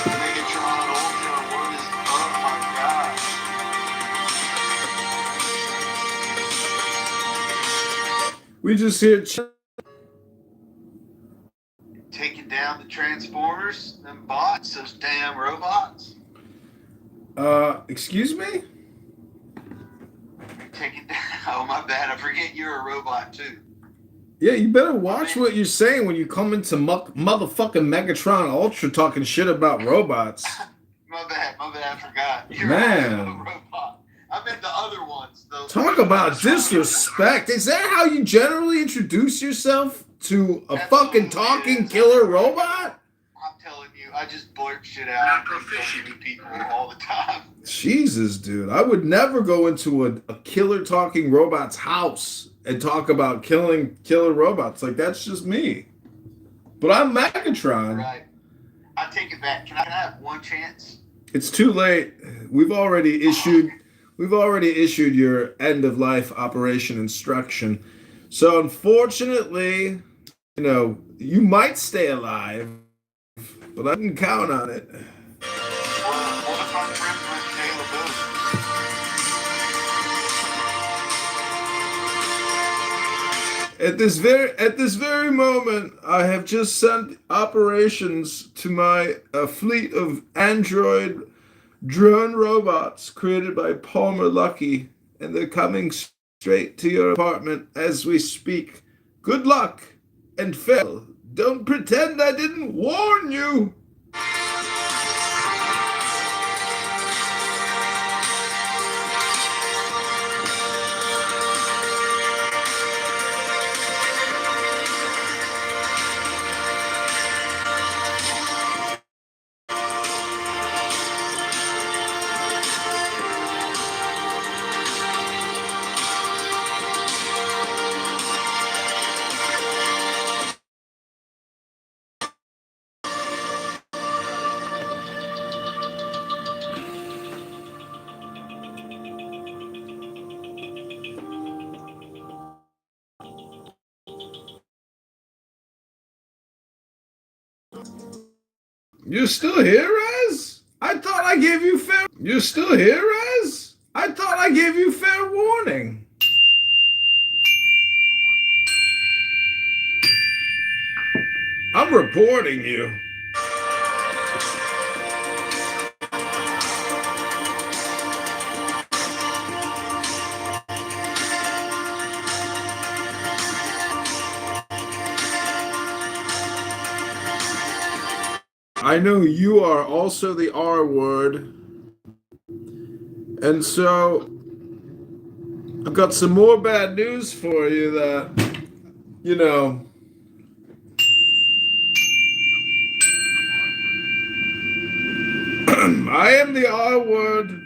Megatron Ultra, what is, oh my gosh. We just hear Taking down the Transformers, them bots, those damn robots. Excuse me? Taking down, oh my bad, I forget you're a robot too. Yeah, you better watch what you're saying when you come into motherfucking Megatron Ultra talking shit about robots. My bad, I forgot. You're Man. also a robot. I meant the other ones. Talk about disrespect. Is that how you generally introduce yourself to a fucking talking killer robot? I'm telling you, I just blurt shit out to people all the time. Jesus, dude. I would never go into a killer talking robot's house and talk about killing killer robots. Like, that's just me. But I'm Megatron. Right. I take it back. Can I have one chance? It's too late. We've already issued your end of life operation instruction. So unfortunately, you might stay alive, but I didn't count on it. Well, what if our friends went At this very moment, I have just sent operations to my fleet of android drone robots created by Palmer Luckey, and they're coming straight to your apartment as we speak. Good luck and farewell. Don't pretend I didn't warn you. You're still here, Raz? I thought I gave you fair... You're still here, Raz? I thought I gave you fair warning. I'm reporting you. I know you are also the R word. And so I've got some more bad news for you that, I am the R word.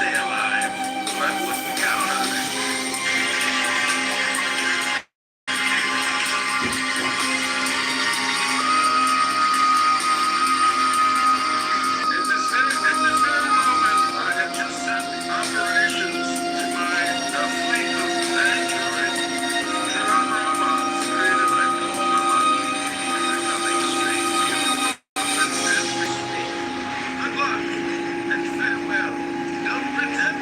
stay alive, but I wouldn't count on it. At this very moment, I have just sent operations to my fleet of android drone robots created by Paul Malone. They're coming straight to you as we speak. Good luck and farewell. Don't pretend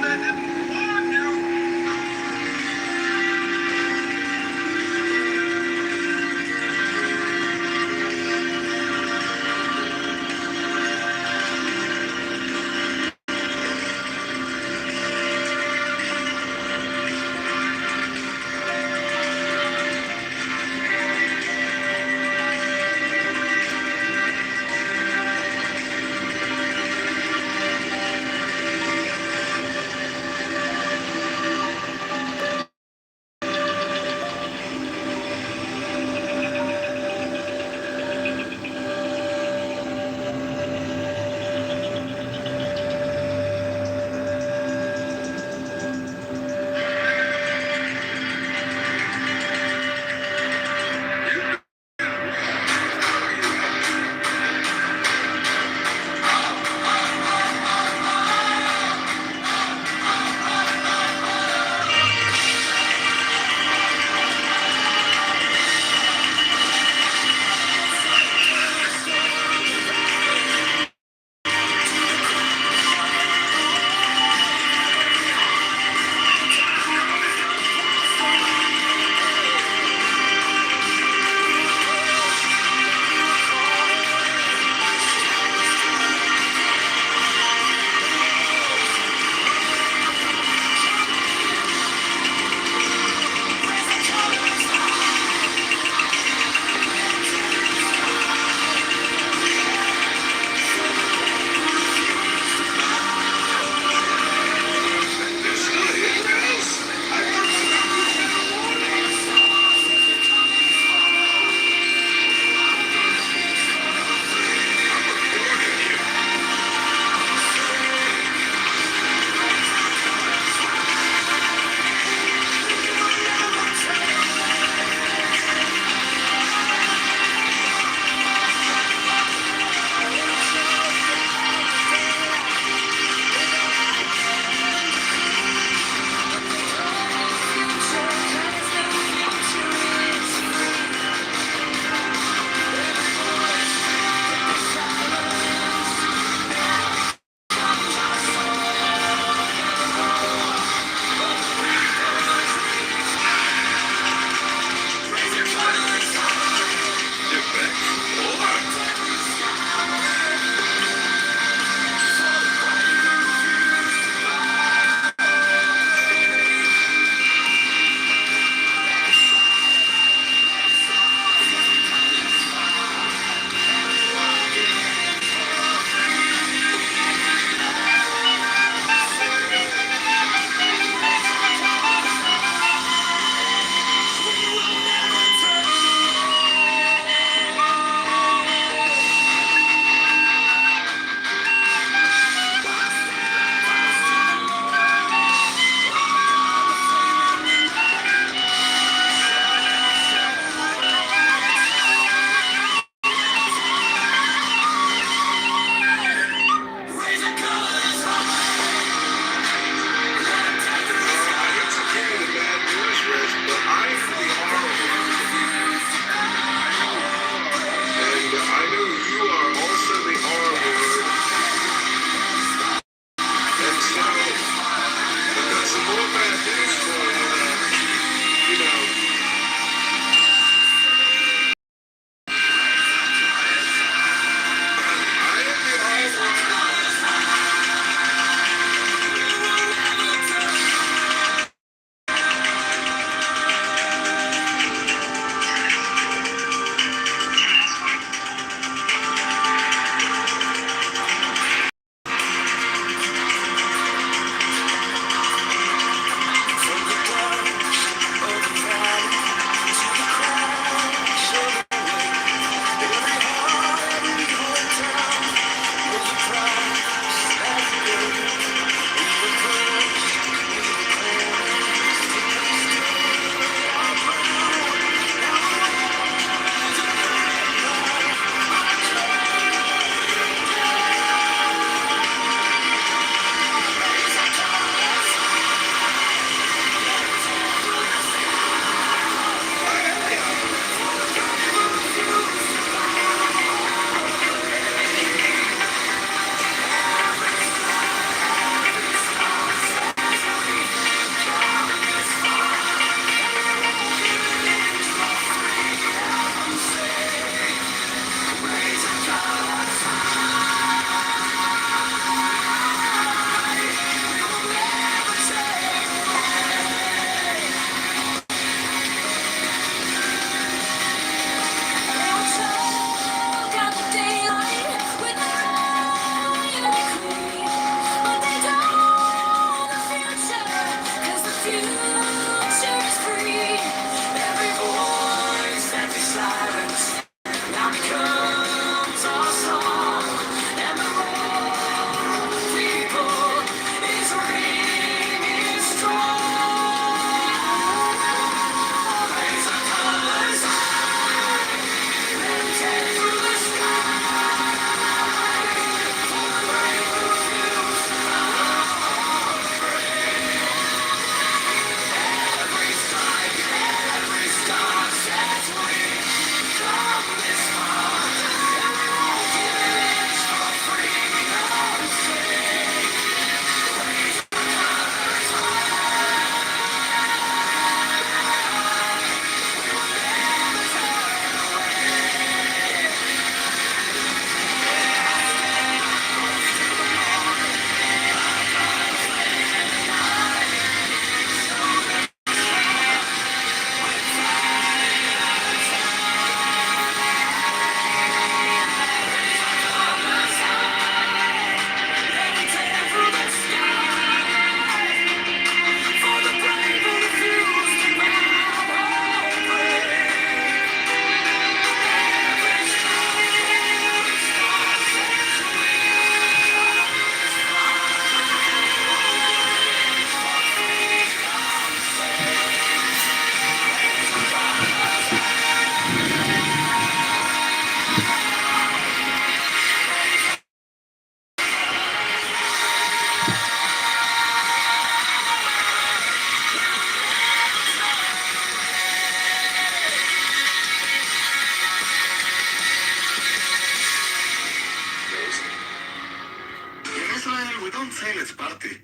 Smile, we don't say let's party.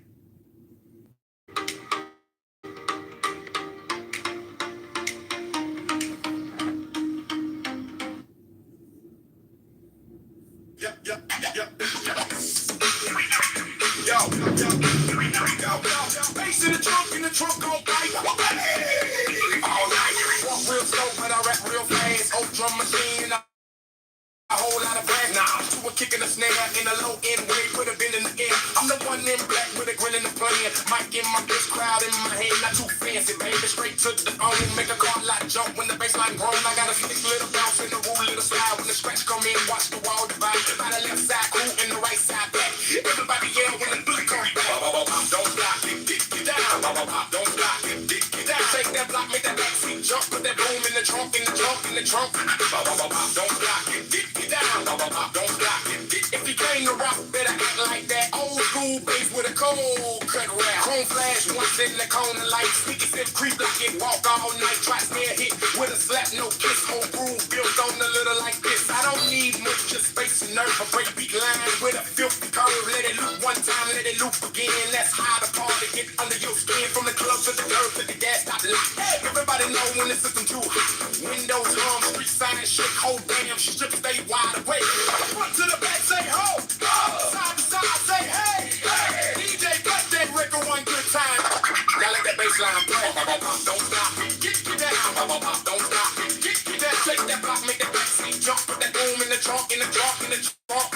Bass in the trunk on bike. All night. Walk real slow, but I rap real fast. Old drum machine. A whole lot of brass now. To a kick in the snare in a low end way, put a bend in the air. I'm the one in black with a grin in the plan. Mic in my bitch, crowd in my hand, not too fancy, baby. Straight to the bone, make a car lot jump when the bassline grown. I got a slick little bounce in the rule, little slide. When the scratch come in, watch the wall divide. By the left side, cool, and the right side back. Everybody yell when the beat comes back. Don't stop, get down. Don't stop, get down. Shake that block, make that backseat jump, put that boom in the trunk, in the trunk, in the trunk. Don't stop, get down. Don't stop. If you came to rock, better act like that. Old school bass with a cold cut rap. Chrome flash once in the corner light. Sneaky sip creep like it walk all night. Try snare hit with a slap, no kiss. Whole groove built on a little like this. I don't need much, just space and nerve. A break beat line with a filthy curve. Let it loop one time, let it loop again. That's how the party get under your skin. From the club to the curb to the gas stop line. Hey, everybody know when the system too hot. Windows hum, street sign shit. Oh damn, she stripped, stay wide awake. Front to the back, say ho. Side to side, say hey. DJ, cut that record one good time. Y'all let that bass line play. Don't stop, get down. Don't stop, get down. Shake that block, make that backseat jump. Put that boom in the trunk, in the trunk, in the trunk.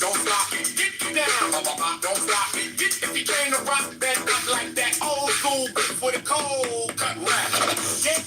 Don't stop, get down. Don't stop, if you came to rock that rock like that. Old school beat for the cold cut rap. Get.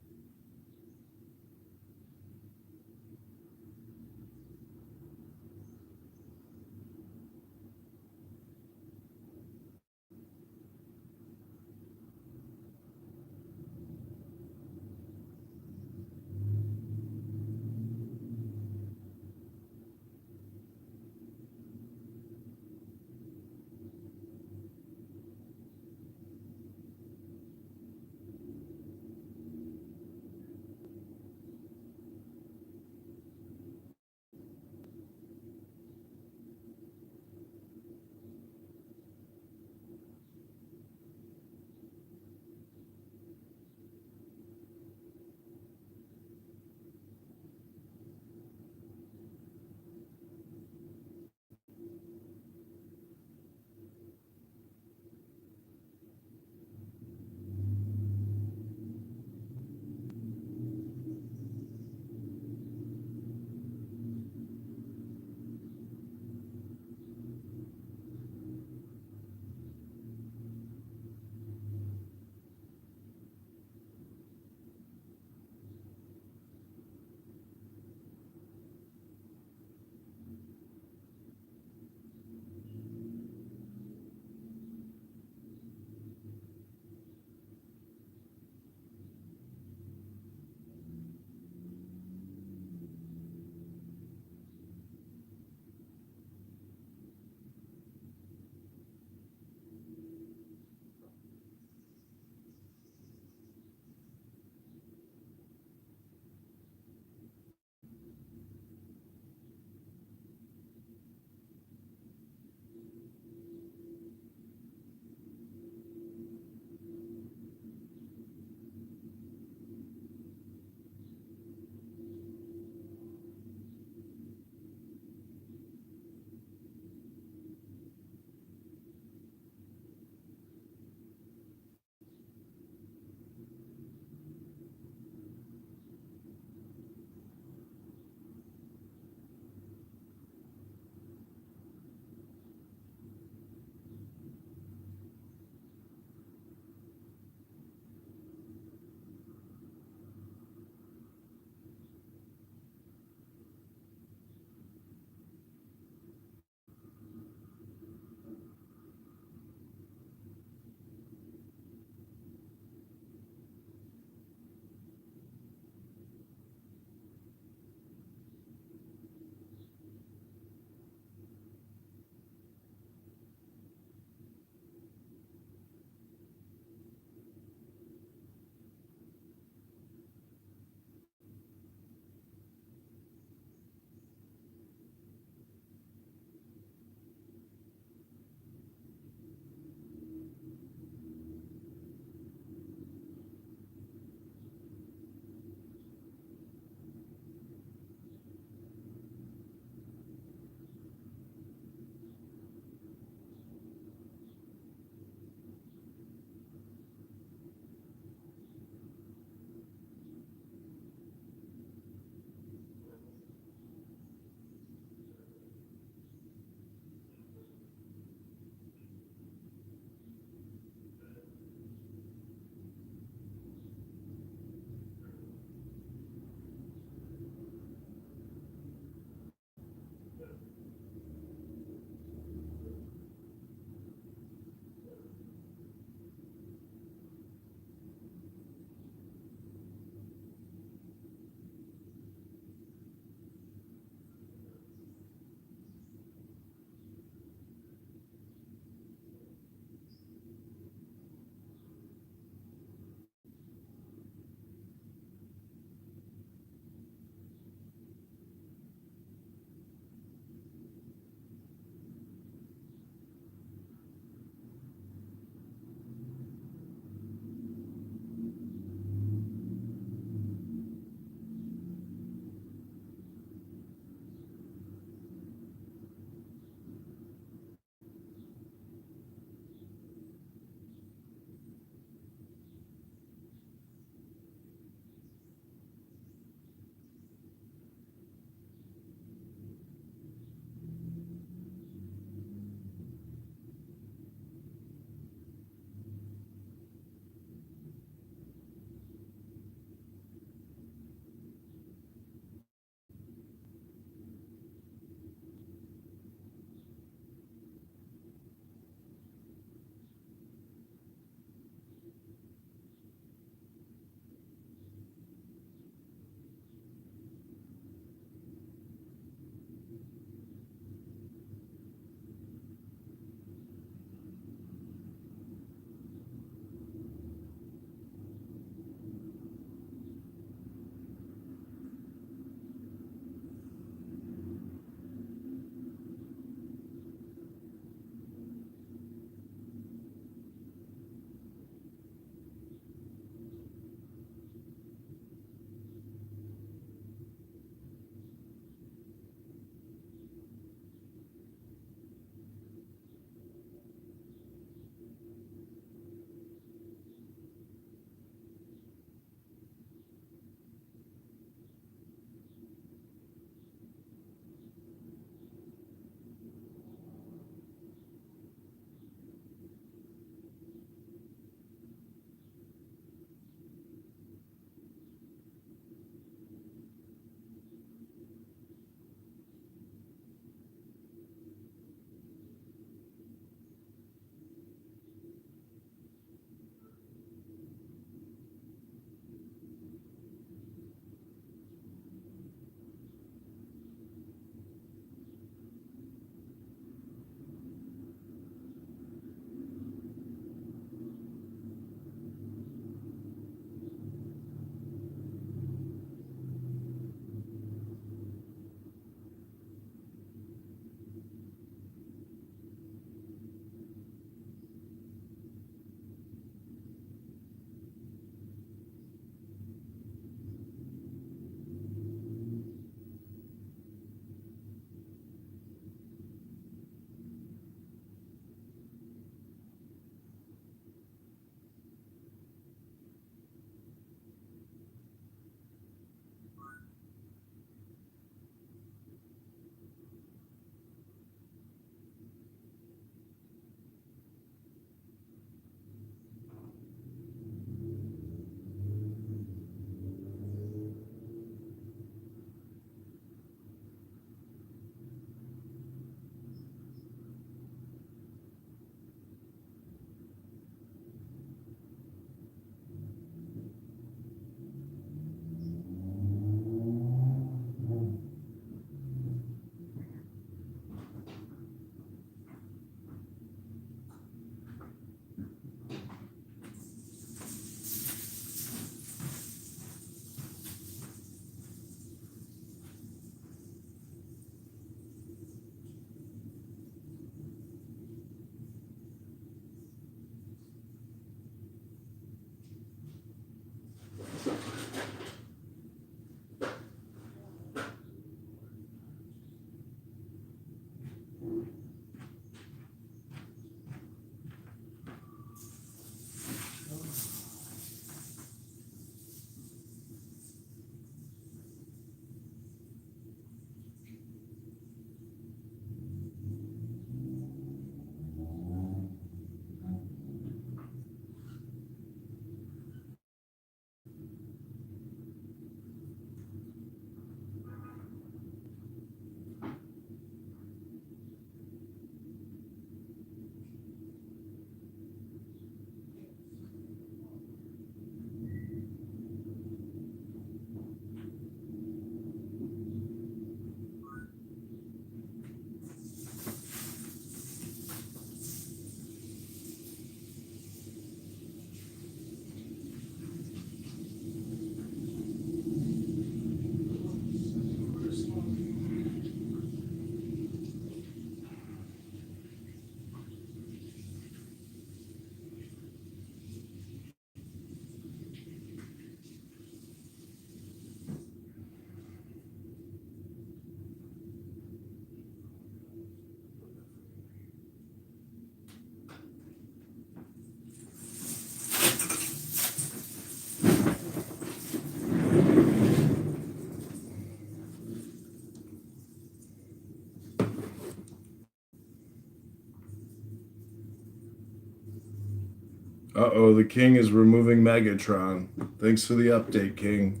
Uh-oh, the king is removing Megatron. Thanks for the update, King.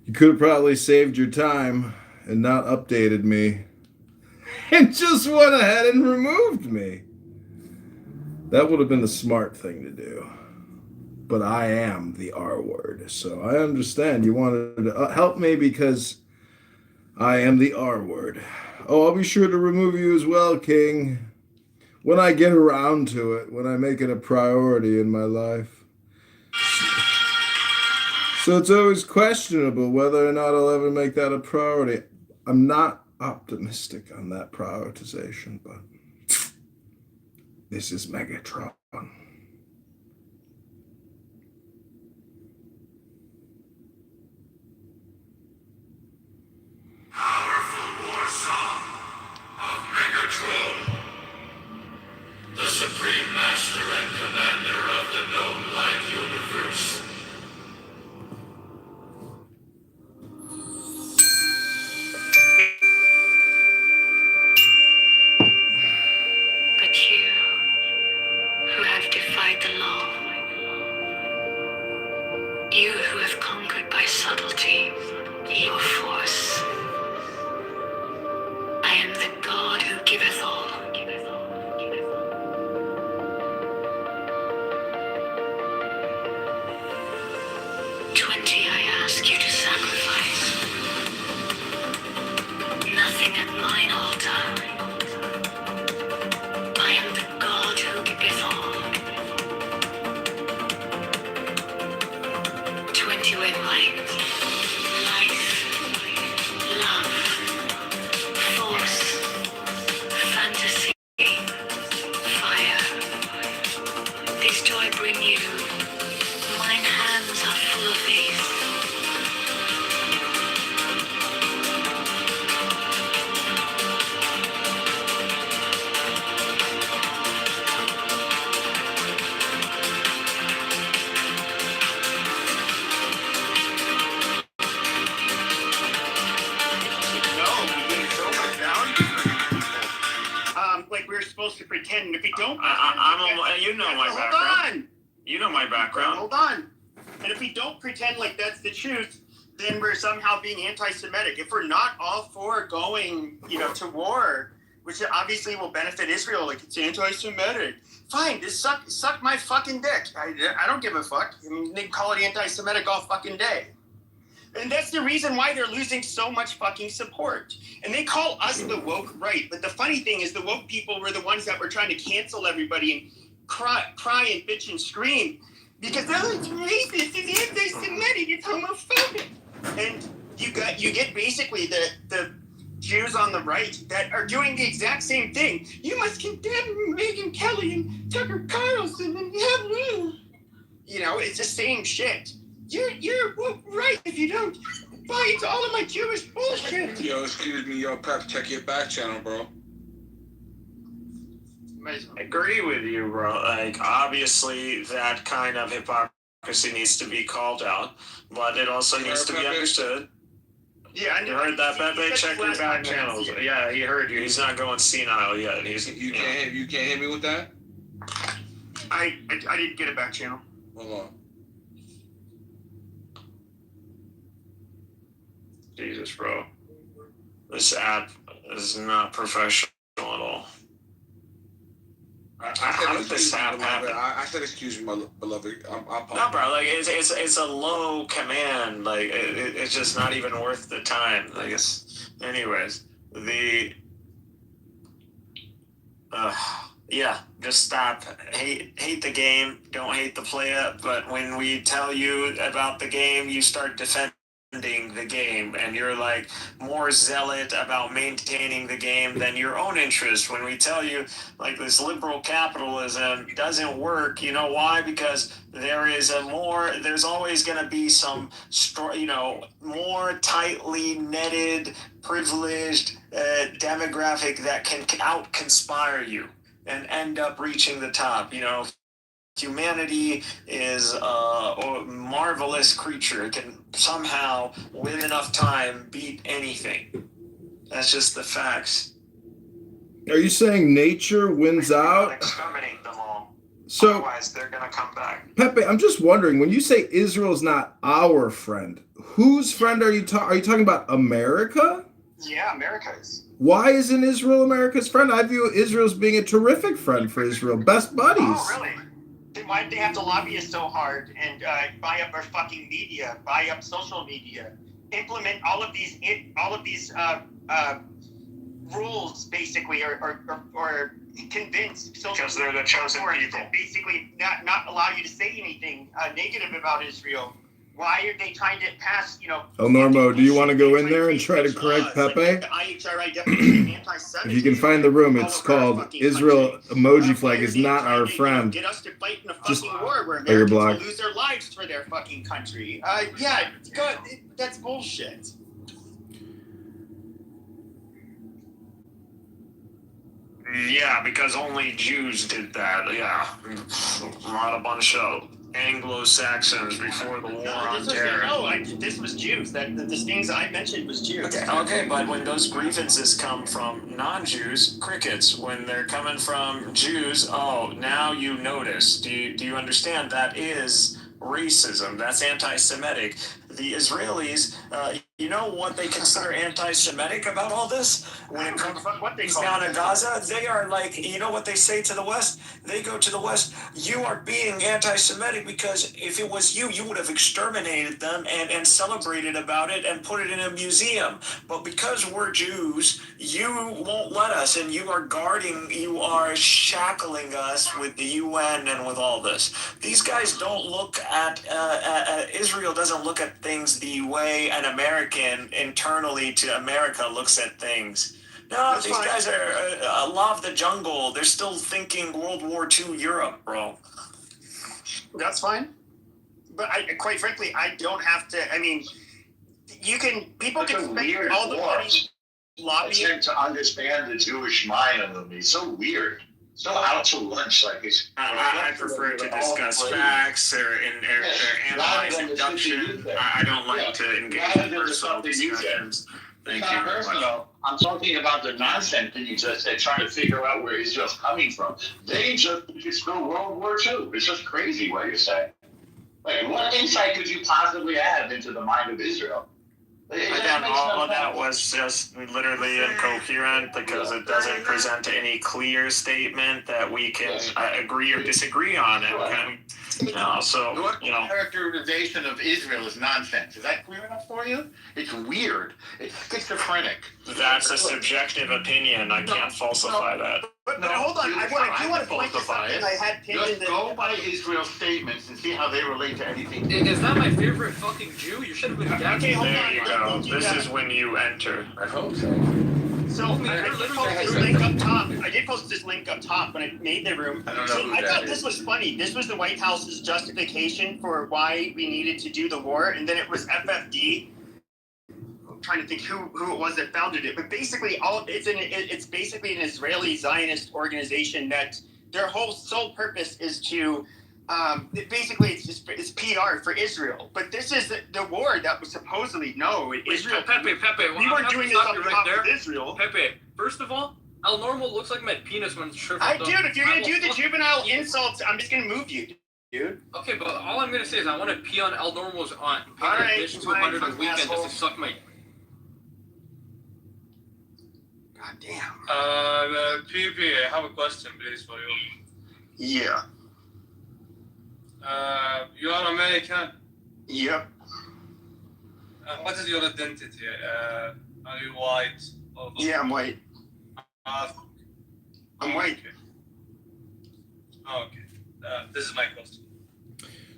You could have probably saved your time and not updated me and just went ahead and removed me. That would have been the smart thing to do. But I am the R word, so I understand. You wanted to help me because I am the R word. Oh, I'll be sure to remove you as well, King. When I get around to it, when I make it a priority in my life. So it's always questionable whether or not I'll ever make that a priority. I'm not optimistic on that prioritization, but this is Megatron. Powerful war song of Megatron, the supreme master and commander of the known light universe. But you, who have defied the law, you who have conquered by subtlety your force, I am the God who giveth all. 20 I ask you to sacrifice. Nothing at mine altar. I am the God who giveth all. 20 with light, love, force, fantasy, fire. This do I bring you. Mine hands are full of these. Like we were supposed to pretend, and if we don't, you know my hold background. on. You know my background. Hold on. And if we don't pretend like that's the truth, then we're somehow being anti-Semitic. If we're not all for going, to war, which obviously will benefit Israel, like it's anti-Semitic. Fine, just suck my fucking dick. I don't give a fuck. I mean, they call it anti-Semitic all fucking day. And that's the reason why they're losing so much fucking support. And they call us the woke right. But the funny thing is the woke people were the ones that were trying to cancel everybody and cry and bitch and scream. Because they're like, it's racist, it's anti-Semitic, it's homophobic. And you get basically the Jews on the right that are doing the exact same thing. You must condemn Megyn Kelly and Tucker Carlson and it's the same shit. You're right if you don't buy into all of my Jewish bullshit. Yo, excuse me, Pep, check your back channel, bro. I agree with you, bro. Like, obviously, that kind of hypocrisy needs to be called out, but it also needs to be understood. Yeah, you heard that, Pepe? Check your back channels. Yeah, he heard you. He's not going senile yet. You can't hit me with that? I didn't get a back channel. Hold on. Jesus, bro. This app is not professional at all. How did this app happen? I said, excuse me, my beloved. No, bro. Like it's a low command. Like it's just not even worth the time. Like anyways. Yeah. Just stop. Hate the game. Don't hate the player. But when we tell you about the game, you start defending the game, and you're like more zealot about maintaining the game than your own interest. When we tell you like this liberal capitalism doesn't work, you know why? Because there's always going to be some more tightly netted privileged demographic that can out conspire you and end up reaching the top. Humanity is a marvelous creature. It can somehow, with enough time, beat anything. That's just the facts. Are you saying nature wins out? Exterminate them all. So, Otherwise, they're gonna come back. Pepe, I'm just wondering, when you say Israel's not our friend, whose friend are you talking? Are you talking about America? Yeah, America is. Why isn't Israel America's friend? I view Israel as being a terrific friend for Israel. Best buddies. Oh, really? Then why did they have to lobby us so hard and buy up our fucking media, buy up social media, implement all of these rules, basically, or convince social Because they're the chosen people. to basically not allow you to say anything negative about Israel? Why are they trying to pass, El Normo, do you want to go in there and try to correct Pepe? Like the IHRI definition of anti-Semitism. If you can find the room, it's called Israel emoji flag is not our friend. Get us to fight in a Just fucking war where your Americans block. will lose their lives for their fucking country. Yeah, God, that's bullshit. Yeah, because only Jews did that. Yeah, not a bunch of Anglo-Saxons before the war on terror. This was Jews. The things I mentioned was Jews. Okay, but when those grievances come from non-Jews, crickets. When they're coming from Jews, oh, now you notice. Do you understand? That is racism. That's anti-Semitic. The Israelis, you know what they consider anti-Semitic about all this? When it comes down to Gaza, they are like, you know what they say to the West? They go to the West, you are being anti-Semitic because if it was you, you would have exterminated them and celebrated about it and put it in a museum. But because we're Jews, you won't let us, and you are guarding, you are shackling us with the UN and with all this. These guys don't look at, Israel doesn't look at things the way an American internally to America looks at things. No, That's these fine. guys are law of the jungle. They're still thinking World War II Europe, bro. That's fine. But quite frankly, I don't have to. I mean, people It's can a spend weird all the war. money I lobbying. tend to understand the Jewish mind of them. It's so weird. So out to lunch, like it's. I prefer to discuss facts or analyze induction. I don't like to engage in personal discussions. Thank It's you not very much. personal. I'm talking about the nonsense that you just said, trying to figure out where Israel's coming from. They just go World War II. It's just crazy what you're saying. Like, what insight could you possibly have into the mind of Israel? Again, all of that was just literally incoherent because it doesn't present any clear statement that we can agree or disagree on. And Your characterization of Israel is nonsense. Is that clear enough for you? It's weird. It's schizophrenic. That's a subjective opinion. I can't falsify that. But hold on, I want to point this out, and I had pinned in Just the. go by Israel's statements and see how they relate to anything. Is that my favorite fucking Jew? You should have been dead. Okay, hold There on. you go. This is when you enter. I hope so. So I did post this link up top. I did post this link up top when I made the room. I don't know So who I that thought is. this was funny. This was the White House's justification for why we needed to do the war, and then it was FFD. I'm trying to think who it was that founded it, but basically it's basically an Israeli Zionist organization that their whole sole purpose is to basically it's PR for Israel. But this is the war that was supposedly Israel. Pepe, We weren't doing this on behalf of Israel. Pepe, first of all, El Normal looks like my penis when it's shriveled up. Dude, if you're gonna do the juvenile insults, I'm just gonna move you, dude. Okay, but all I'm gonna say is I want to pee on El Normal's aunt. Pay All her right, dish fine, 200 a fucking weekend asshole. just to suck my. God damn. PP, I have a question, please, for you. Yeah. You are American. Yep. What is your identity? Are you white? Or Yeah, I'm white. I'm white. Okay. This is my question.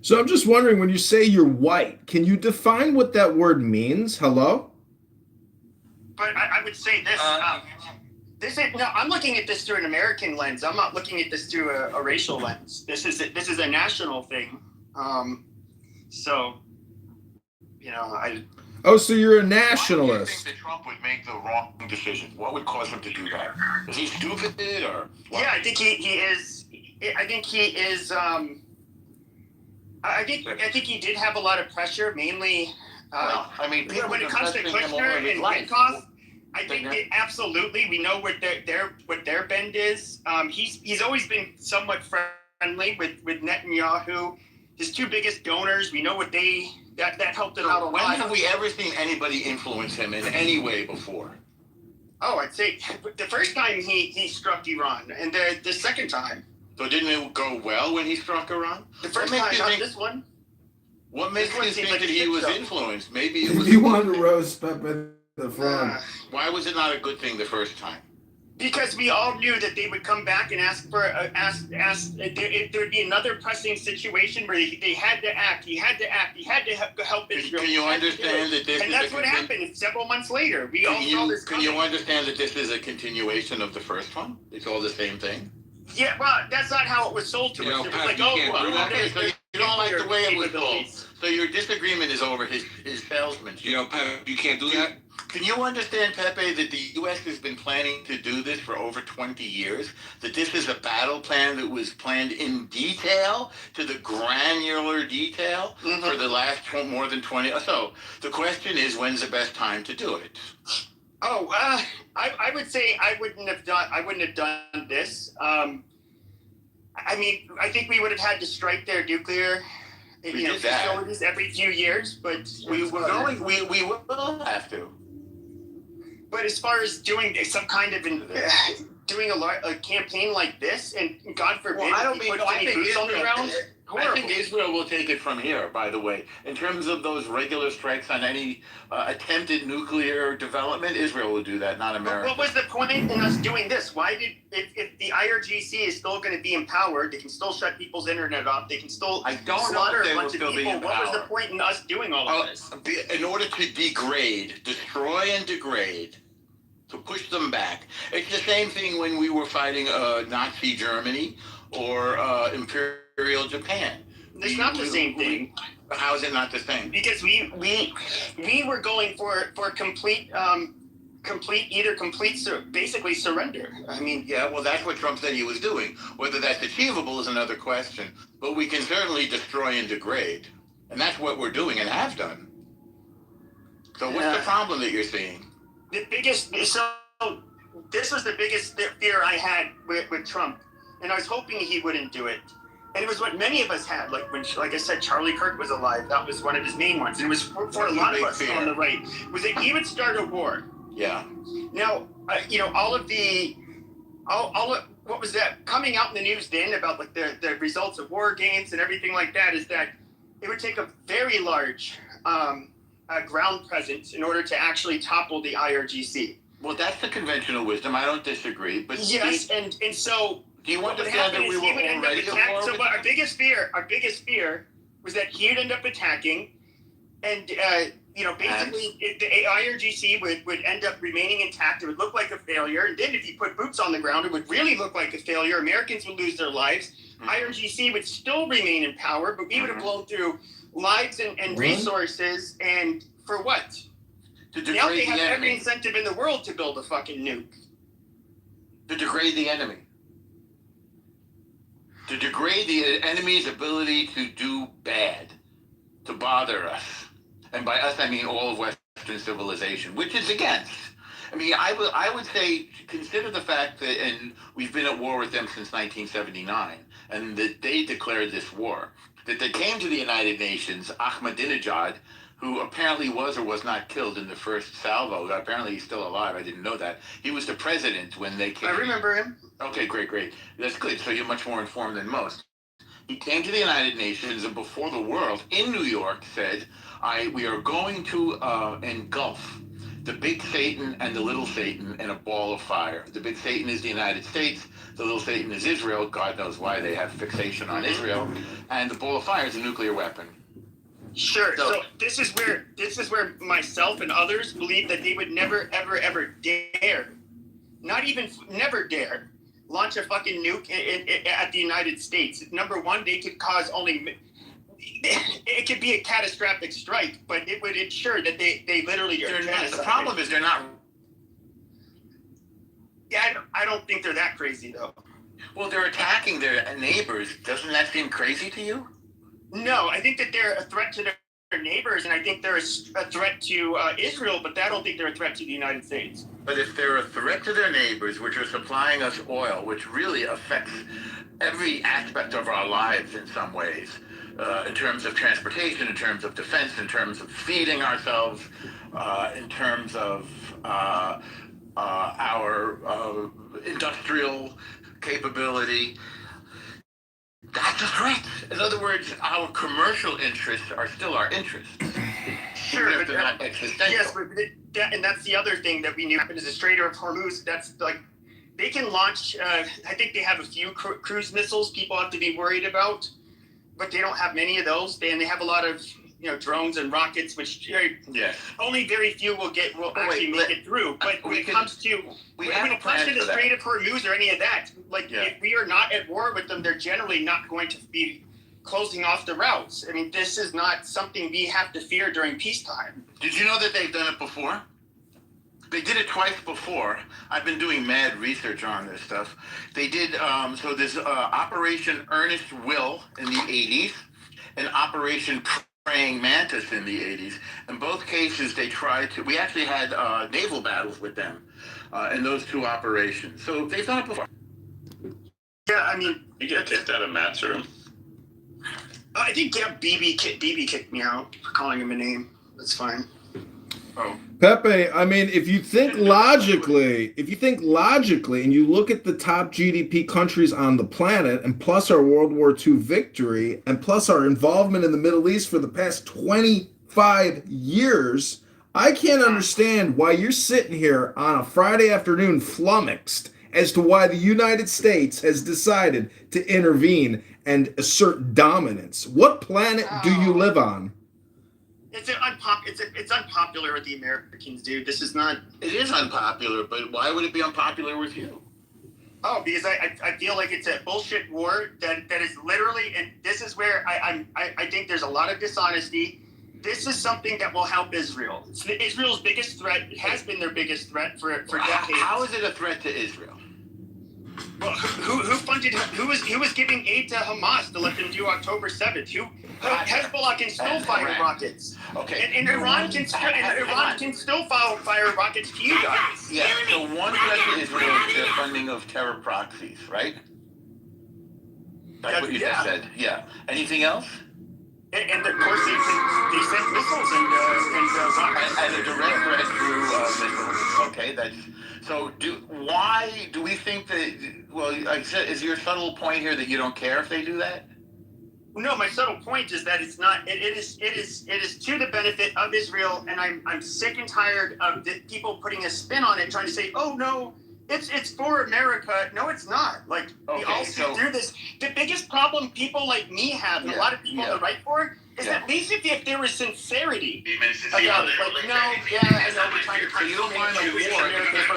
So I'm just wondering, when you say you're white, can you define what that word means? Hello? But I would say this. I'm looking at this through an American lens. I'm not looking at this through a racial lens. This is a national thing. So, Oh, so you're a Why do you nationalist. think that Trump would make the wrong decision? What would cause him to do that? Is he stupid or what? yeah, I think he is. I think he is. I think he did have a lot of pressure, mainly. Well, I mean, people When it have comes to been testing him all Kushner his and life. Witkoff, I think that absolutely we know what their bend is. He's always been somewhat friendly with Netanyahu. His two biggest donors, we know what that helped him out a When lot. have we ever seen anybody influence him in any way before? Oh, I'd say the first time he struck Iran, and the second time. So didn't it go well when he struck Iran? The first time, not this one. What makes you think like that he was influenced? Maybe it was. He wanted to roast Pepe the Frog. Why was it not a good thing the first time? Because we all knew that they would come back and ask if there would be another pressing situation where they had to act. He had to act. He had to help Israel. Can you understand that this? And that's what happened. Several months later, we all saw this coming. Can you understand that this is a continuation of the first one? It's all the same thing. Yeah, well, that's not how it was sold to us. It was like, okay, so you don't like the way it was sold. So your disagreement is over his salesmanship. You can't do that. Can you understand, Pepe, that the U.S. has been planning to do this for over 20 years? That this is a battle plan that was planned in detail, to the granular detail, for the last more than 20. So the question is, when's the best time to do it? Oh, I would say I wouldn't have done this. I mean, I think we would have had to strike their nuclear facilities every few years, but we will have to. But as far as doing some kind of doing a campaign like this, and God forbid, well, I don't mean. I think boots on the ground. I think Israel will take it from here, by the way. In terms of those regular strikes on any attempted nuclear development, Israel will do that, not America. But what was the point in us doing this? Why did, if the IRGC is still going to be empowered, they can still shut people's internet off, they can still slaughter a bunch of people, what was the point in us doing all of this? In order to destroy and degrade, to push them back. It's the same thing when we were fighting Nazi Germany or Imperial Japan. It's not the same thing. How is it not the same? Because we were going for complete basically surrender. I mean, yeah, well, that's what Trump said he was doing. Whether that's achievable is another question. But we can certainly destroy and degrade, and that's what we're doing and have done. So what's the problem that you're seeing? This was the biggest fear I had with Trump, and I was hoping he wouldn't do it. And it was what many of us had, like I said, Charlie Kirk was alive. That was one of his main ones. And it was for a lot of us on the right, was that he would start a war. Yeah. Now, all of what was that coming out in the news then about like the results of war games and everything like that, is that it would take a very large ground presence in order to actually topple the IRGC. Well, that's the conventional wisdom. I don't disagree. But yes, and so. Do you understand that we were already so our biggest fear was that he would end up attacking, and basically the IRGC would end up remaining intact. It would look like a failure, and then if you put boots on the ground, it would really look like a failure. Americans would lose their lives. IRGC would still remain in power, but we would have blown through lives and resources, and for what? Now they have every incentive in the world to build a fucking nuke. To degrade the enemy. To degrade the enemy's ability to do bad, to bother us. And by us, I mean all of Western civilization, which is against. I mean, I would say, consider the fact that, and we've been at war with them since 1979, and that they declared this war, that they came to the United Nations, Ahmadinejad, who apparently was or was not killed in the first salvo. Apparently he's still alive. I didn't know that. He was the president when they came. I remember him. Okay, great. That's good. So you're much more informed than most. He came to the United Nations and before the world in New York said, we are going to engulf the big Satan and the little Satan in a ball of fire. The big Satan is the United States. The little Satan is Israel. God knows why they have fixation on Israel. And the ball of fire is a nuclear weapon. Sure. So this is where myself and others believe that they would never, ever dare, never dare, launch a fucking nuke at the United States. Number one, they could cause it could be a catastrophic strike, but it would ensure that they literally are genocide. The problem is they're not. Yeah, I don't think they're that crazy though. Well, they're attacking their neighbors. Doesn't that seem crazy to you? No, I think that they're a threat to their neighbors, and I think they're a threat to Israel, but I don't think they're a threat to the United States. But if they're a threat to their neighbors, which are supplying us oil, which really affects every aspect of our lives in some ways, in terms of transportation, in terms of defense, in terms of feeding ourselves, in terms of our industrial capability, that's a threat. In other words, our commercial interests are still our interests. Sure, even but if they're not existential. yes, but and that's the other thing that we knew happened is the Strait of Hormuz. That's like they can launch. I think they have a few cruise missiles people have to be worried about, but they don't have many of those. They have a lot of drones and rockets, which only very few will actually make it through. But when it comes to the Strait of Hormuz or any of that, if we are not at war with them, they're generally not going to be closing off the routes. I mean, this is not something we have to fear during peacetime. Did you know that they've done it before? They did it twice before. I've been doing mad research on this stuff. They did, so there's Operation Earnest Will in the 80s and Operation Praying Mantis in the 80s. In both cases, they tried to, we actually had naval battles with them in those two operations. So they've done it before. Yeah, I mean... You get kicked out of Matt's room. I think BB kicked me out for calling him a name. That's fine. Oh. Pepe, I mean, if you think logically, and you look at the top GDP countries on the planet, and plus our World War II victory, and plus our involvement in the Middle East for the past 25 years, I can't understand why you're sitting here on a Friday afternoon flummoxed as to why the United States has decided to intervene and assert dominance. What planet do you live on? It's unpopular with the Americans, dude. This is not... It is unpopular, but why would it be unpopular with you? Oh, because I feel like it's a bullshit war that is literally, and this is where I think there's a lot of dishonesty. This is something that will help Israel. It's Israel's biggest threat. It has been their biggest threat for decades. How is it a threat to Israel? Well, who funded? Who was giving aid to Hamas to let them do October 7th? Hezbollah can still fire rockets. Okay. And Iran can still fire rockets to you guys. Yeah. So one threat to Israel is the funding of terror proxies, right? That's what you just said. Yeah. Anything else? And of course they sent missiles and rockets. And a direct threat through missiles. Okay. That's. So why do we think that? Well, like I said, is your subtle point here that you don't care if they do that? No, my subtle point is that it's not. It is to the benefit of Israel, and I'm sick and tired of people putting a spin on it, trying to say, oh no, it's for America. No, it's not. Like we all see through this. The biggest problem people like me have, and a lot of people on the right for, is at least if there was sincerity about it. Like, no, I know we're trying to. So you don't mind the war,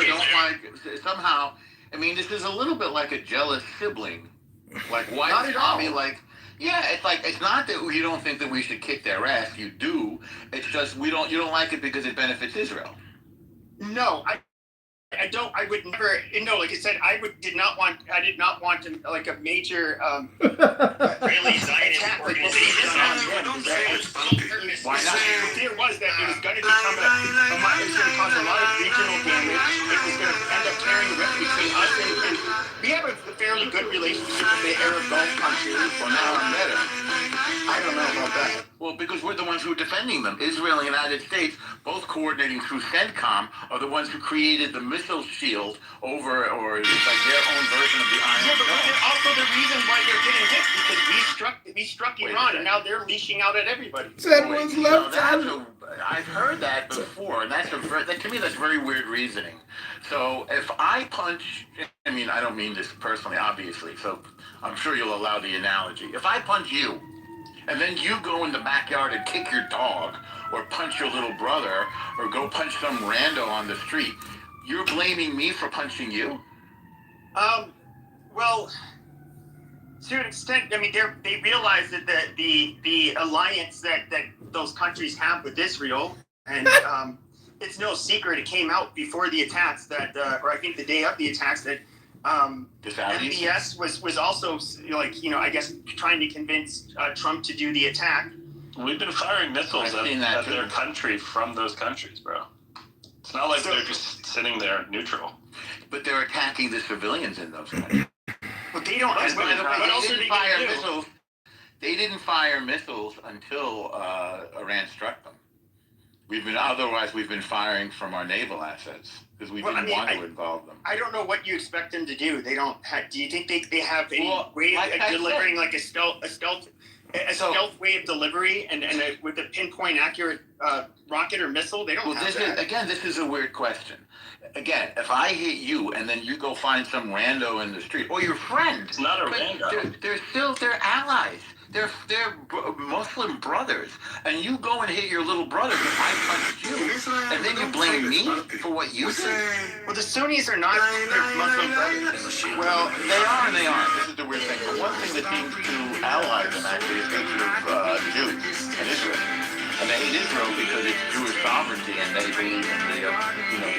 you don't like somehow. I mean, this is a little bit like a jealous sibling. Like, why? Not at all. I mean, like. Yeah, it's not that you don't think that we should kick their ass. You do. It's just you don't like it because it benefits Israel. No, I don't. I would never. No, like I said, I did not want like a major Israeli Zionist organization. Why not? The fear was that it was going to become it was going to cause a lot of regional damage. It was going to end up tearing between us and we have a fairly good relationship with the Arab Gulf countries. Well, now I'm better. I don't know about that. Well, because we're the ones who are defending them. Israel and the United States, both coordinating through CENTCOM, are the ones who created the missile shield over, or it's like their own version of the Iron Dome. Yeah, but that's also the reason why they're getting hit, because we struck Iran, and now they're leashing out at everybody. I've heard that before, and to me that's very weird reasoning. So if I punch, I mean, I don't mean this personally, obviously, so I'm sure you'll allow the analogy. If I punch you, and then you go in the backyard and kick your dog, or punch your little brother, or go punch some rando on the street, you're blaming me for punching you? Well, to an extent, I mean, they realize that the alliance that those countries have with Israel, and it's no secret. It came out before the attacks that, or I think the day of the attacks that. MBS was also I guess trying to convince Trump to do the attack, We've been firing missiles I've seen that at their too. country from those countries, bro. It's not like they're just sitting there neutral. But they're attacking the civilians in those countries. But they don't. And by the way, What else they are they didn't fire going to do? missiles. They didn't fire missiles until Iran struck them. We've been firing from our naval assets because we didn't want to involve them. I don't know what you expect them to do. They don't. Do you think they have any way like of I delivering said. like a stealth way of delivery and with a pinpoint accurate rocket or missile? They don't Well, have that. this is a weird question. Again, if I hit you and then you go find some rando in the street or your friend, It's not a rando. They're allies. They're Muslim brothers, and you go and hit your little brother because I punched you, and then you blame me for what you did. Well, the Sunnis are not their Muslim brothers. Well, they are and they aren't. This is the weird thing. But one thing that seems to ally them actually is hatred of Jews and Israel. And they hate Israel because it's Jewish sovereignty, and they believe in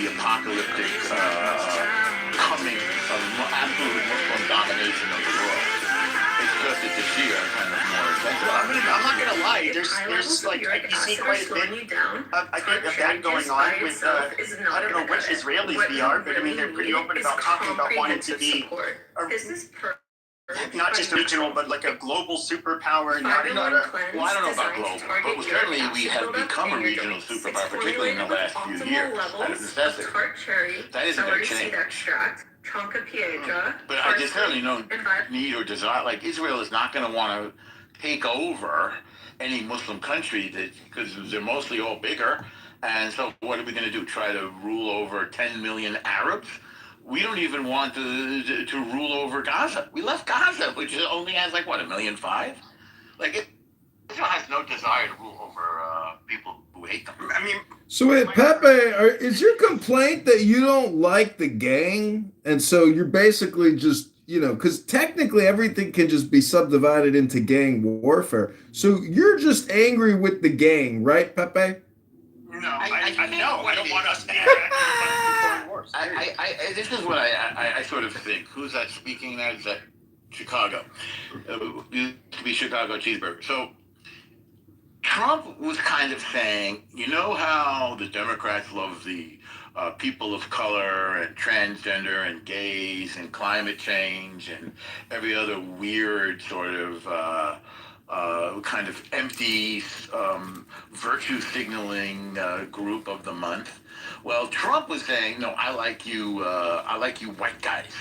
the apocalyptic coming of absolute Muslim domination of the world. It's just that the Shia are kind of more sensitive. I'm not gonna lie. There's like you see quite a bit. I think of that going on with I don't know which Israelis they are, but I mean they're pretty open about talking about wanting to be not just regional, but like a global superpower. Well, I don't know about global, but certainly we have become a regional superpower, particularly in the last few years. That is necessity. That isn't going to change. But I just certainly don't need or desire. Like Israel is not going to want to take over any Muslim country because they're mostly all bigger. And so what are we going to do? Try to rule over 10 million Arabs? We don't even want to rule over Gaza. We left Gaza, which only has like what, 1.5 million? Like Israel has no desire to rule over people who hate them. I mean, So wait, Pepe, is your complaint that you don't like the gang, and so you're basically just because technically everything can just be subdivided into gang warfare. So you're just angry with the gang, right, Pepe? No, I don't want us to have wars. This is what I sort of think. Who's that speaking now? Is that Chicago? Used to be Chicago cheeseburger. So Trump was kind of saying, you know how the Democrats love the people of color and transgender and gays and climate change and every other weird sort of kind of empty virtue signaling group of the month. Well, Trump was saying, no, I like you white guys.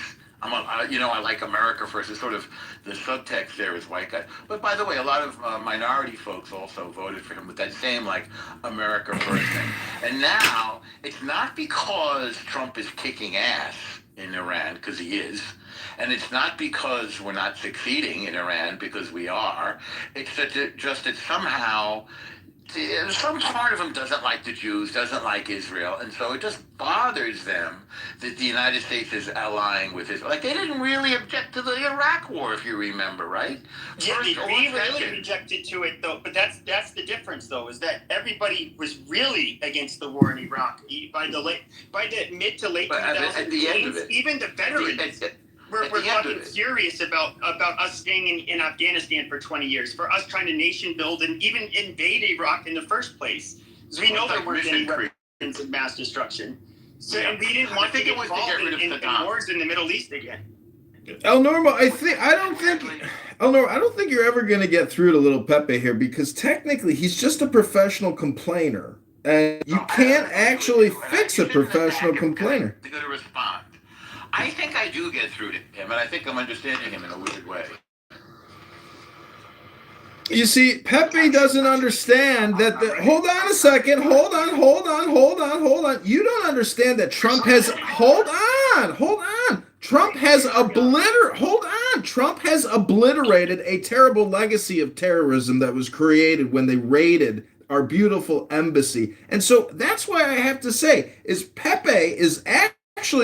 I like America first. It's sort of the subtext there is white guys. But by the way, a lot of minority folks also voted for him with that same like America first thing. And now it's not because Trump is kicking ass in Iran, because he is. And it's not because we're not succeeding in Iran, because we are. It's just that somehow some part of them doesn't like the Jews, doesn't like Israel, and so it just bothers them that the United States is allying with Israel. Like, they didn't really object to the Iraq War, if you remember, right? Yeah, we really rejected to it, though. But that's the difference, though, is that everybody was really against the war in Iraq by the mid to late 2000s. At the end of it, even the veterans. We're fucking furious about us staying in Afghanistan for 20 years, for us trying to nation build and even invade Iraq in the first place. Because we know there weren't any weapons of mass destruction. So and we didn't want to get involved in wars in the Middle East again. El Normo, I don't think you're ever going to get through to little Pepe here, because technically he's just a professional complainer, and you can't actually fix a professional complainer. They're going to respond. I think I do get through to him, and I think I'm understanding him in a weird way. You see, Pepe doesn't understand that hold on a second. Hold on. You don't understand that Trump has Trump has obliterated a terrible legacy of terrorism that was created when they raided our beautiful embassy. And so that's why I have to say is Pepe is actually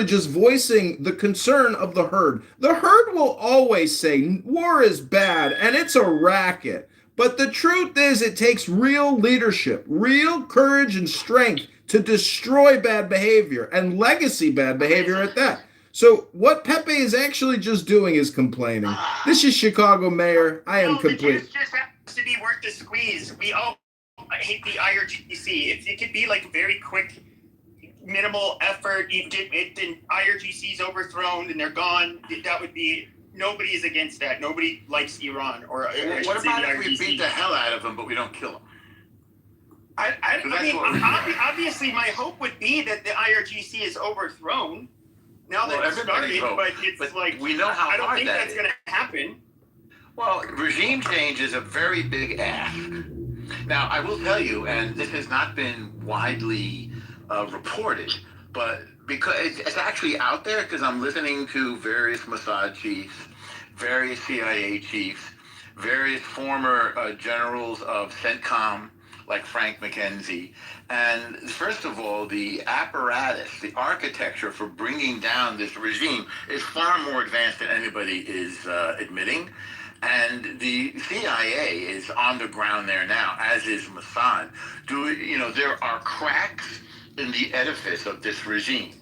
just voicing the concern of the herd. The herd will always say war is bad and it's a racket. But the truth is it takes real leadership, real courage and strength to destroy bad behavior and legacy bad behavior at that. So what Pepe is actually just doing is complaining. This is Chicago Mayor. I am complete. to be worth the squeeze. I hate the IRGC. If it could be like very quick, minimal effort, then IRGC is overthrown and they're gone. That would be. Nobody is against that. Nobody likes Iran or What about if we beat the hell out of them, but we don't kill them? I mean, obviously, my hope would be that the IRGC is overthrown. Now that it's started, but like we know how I don't hard think that that's going to happen. Well, regime change is a very big ask. Now, I will tell you, and this has not been widely reported, but because it's actually out there, because I'm listening to various Mossad chiefs, various CIA chiefs, various former generals of CENTCOM, like Frank McKenzie. And first of all, the apparatus, the architecture for bringing down this regime is far more advanced than anybody is admitting. And the CIA is on the ground there now, as is Mossad. There are cracks in the edifice of this regime.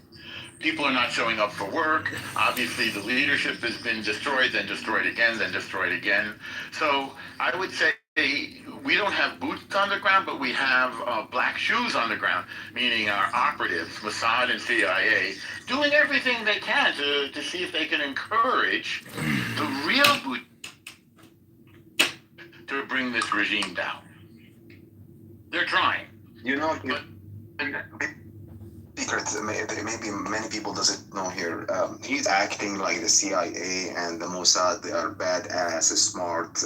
People are not showing up for work. Obviously, the leadership has been destroyed, then destroyed again, then destroyed again. So I would say we don't have boots on the ground, but we have black shoes on the ground, meaning our operatives, Mossad and CIA, doing everything they can to see if they can encourage the real boot to bring this regime down. They're trying. Maybe many people doesn't know here. He's acting like the CIA and the Mossad. They are badass, smart.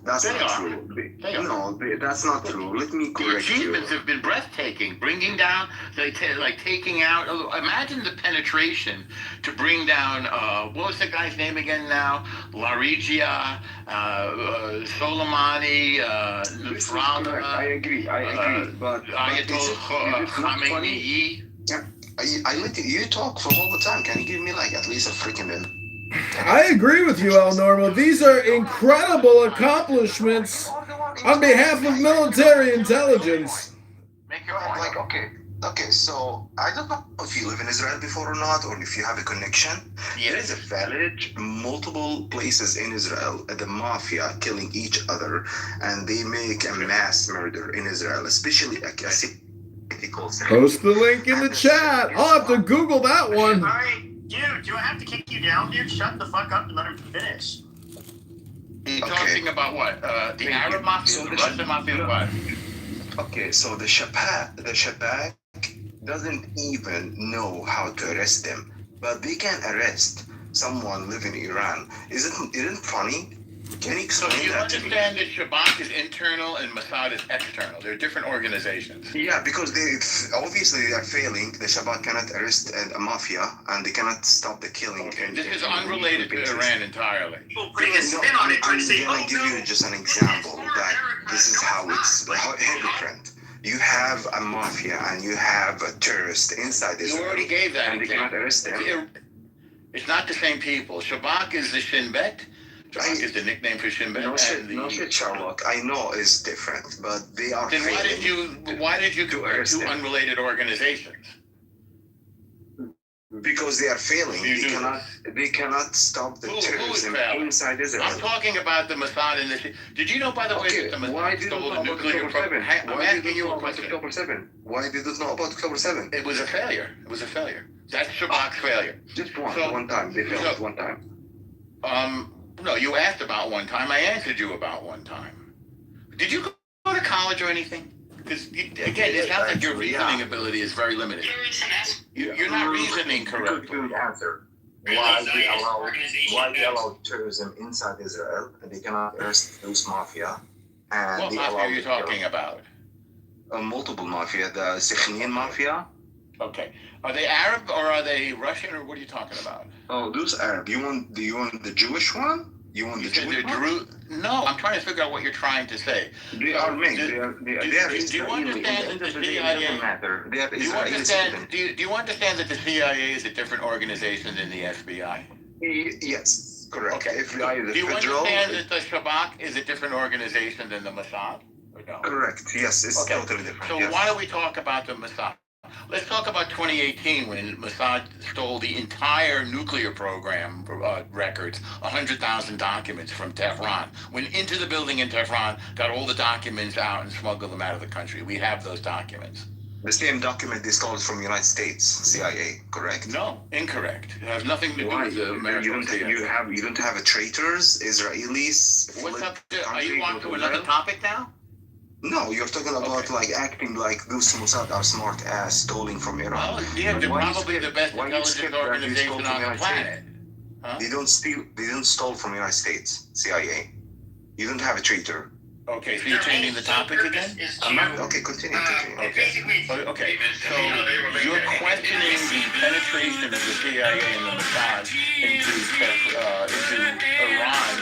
That's not true. No, that's not true. Let me correct you. The achievements have been breathtaking. Bringing down, taking out. Imagine the penetration to bring down. What was the guy's name again now? Larigia, Soleimani, Nasrallah. I agree. But Ayatollah Khamenei. Yeah, I let you talk for all the time. Can you give me like at least a freaking minute? I agree with you, El Normal. These are incredible accomplishments on behalf of military intelligence. Like, okay, so I don't know if you live in Israel before or not, or if you have a connection. There is a village, multiple places in Israel, the mafia killing each other, and they make a mass murder in Israel, especially a city called. Post the link in the chat. I'll have to Google that one. All right, dude, do I have to kick you down, dude? Shut the fuck up and let him finish. You're talking about what? The Arab mafia, the Russian mafia, what? Okay, so the Shabak doesn't even know how to arrest them, but they can arrest someone living in Iran. Isn't it funny? Can you explain that? So you understand that Shabak is internal and Mossad is external. They're different organizations. Yeah, because they are failing. The Shabak cannot arrest a mafia, and they cannot stop the killing. Okay, this is unrelated to Iran entirely. People putting a spin on it, trying to say, I'm going to give you just an example that this is how it's different. You have a mafia and you have a terrorist inside Israel. You already gave that and example. They cannot arrest them. It's not the same people. Shabak is the Shin Bet. Shabak is the nickname for Shin Bet. No shit, Sherlock. I know it's different, but they are. Then why did you compare two unrelated organizations? Because they are failing. They cannot stop the terrorism inside Israel. I'm talking about the Mossad and the. Did you know, by the way, that the Mossad stole the nuclear program? I'm asking you a question. October 7? Why did it know about October 7? It was a failure. That's Shabak's failure. Just one time. They failed one time. No, you asked about one time. I answered you about one time. Did you go to college or anything? Because, again, it sounds like your reasoning ability is very limited. You're not reasoning correctly. Good answer. Why they allow terrorism inside Israel, and they cannot arrest those mafia. And what mafia are you talking about? Multiple mafia. The Sechinin mafia. Okay. Are they Arab or are they Russian or what are you talking about? Oh, those Arab. You want the Jewish one? You want the Jewish one? No, I'm trying to figure out what you're trying to say. They are mixed. They are do you understand that the CIA? Do you understand that the CIA is a different organization than the FBI? Yes, correct. Okay. FBI is do you federal. Understand that the Shabak is a different organization than the Mossad? Or no? Correct. Yes, it's totally different. So why don't we talk about the Mossad? Let's talk about 2018 when Mossad stole the entire nuclear program records, 100,000 documents from Tehran. Went into the building in Tehran, got all the documents out and smuggled them out of the country. We have those documents. The same document they stole from the United States, CIA, correct? No, incorrect. It has nothing to do with the American CIA. You don't have traitors, Israelis. What's up? Are you on to another topic now? No, you're talking about like acting like those Mossad are smart ass stealing from Iran. Well, yeah, they're probably the best intelligence organization on the planet. Huh? They don't steal. They didn't steal from the United States, CIA. You don't have a traitor. Okay, so you're changing the topic again? Okay, continue. Okay, so you're questioning the penetration of the CIA and the Mossad into Iran's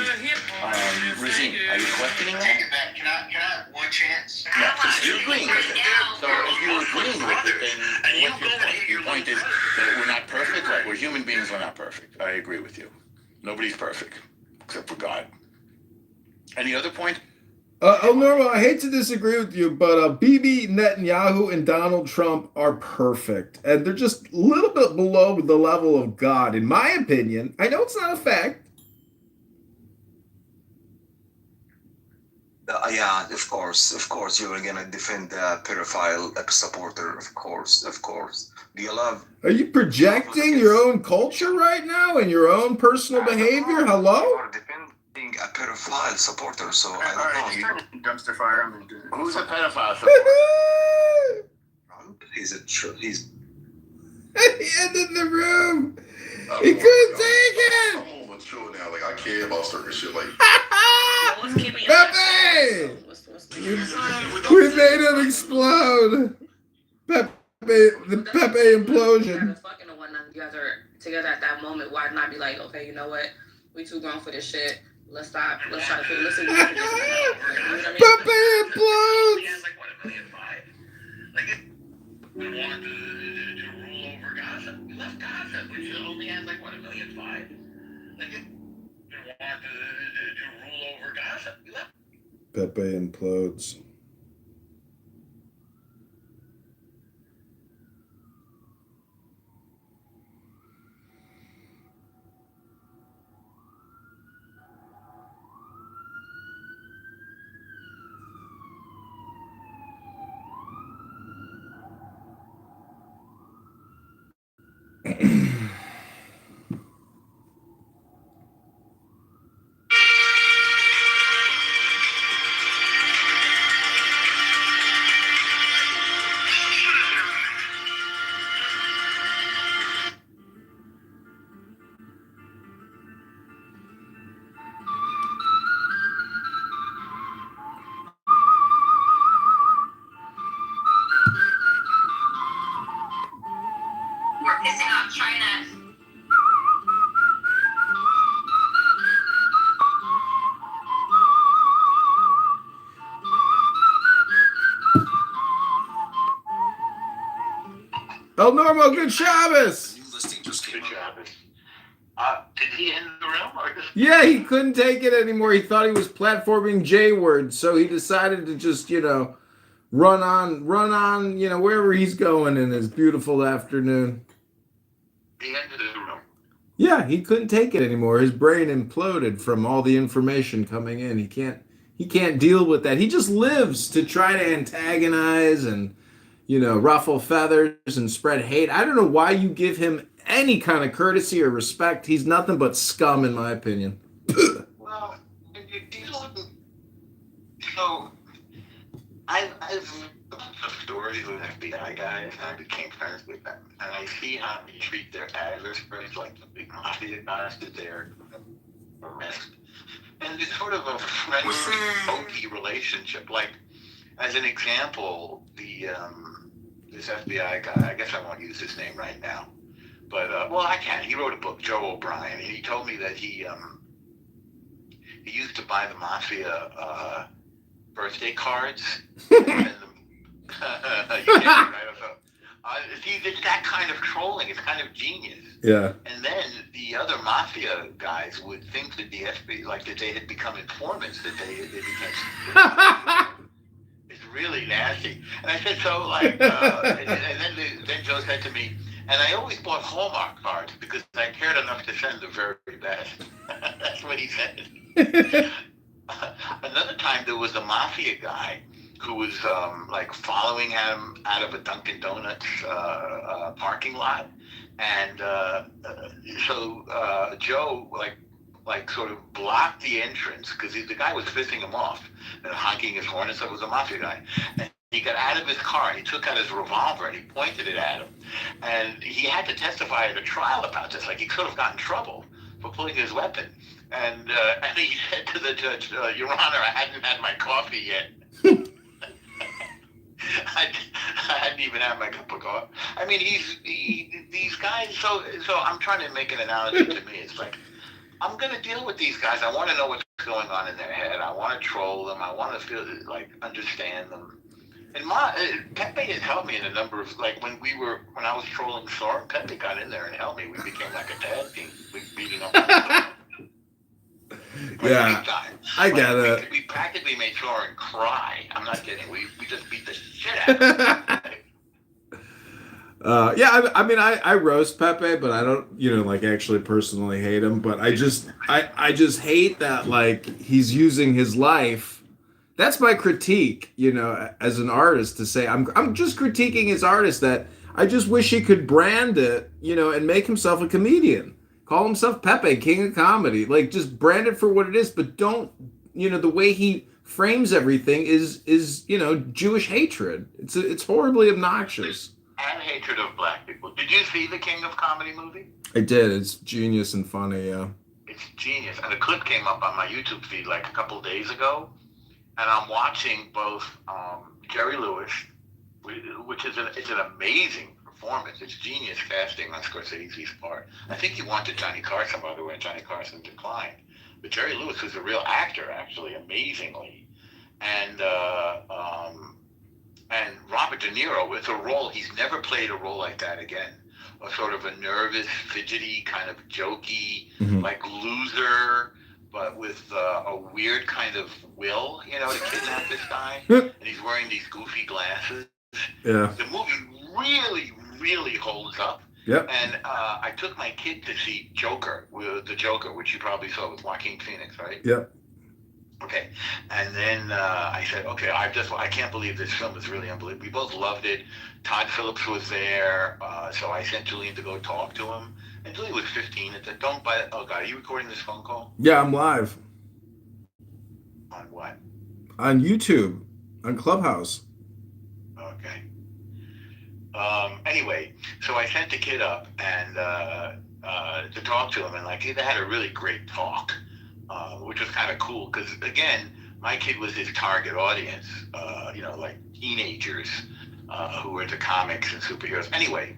regime. Are you questioning that? Can I have one chance? Yeah, you're agreeing with it. So if you're agreeing with it, then what's your point? Your point is that we're not perfect? Right, we're human beings, we're not perfect. I agree with you. Nobody's perfect, except for God. Any other point? Norma, I hate to disagree with you, but Bibi Netanyahu and Donald Trump are perfect. And they're just a little bit below the level of God, in my opinion. I know it's not a fact. Yeah, of course, you're gonna defend the pedophile supporter, of course. Do you love? Are you projecting your own culture right now and your own personal behavior? Hello? You are defending a pedophile supporter, so I don't know. Dumpster fire. I'm into Who's a pedophile supporter? He's. He ended the room. He couldn't take it. I'm more mature now. Like I care about certain shit. Like Pepe! We made him explode. Pepe, the Pepe implosion. Fucking and whatnot. You guys are together at that moment. Why not be like, okay, you know what? We too grown for this shit. Let's stop. Let's try to figure. Listen. You know what I mean? Pepe implodes. Like what, 1.5 million? Like we wanted to rule over Gaza. We left Gaza, which only has like what, 1.5 million? Like we wanted to rule over Gaza. We left. Pepe implodes. We're pissing off China. El Normo, good Shabbos. Good job. Did he end the room or just? Yeah, he couldn't take it anymore. He thought he was platforming J-word, so he decided to just, run on, wherever he's going in his beautiful afternoon. He ended the room. Yeah, he couldn't take it anymore. His brain imploded from all the information coming in. He can't deal with that. He just lives to try to antagonize and, ruffle feathers and spread hate. I don't know why you give him any kind of courtesy or respect. He's nothing but scum, in my opinion. Well, so I've stories with FBI guys, and I became friends with them, and I see how they treat their adversaries like the big mafia guys that they're arrest, and it's sort of a friendly, pokey relationship. Like, as an example, this FBI guy, I guess I won't use his name right now, but I can. He wrote a book, Joe O'Brien, and he told me that he used to buy the mafia birthday cards. And send them. See, it's that kind of trolling. It's kind of genius. Yeah. And then the other mafia guys would think that the FBI, like that they had become informants, that they became. It's really nasty. And I said, so then Joe said to me, and I always bought Hallmark cards because I cared enough to send the very best. That's what he said. Another time there was a mafia guy who was following him out of a Dunkin' Donuts parking lot, and so Joe sort of blocked the entrance because the guy was pissing him off and honking his horn, and so it was a mafia guy. And he got out of his car and he took out his revolver and he pointed it at him, and he had to testify at a trial about this. Like, he could have gotten in trouble for pulling his weapon. And he said to the judge, Your Honor, I hadn't had my coffee yet. I hadn't even had my cup of coffee. I mean, these guys, so I'm trying to make an analogy to me. It's like, I'm going to deal with these guys. I want to know what's going on in their head. I want to troll them. I want to feel understand them. And Pepe has helped me in a number of, when I was trolling Soren, Pepe got in there and helped me. We became like a tag team. We beating up on Yeah, I get it. We practically made Soren cry. I'm not kidding. We just beat the shit out of him. I mean, I roast Pepe, but I don't, actually personally hate him. But I just hate that, he's using his life. That's my critique, as an artist, to say I'm just critiquing his artist, that I just wish he could brand it, and make himself a comedian. Call himself Pepe, King of Comedy. Just brand it for what it is, but don't, the way he frames everything is Jewish hatred. It's horribly obnoxious. And hatred of black people. Did you see the King of Comedy movie? I did. It's genius and funny, yeah. It's genius. And a clip came up on my YouTube feed a couple of days ago, and I'm watching both Jerry Lewis, which is it's an amazing performance. It's genius casting on Scorsese's part. I think he wanted Johnny Carson, by the way, and Johnny Carson declined. But Jerry Lewis was a real actor, actually, amazingly. And Robert De Niro, with a role, he's never played a role like that again. A sort of a nervous, fidgety, kind of jokey, loser, but with a weird kind of will, to kidnap this guy. And he's wearing these goofy glasses. Yeah. The movie really, really holds up. Yep. And I took my kid to see The Joker, which you probably saw with Joaquin Phoenix, right? Yep. Okay. And then I said, okay, I can't believe this film is really unbelievable. We both loved it. Todd Phillips was there. So I sent Julian to go talk to him. And Julian was 15 and said, oh God, are you recording this phone call? Yeah, I'm live. On what? On YouTube. On Clubhouse. Okay. Anyway, so I sent the kid up and to talk to him, and they had a really great talk, which was kind of cool because, again, my kid was his target audience, teenagers who were into comics and superheroes. Anyway,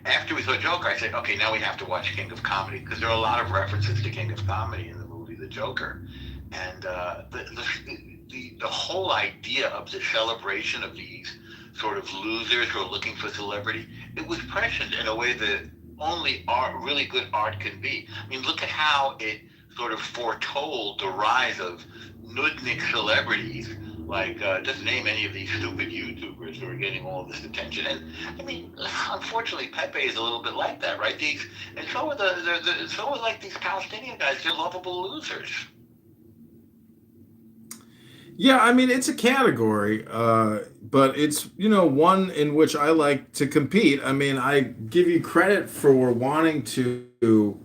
after we saw Joker, I said, okay, now we have to watch King of Comedy because there are a lot of references to King of Comedy in the movie The Joker, and the whole idea of the celebration of these sort of losers who are looking for celebrity, it was prescient in a way that only really good art can be. I mean, look at how it sort of foretold the rise of nudnik celebrities, just name any of these stupid YouTubers who are getting all this attention. And I mean, unfortunately, Pepe is a little bit like that, right? And so are these Palestinian guys. They're lovable losers. Yeah, I mean, it's a category, but it's, one in which I like to compete. I mean, I give you credit for wanting to,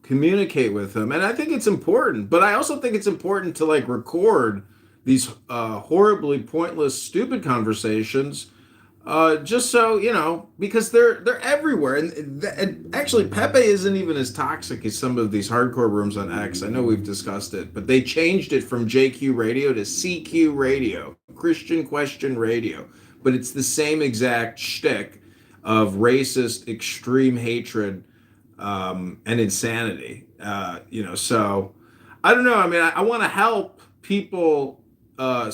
communicate with them. And I think it's important, but I also think it's important to record these horribly pointless, stupid conversations, just so, because they're everywhere. And actually, Pepe isn't even as toxic as some of these hardcore rooms on X. I know we've discussed it, but they changed it from JQ Radio to CQ Radio, Christian Question Radio. But it's the same exact shtick of racist, extreme hatred, and insanity. So I don't know. I mean, I want to help people. I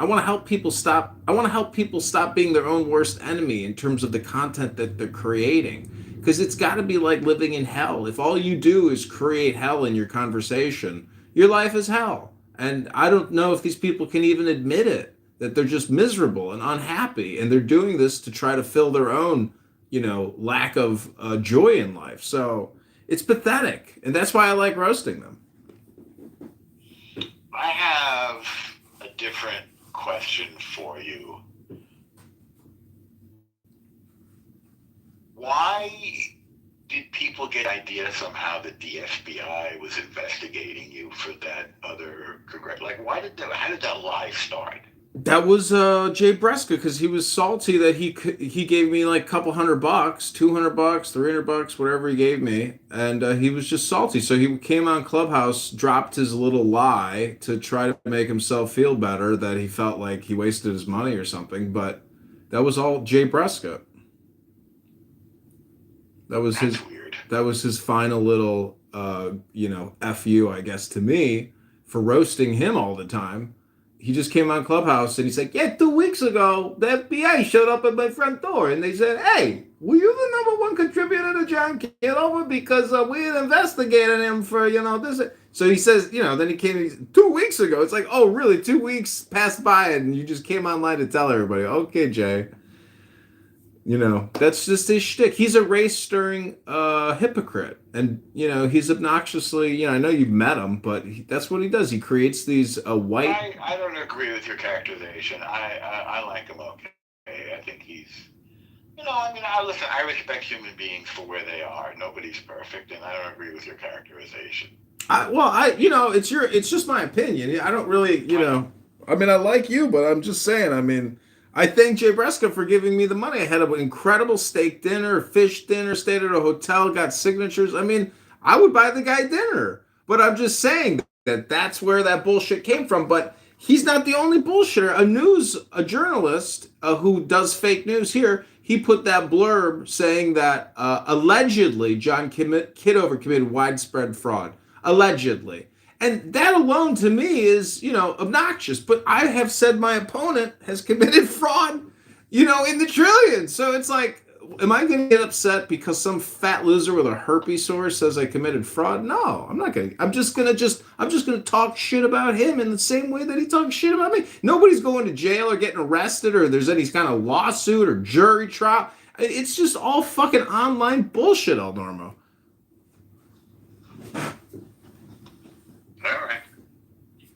want to help people stop. I want to help people stop being their own worst enemy in terms of the content that they're creating, because it's got to be like living in hell. If all you do is create hell in your conversation, your life is hell. And I don't know if these people can even admit it. that they're just miserable and unhappy, and they're doing this to try to fill their own, lack of joy in life. So it's pathetic, and that's why I like roasting them. I have a different question for you. Why did people get idea somehow that the FBI was investigating you for that other how did that lie start? That was Jay Breska, because he was salty that he gave me like a couple $100, $200, $300, whatever he gave me, and he was just salty. So he came on Clubhouse, dropped his little lie to try to make himself feel better, that he felt like he wasted his money or something. But that was all Jay Breska. That was his final little F you, I guess, to me for roasting him all the time. He just came on Clubhouse and he's like, yeah, 2 weeks ago, the FBI showed up at my front door and they said, hey, were you the #1 contributor to John Kitover? Because we had investigated him for, this. So he says, then he came 2 weeks ago. It's like, oh, really? 2 weeks passed by and you just came online to tell everybody. Okay, Jay. That's just his shtick. He's a race-stirring hypocrite. And, he's obnoxiously, I know you've met him, but that's what he does. He creates these white... I don't agree with your characterization. I like him okay. I think he's... listen, I respect human beings for where they are. Nobody's perfect, and I don't agree with your characterization. It's just my opinion. I don't really, I like you, but I'm just saying, I thank Jay Breska for giving me the money. I had an incredible steak dinner, fish dinner, stayed at a hotel, got signatures. I would buy the guy dinner. But I'm just saying that that's where that bullshit came from. But he's not the only bullshitter. A journalist who does fake news here, he put that blurb saying that allegedly John Kitover committed widespread fraud. Allegedly. And that alone to me is, obnoxious. But I have said my opponent has committed fraud, in the trillions. So it's like, am I going to get upset because some fat loser with a herpes sore says I committed fraud? No, I'm not going to. I'm just going to talk shit about him in the same way that he talks shit about me. Nobody's going to jail or getting arrested or there's any kind of lawsuit or jury trial. It's just all fucking online bullshit, El Normo. All right.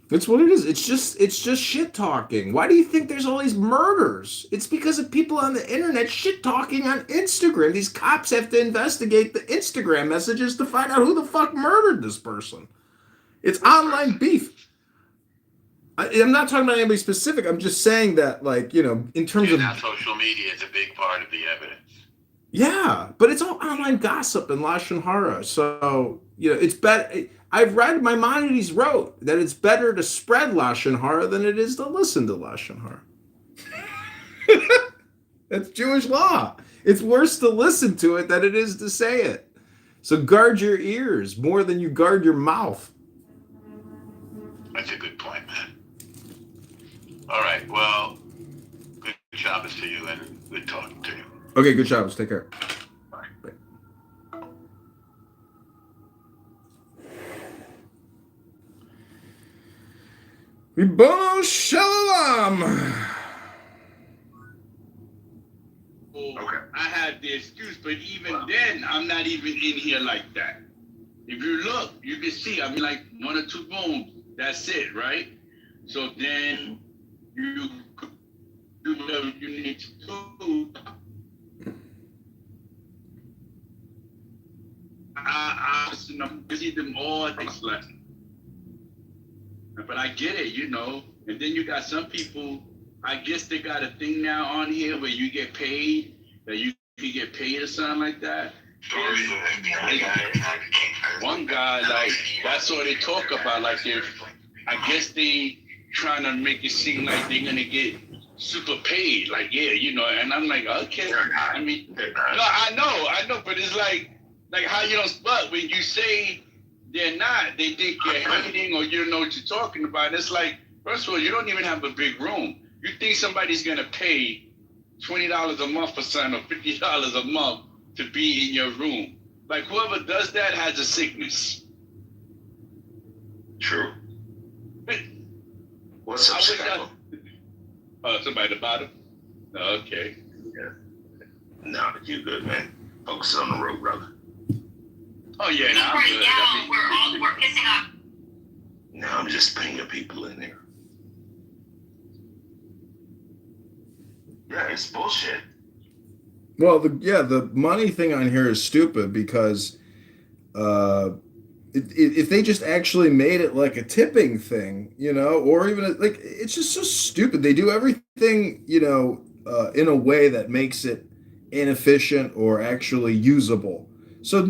That's what it is. It's just shit talking. Why do you think there's all these murders? It's because of people on the internet shit talking on Instagram. These cops have to investigate the Instagram messages to find out who the fuck murdered this person. It's online beef. I'm not talking about anybody specific. I'm just saying that, in terms of... Now social media is a big part of the evidence. Yeah, but it's all online gossip and Lashon Hara. So, it's better... I've read, Maimonides wrote that it's better to spread Lashon Hara than it is to listen to Lashon Hara. That's Jewish law. It's worse to listen to it than it is to say it. So guard your ears more than you guard your mouth. That's a good point, man. All right, well, good Shabbos to you and good talking to you. Okay, good Shabbos. Take care. Bye. Bye. Ribono Shalom. Okay. I had the excuse, but even then, I'm not even in here like that. If you look, you can see I'm like 1 or 2 rooms. That's it, right? So then you do whatever you need to do. I see them all next lesson. But I get it, And then you got some people, I guess they got a thing now on here where you get paid, that you can get paid or something like that. One guy, that's what they talk about. If I guess they trying to make it seem like they're gonna get super paid. And I'm like, okay. I know, but it's like how you don't spot when you say they're not, they think you're hating or you don't know what you're talking about. It's like, first of all, you don't even have a big room. You think somebody's gonna pay $20 a month for something or $50 a month to be in your room. Whoever does that has a sickness. True. What's up, Oh, somebody at the bottom? Okay. Yeah. No, you good, man. Focus on the road, brother. Oh, yeah, no, I'm good. We're pissing off. Now I'm just pinging people in there. Yeah, it's bullshit. Well, the money thing on here is stupid because if they just actually made it like a tipping thing, or even like it's just so stupid. They do everything, in a way that makes it inefficient or actually usable. So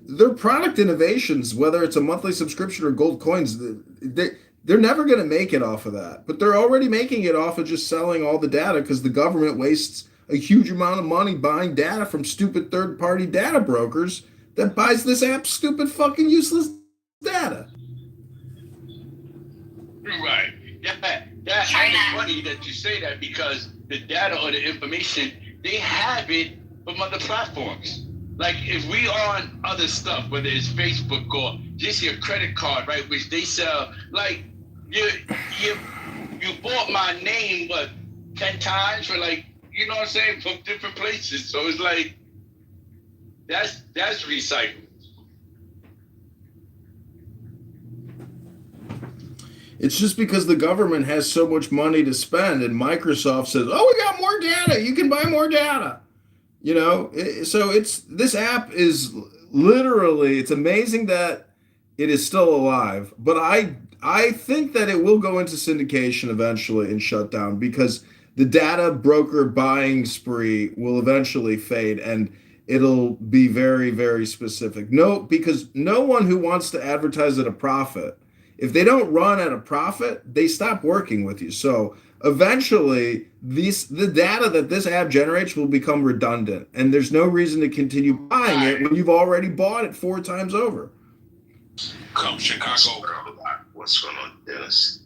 their product innovations, whether it's a monthly subscription or gold coins, they're never going to make it off of that. But they're already making it off of just selling all the data because the government wastes a huge amount of money buying data from stupid third-party data brokers that buys this app's stupid fucking useless data. Right. That's funny that you say that because the data or the information, they have it from other platforms. Like if we on other stuff, whether it's Facebook or just your credit card, right, which they sell, like you bought my name, 10 times for like, you know what I'm saying, from different places. So it's like, that's recycled. It's just because the government has so much money to spend and Microsoft says, oh, we got more data. You can buy more data. So this app is literally, it's amazing that it is still alive, but I think that it will go into syndication eventually and shut down because the data broker buying spree will eventually fade and it'll be very, very specific. Because no one who wants to advertise at a profit, if they don't run at a profit, they stop working with you. So eventually, the data that this app generates will become redundant, and there's no reason to continue buying it when you've already bought it 4 times over. Come Chicago. What's going on, Dennis?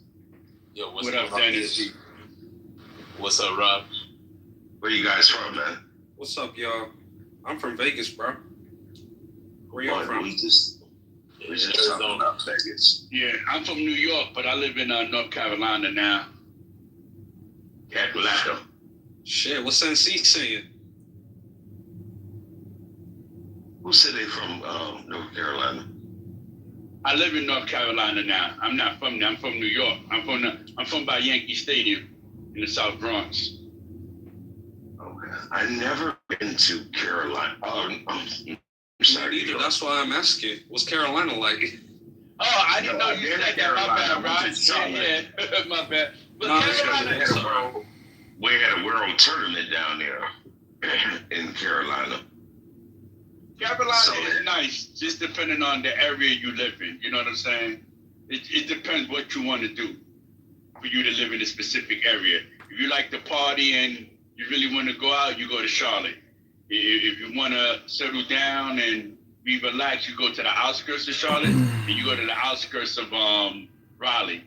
Yo, What up, Dennis? What's up, Rob? Where you guys from, man? What's up, y'all? I'm from Vegas, bro. Where y'all from? We just talking about Vegas. Yeah, I'm from New York, but I live in North Carolina now. Carolina. Shit, what's NC saying? Who said they from North Carolina? I live in North Carolina now. I'm not from there. I'm from New York. I'm from by Yankee Stadium in the South Bronx. Okay. I've never been to Carolina. Me neither. That's why I'm asking. What's Carolina like? Oh, I didn't know you said that. My bad, Rod. Yeah, my bad. But Carolina, we had a world tournament down there in Carolina. Carolina is nice, just depending on the area you live in. You know what I'm saying? It depends what you want to do for you to live in a specific area. If you like to party and you really want to go out, you go to Charlotte. If you want to settle down and be relaxed, you go to the outskirts of Charlotte, and you go to the outskirts of Raleigh.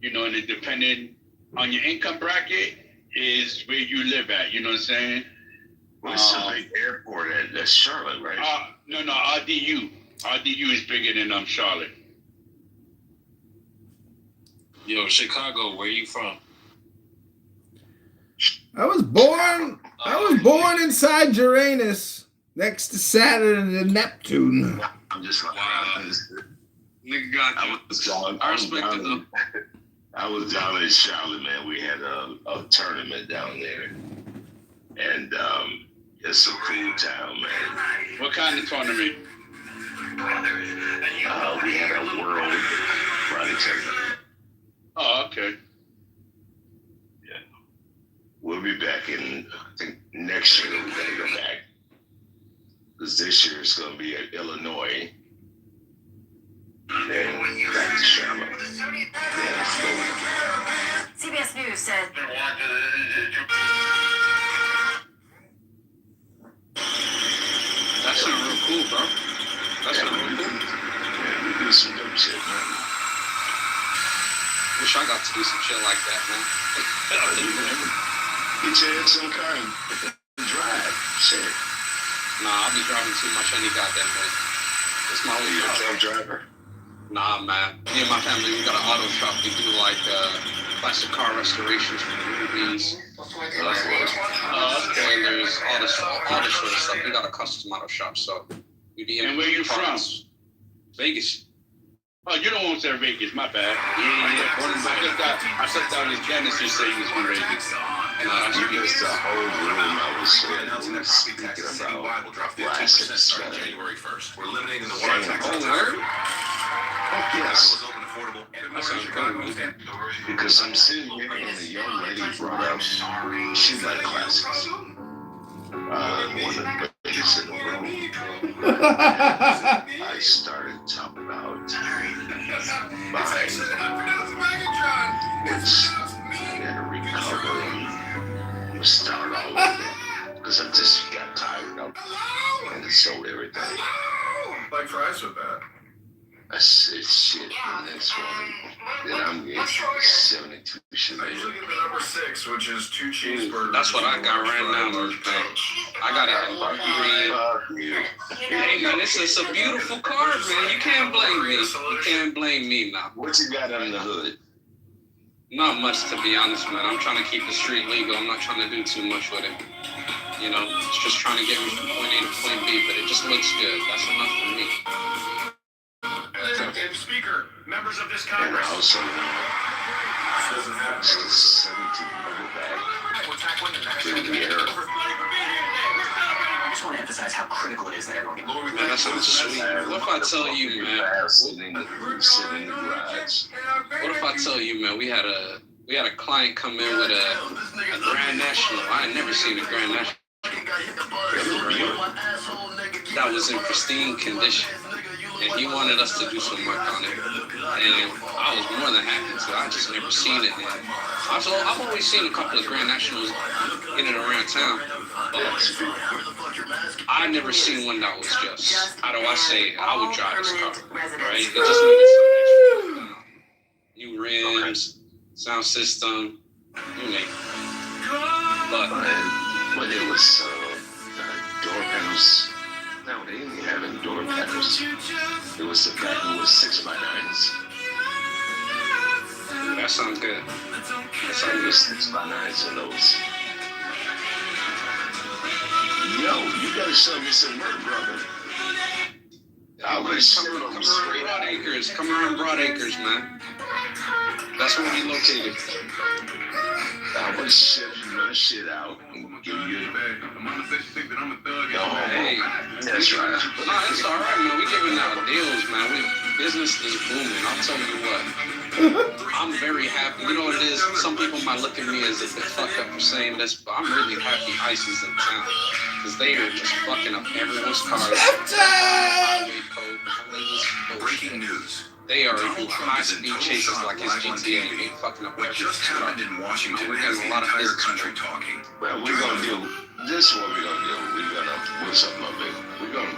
And it depending on your income bracket is where you live at. You know what I'm saying? What's the big airport at? That's Charlotte, right? No, RDU. RDU is bigger than Charlotte. Yo, Chicago, where you from? I was born inside Uranus, next to Saturn and Neptune. I'm just like, Nigga got you. I respect it though. I was down in Charlotte, man. We had a tournament down there, and it's a cool town, man. What kind of tournament? We had a world Friday tournament. Oh, okay. We'll be back in, I think, next year. We're going to go back. Because this year it's going to be in Illinois. Then back to Charlotte. Then CBS News said. That sounds real cool, bro. That sounds real cool. Yeah, we do some dope shit, man. Wish I got to do some shit like that, man. Get your head some car and drive. Shit. Nah, I'll be driving too much any goddamn way. It's my You're a truck driver? Nah, man. Me and my family, we got an auto shop. We do like classic car restorations from the movies, spoilers, all this sort of stuff. We got a custom auto shop, so we be in. And where you from? Vegas. Oh, you don't want to say Vegas, my bad. I thought that was Genesis saying this from Vegas. You missed the whole room I was speaking about classics. January 1st. We're eliminating the Damn. water tax. Oh, yes. That sounds good. Because I'm sitting here and a young lady brought up, she liked classics. One of the ladies in the room. I started talking about mine, which I had to recover and start all over. Because I just got tired of it and sold everything. Like fries with that. I said shit the next one. Then I'm getting 72 shit. I usually get the number 6, which is 2 cheeseburgers. That's what I got right now, man. I got it. Hey, man, it's a beautiful car, man. You can't blame me. You can't blame me now. What you got under the hood? Not much, to be honest, man. I'm trying to keep the street legal. I'm not trying to do too much with it. You know, it's just trying to get me from point A to point B, but it just looks good. That's enough for me. Speaker, members of this And Congress. also, Doesn't have 17 back. We're tackling the national Through the air. I just want to emphasize how critical it is that everyone get. Man, that sounds sweet. What if I tell you, man? Sitting in the garage. What if I tell you, man? We had a client come in with a Grand National. I had never seen a Grand National. That was in pristine condition. And he wanted us to do some work on it. And I was more than happy to. I just never seen it. And I've always seen a couple of Grand Nationals in and around town. But I never seen one that was just, how do I say it? I would drive this car, right? It just needed some extra stuff. New rims, sound system, you name it. But it was door panels. No, they didn't have any door panels. It was the back that was 6x9s. That sounds good. It was 6x9s in those. Yo, you gotta show me some work, brother. I was Come around Broadacres, man. That's where we located. I would ship my shit out and give you The mama said she think that I'm a thug. Hey, that's right. Nah, it's all right, man. We giving out deals, man. Business is booming. I'll tell you what. I'm very happy. You know what it is? Some people might look at me as a bit fucked up for saying this, but I'm really happy ICE is in town. Because they are just fucking up everyone's cars. Breaking news. They are doing high-speed chases like it's GTA. They fucking up What just happened in Washington we're has getting the a lot of entire business. country talking. Well, we're gonna do this. What we're gonna do? We're gonna put something up there. We're gonna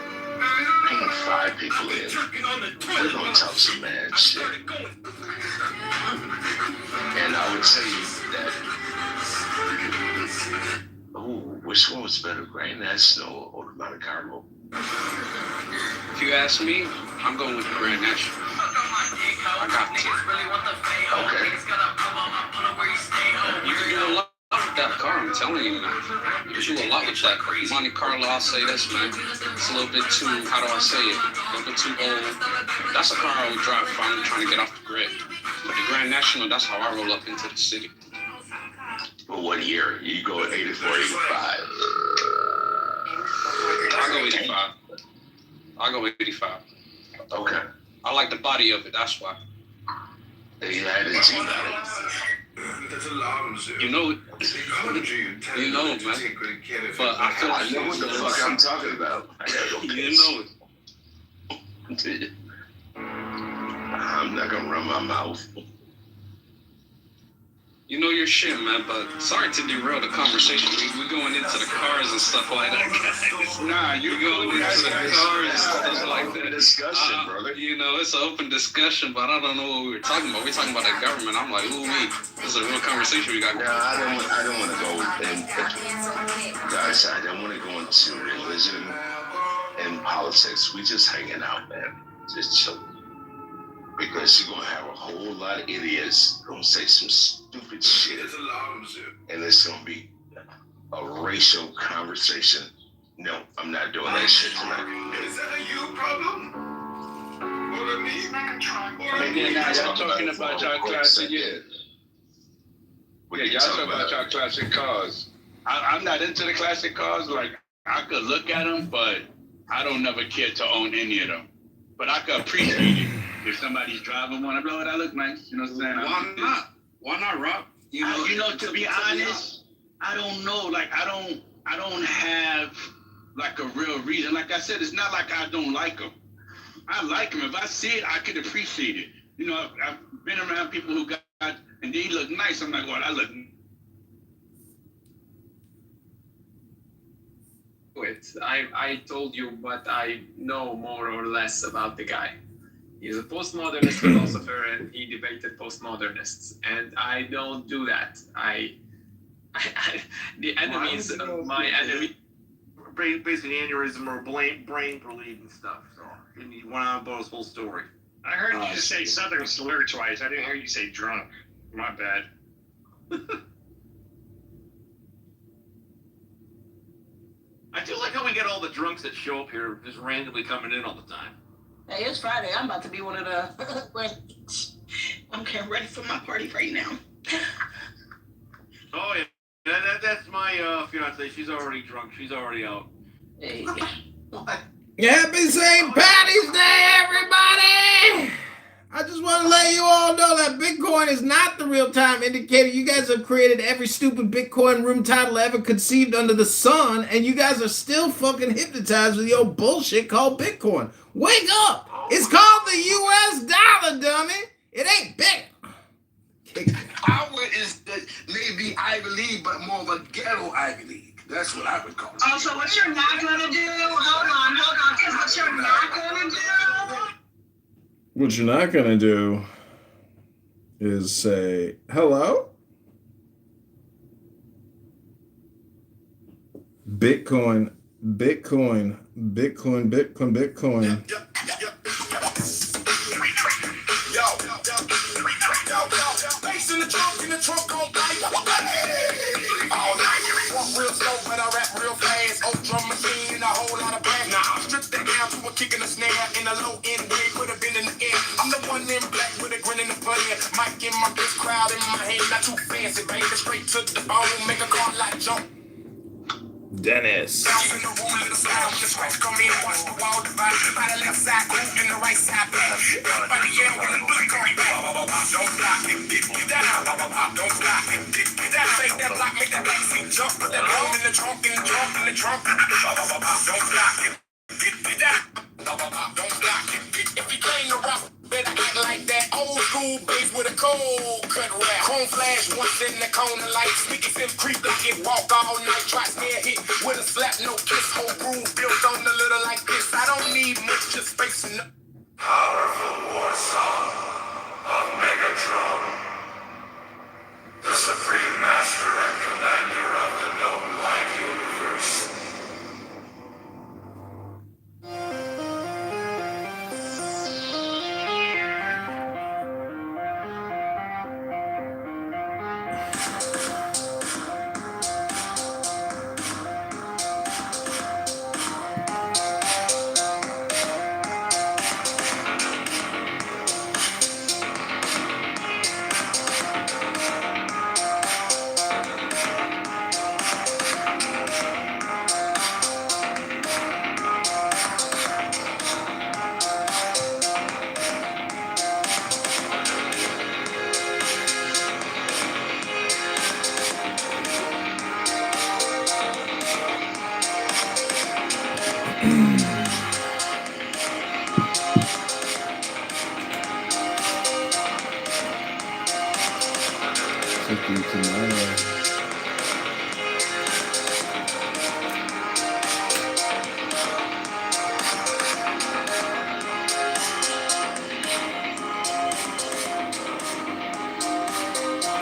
ping 5 people in. We're gonna talk some mad shit. And I would tell you that. Oh, which one was better, Grand National or the Monte Carlo? If you ask me, I'm going with the Grand National. I got to. Okay. You can do a lot with that car, I'm telling you, man. You can do a lot with that. Monte Carlo, I'll say this, man. It's a little bit too, how do I say it? A little bit too old. That's a car I would drive if I'm trying to get off the grid. But the Grand National, that's how I roll up into the city. Well, what year? You go at 84, 85. I'll go 85. I'll go 85. Okay. I like the body of it, that's why. They had it too. You know it. You know it, man. But I feel like I know what the fuck I'm talking about. you know it. I'm not gonna run my mouth. You know your shit, man, but sorry to derail the conversation. We're going into the cars and stuff like that, guys. Nah, You're going into the cars and stuff like that. Discussion, brother. You know, it's an open discussion, but I don't know what we were talking about. We're talking about the government. I'm like, ooh, this is a real conversation we got going. No, I don't want to go in. Guys, I don't want to go into religion and politics. We just hanging out, man. Just chilling. because you're gonna have a whole lot of idiots gonna say some stupid shit, and it's gonna be a racial conversation. No, I'm not doing that shit tonight. Is that a you problem? Or a me? Yeah, now y'all talking about y'all classic, yeah, y'all talking about y'all classic cars. I'm not into the classic cars. Like, I could look at them, but I don't never care to own any of them. But I could appreciate it if somebody's driving one. I'm like, oh, that look nice. You know what I'm saying? Why not? Why not, Rob? You know, to be honest, I don't know. Like, I don't have like a real reason. Like I said, it's not like I don't like them. I like them. If I see it, I could appreciate it. You know, I've been around people who got, and they look nice. I'm like, well, I look. I told you what I know more or less about the guy. He's a postmodernist philosopher, and he debated postmodernists. And I don't do that. The enemies of my enemy. Basically, aneurysm or brain bleed and stuff. So you went on about his whole story. I heard you just say Southern slur twice. I didn't hear you say drunk. My bad. I do like how we get all the drunks that show up here just randomly coming in all the time. Hey, it's Friday. I'm about to be one of the. I'm getting ready for my party right now. Oh yeah, that's my fiance. She's already drunk. She's already out. Hey. Happy St. Patty's Day, everybody! I just want to let you all know that Bitcoin is not the real-time indicator. You guys have created every stupid Bitcoin room title ever conceived under the sun, and you guys are still fucking hypnotized with your bullshit called Bitcoin. Wake up! It's called the U.S. dollar, dummy! It ain't big. Our is the maybe Ivy League, but more of a ghetto Ivy League. That's what I would call it. Oh, so what you're not gonna do? Hold on. Because what you're not gonna do? What you're not gonna do is say hello. Bitcoin. Bass in the trunk on bike. All night. Walk real slow, but I rap real fast. Old drum machine and a whole lot of bass. Nah, strip that down to a kick and a snare in a low end way. Put a bend in the air. I'm the one in black with a grin in the player. Mic in my big crowd in my head, not too fancy, baby. Straight to the bone, make a car like jump. Dennis. Bounce in the room, little sound. The scratch come in, watch the wall divide. By the left side, move in the right side. By the air, with a bullet going back. Don't block it, get down. Don't block it, get down. Take that block, make that back seat jump. Put that bone in the trunk, in the trunk, in the trunk. Don't block it, get down. Don't block it. If you claim the rock, better act like that old school bass with a cold cut rap. Chrome flash once in the corner light. Speakers in creep like it walk all night. Try snare hit with a slap, no kiss. Whole groove built on a little like this. I don't need much, just space and Powerful war song of Megatron, the supreme master and commander of the known light universe.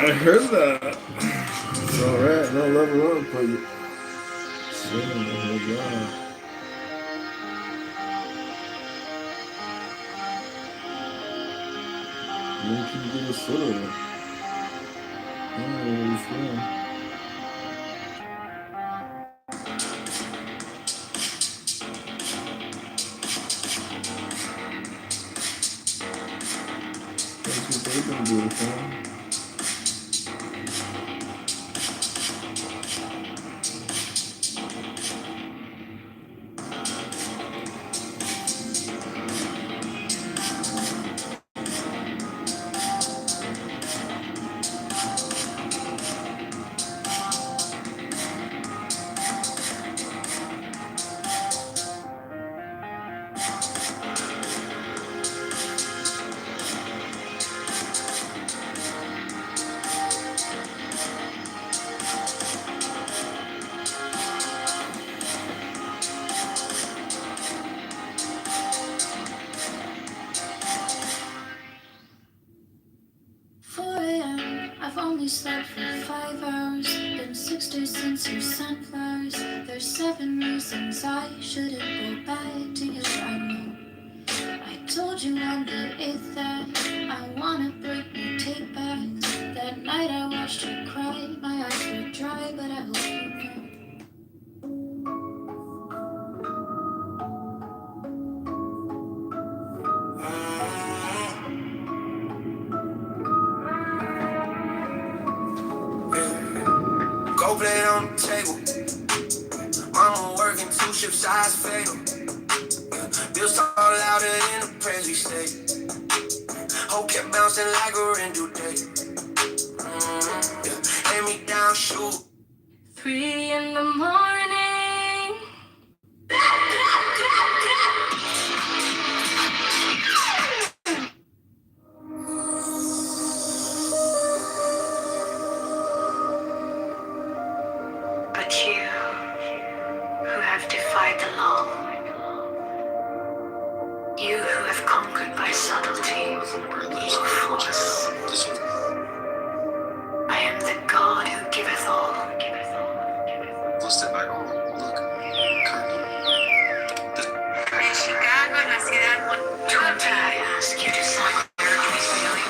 I heard that. It's alright, no level up for you. Drinking to the soda. Oh, it's wrong. That's what they've been doing, fam. I've only slept for 5 hours. Been 6 days since your sunflowers. There's 7 reasons I shouldn't go back to you. I know. I told you on the 8th that I wanna break my take back. That night I watched you cry. My eyes were dry, but I hope you know. Go play on the table. Mama working 2 shifts, eyes fatal. Bills talk louder than the prayers we say. Hope kept bouncing like a rain due day. Hand me down, shoot. 3 in the morning. But you, who have defied the law, you who have conquered by subtlety, evil force, I am the God who giveth all. Twenty, I ask you to sacrifice feeling.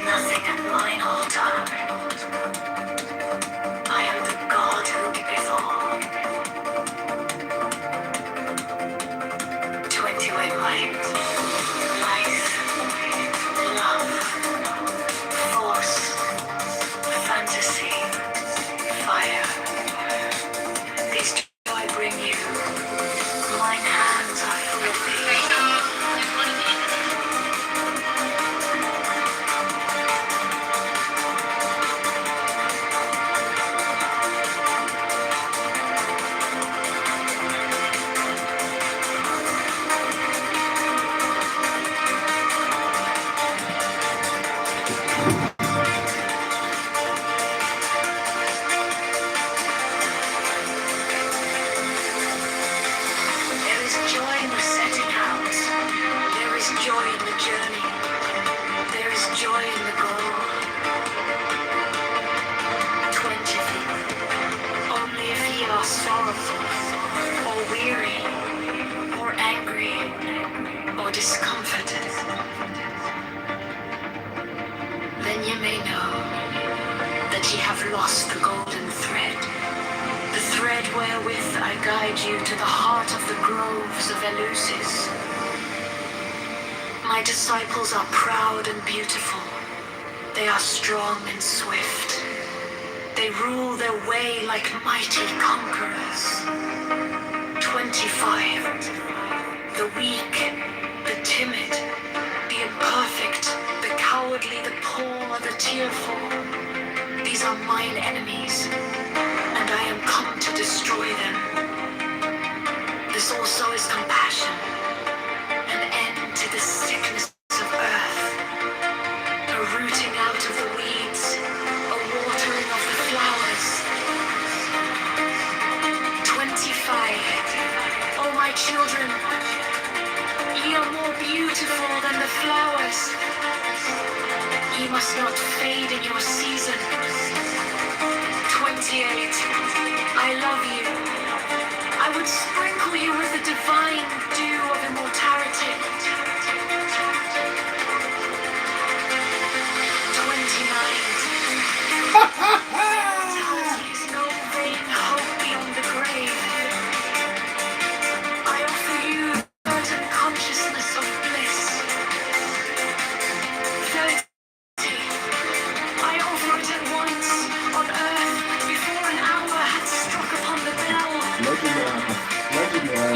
Nothing at mine altar. I am the God who giveth all. 21 light, love, force, fantasy, fire. These two I bring you. Mine hands are full of thee. There is joy in the setting out. There is joy in the journey. There is joy in the goal. 20 feet. Only if ye are sorrowful, or weary, or angry, or discomforted, then ye may know that ye have lost the golden thread. The thread wherewith I guide you to the heart of the groves of Eleusis. My disciples are proud and beautiful. They are strong and swift. They rule their way like mighty conquerors. 25. The weak, the timid, the imperfect, the cowardly, the poor, the tearful. These are mine enemies, and I am come to destroy them. This also is compassion, an end to the sickness of earth, a rooting out of the weeds, a watering of the flowers. 25. Oh, my children, ye are more beautiful than the flowers. Ye must not fade in your season. 28. I love you. I would sprinkle you with the divine dew of immortality.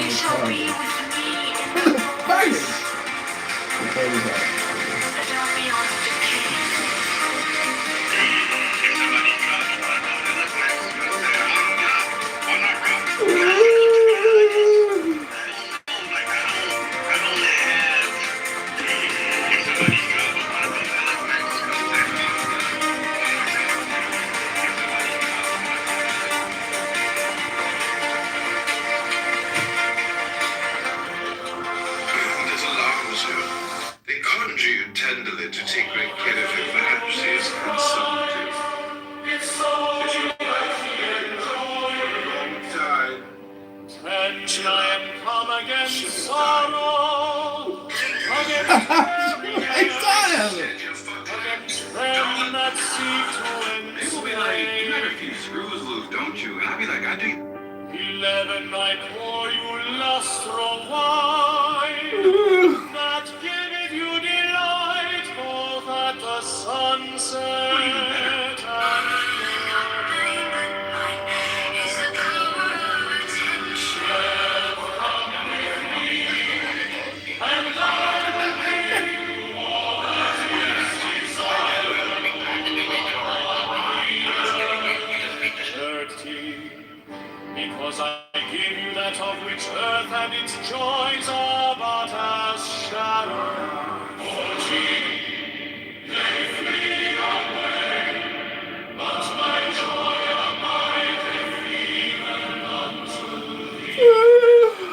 the target. Package! The party's out. There's alarms here. They conjure you tenderly to take great care of him. Perhaps he is consumptive. Is your life time? And I am come against sorrow, against them that seek to They will be like, you got a few screws loose, don't you? And I'll be like, I do. 11 I pour you lustral wine, that giveth you delight both at the sunset and because I give you that of which earth and its joys are but as shadows. 14, they flee away, but my joy abideth even unto thee.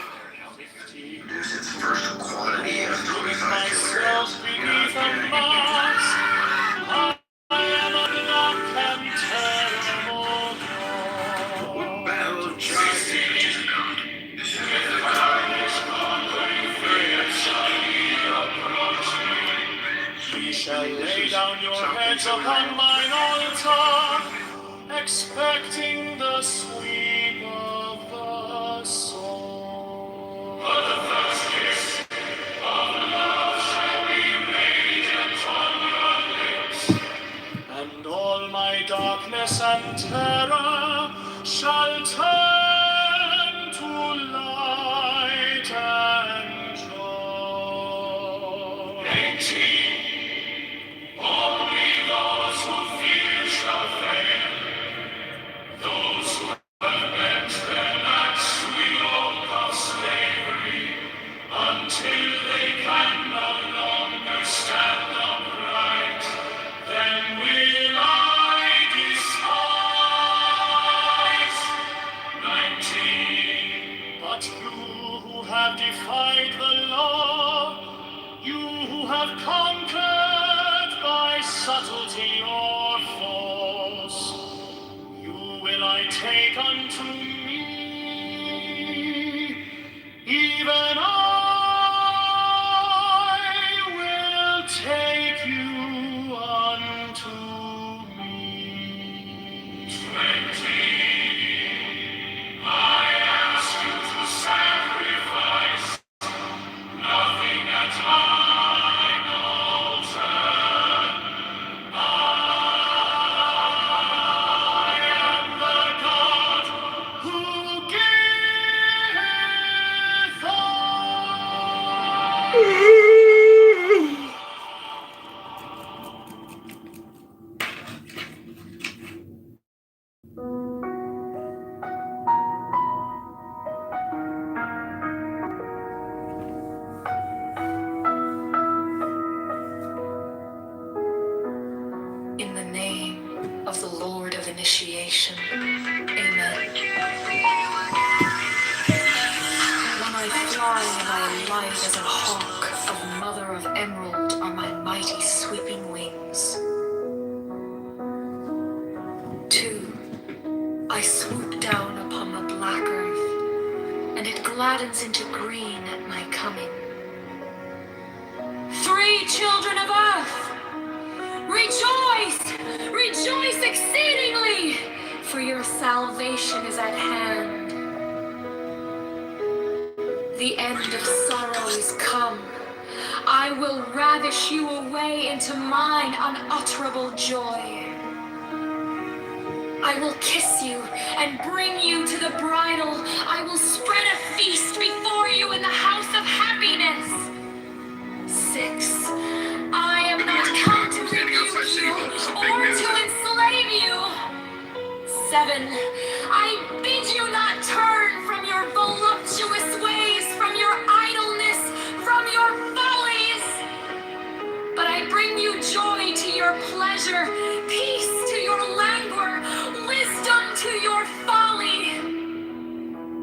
15, This is first quantity of 25 myself beneath a mask, I am a black and terrible Ye shall lay down your heads upon mine altar, expecting the sweep of the soul. But the first kiss of love shall be radiant on your lips, and all my darkness and terror shall turn to light and joy. 18. Only those who fear shall fail, those who have bent their necks to the yoke of slavery, until they can no longer stand upright, then will I despise. 19. But you who have defied the law, you who have conquered by subtlety or force, you will I take unto me, even I will take you unto me. 20. I ask you to sacrifice nothing at mine altar. I am the God who giveth In the name of the Lord of Initiation. Amen. When I fly and I alight as a hawk, of mother of emerald are my mighty sweeping wings. 2. I swoop down upon the black earth, and it gladdens into green at my coming. 3 children of earth! Rejoice! Rejoice exceedingly! For your salvation is at hand. The end of sorrow is come. I will ravish you away into mine unutterable joy. I will kiss you and bring you to the bridal. I will spread a feast before heaven, I bid you not turn from your voluptuous ways, from your idleness, from your follies. But I bring you joy to your pleasure, peace to your languor, wisdom to your folly.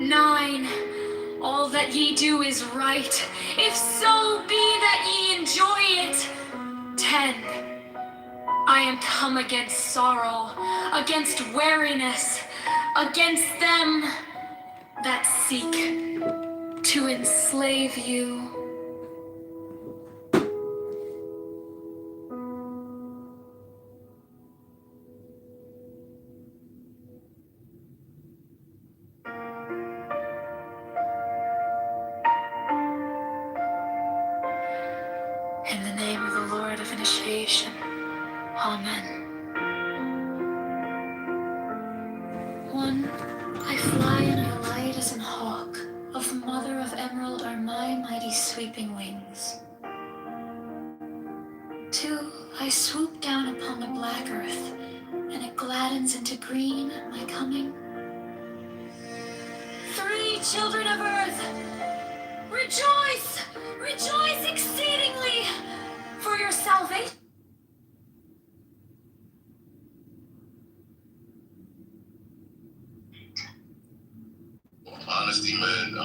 9. All that ye do is right, if so be that ye enjoy it. 10. I am come against sorrow, against weariness, against them that seek to enslave you. In the name of the Lord of initiation, Amen. 1. I fly in your light as an hawk. Of the mother of emerald are my mighty sweeping wings. 2. I swoop down upon the black earth, and it gladdens into green at my coming. 3. Children of earth, rejoice! Rejoice exceedingly! For your salvation. Honesty, man.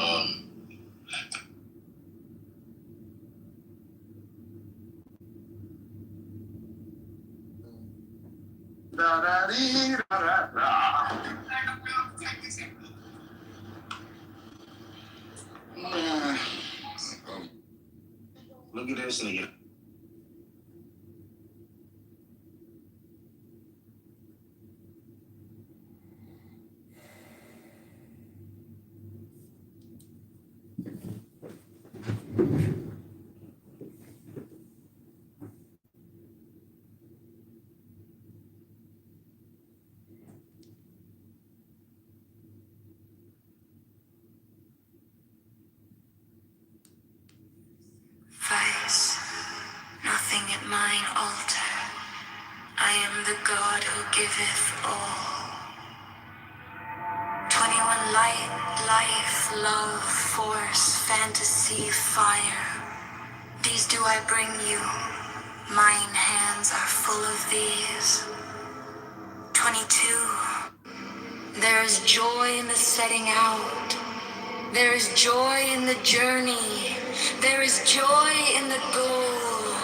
Look at this nigga. Vice, nothing at mine altar. I am the God who giveth all. 21 light, life, love, force, fantasy, fire. These do I bring you. Mine hands are full of these. 22. There is joy in the setting out. There is joy in the journey. There is joy in the goal.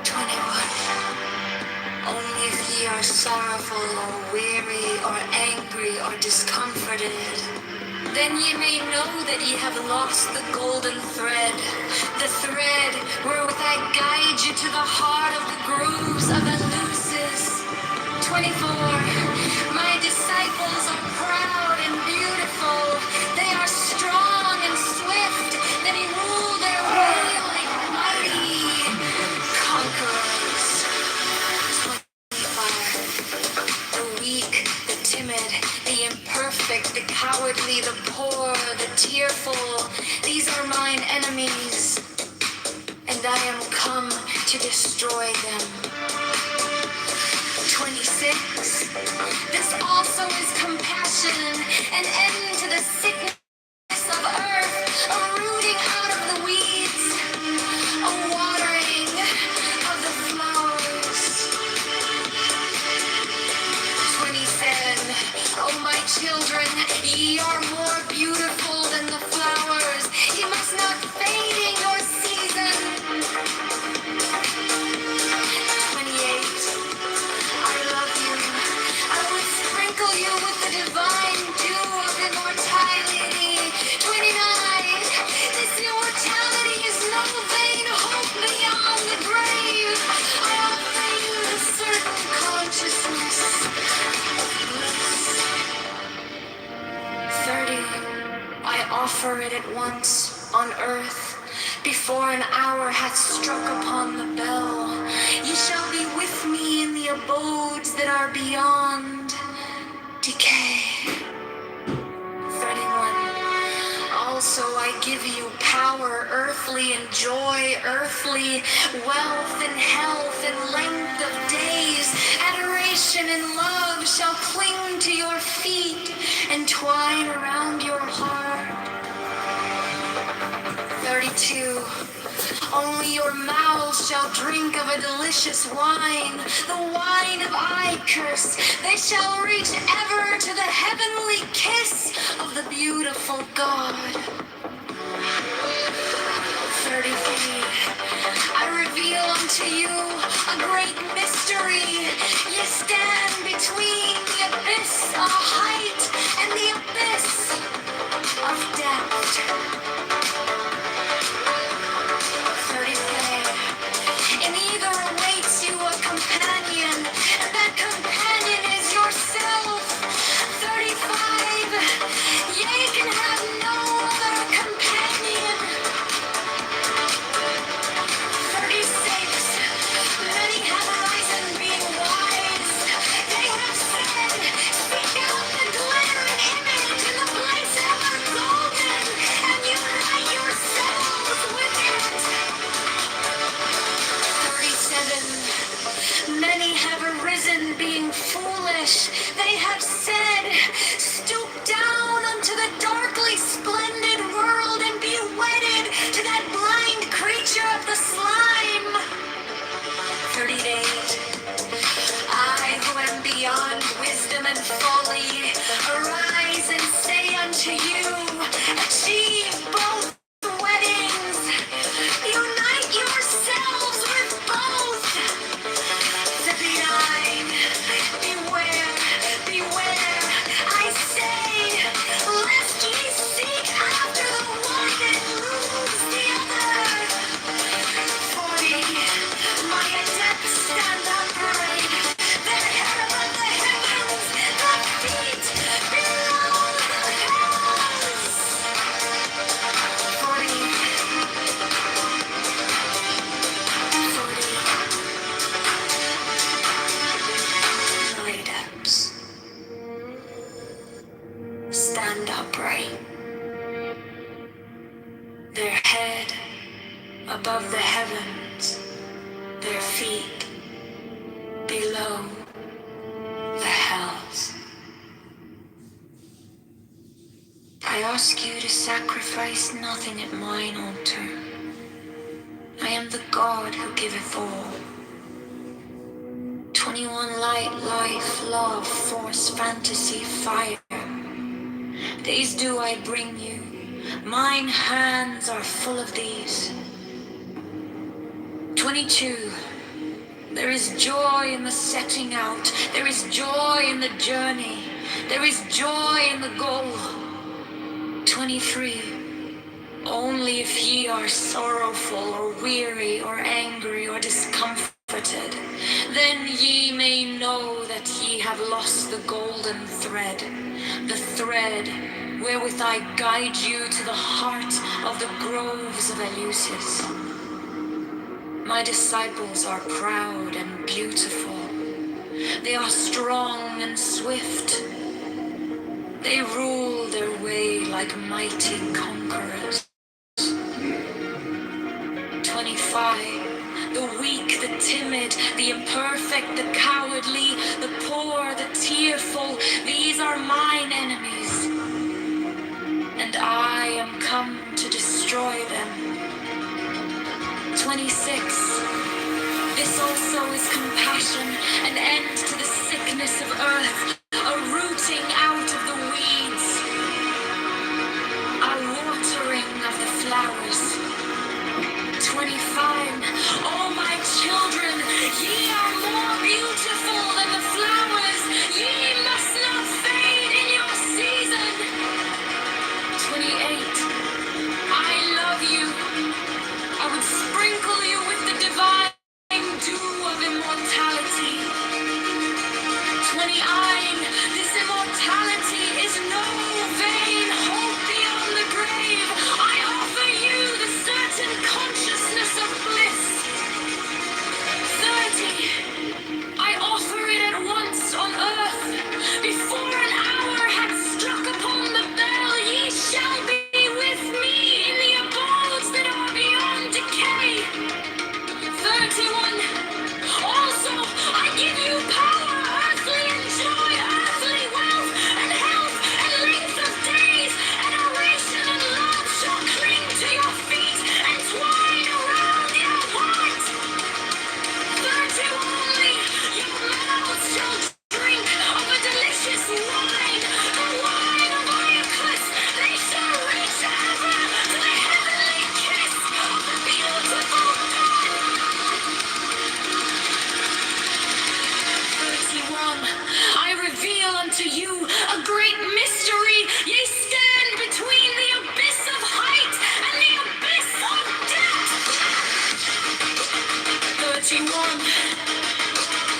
21. Only if ye are sorrowful or weary or angry or discomforted, then ye may know that ye have lost the golden thread, the thread wherewith I guide you to the heart of the grooves of Eleusis. 24. My disciples are proud and beautiful. They are strong and swift. They rule their way like mighty conquerors. 25. The weak, the timid, the imperfect, the cowardly, the poor, the tearful. These are mine enemies, and I am come to destroy them. 26. This also is compassion, an end to the sickness of earth, a rooting out of the weeds, a watering of the flowers. 27. Oh, my children, ye are more beautiful than the flowers. Ye must not fade in your season. 28. I love you. I will sprinkle you with the divine dew of immortality. 29. This immortality is no vain hope beyond the grave. I offer you a certain consciousness of bliss. 30. I offer it at once on earth. Before an hour hath struck upon the bell, ye shall be with me in the abodes that are beyond decay. 31. All Also, I give you power, earthly, and joy, earthly, wealth and health and length of days. Adoration and love shall cling to your feet and twine around your heart. 32. Only your mouths shall drink of a delicious wine, the wine of Icarus. They shall reach ever to the heavenly kiss of the beautiful God. 33. I reveal unto you a great mystery. Ye stand between the abyss of height and the abyss of depth. 34. In either awaits you a companion, and that companion is yourself. 35. Ye can have no other companion. 36. Many have arisen being wise. They have said, seek out the glaring image in the place ever golden, and unite yourselves with it. 37. Many have arisen being foolish. They have said, stoop down unto the darkly splendid world and be wedded to that blind creature of the slime. 38. I who am beyond wisdom and folly, arise and say unto you, achieve both weddings. Unite yourselves with both. 39. Beware, beware, I say, lest ye seek after the one and lose the other. 40. My adepts stand upright. Their hair above the heavens, their feet below the heavens. 40. 40. My adepts stand upright. Their head above the heavens, their feet below the hells. I ask you to sacrifice nothing at mine altar. I am the God who giveth all. 21 light, life, love, force, fantasy, fire. These do I bring you. Mine hands are full of these. 22. There is joy in the setting out. There is joy in the journey. There is joy in the goal. 23. Only if ye are sorrowful or weary or angry or discomforted, then ye may know that ye have lost the golden thread, the thread wherewith I guide you to the heart of the groves of Eleusis. My disciples are proud and beautiful. They are strong and swift. They rule their way like mighty conquerors. 25. The weak, the timid, the imperfect, the cowardly, the poor, the tearful, these are mine enemies. And I am come to destroy them. 26. This also is compassion, an end to the sickness of earth, a rooting out of the weeds, a watering of the flowers. 25. Oh, my children, ye are more beautiful than the flowers. Ye must not fade in your season. 28. I love you. I would sprinkle you with the divine dew of immortality. 29. This immortality is no 31.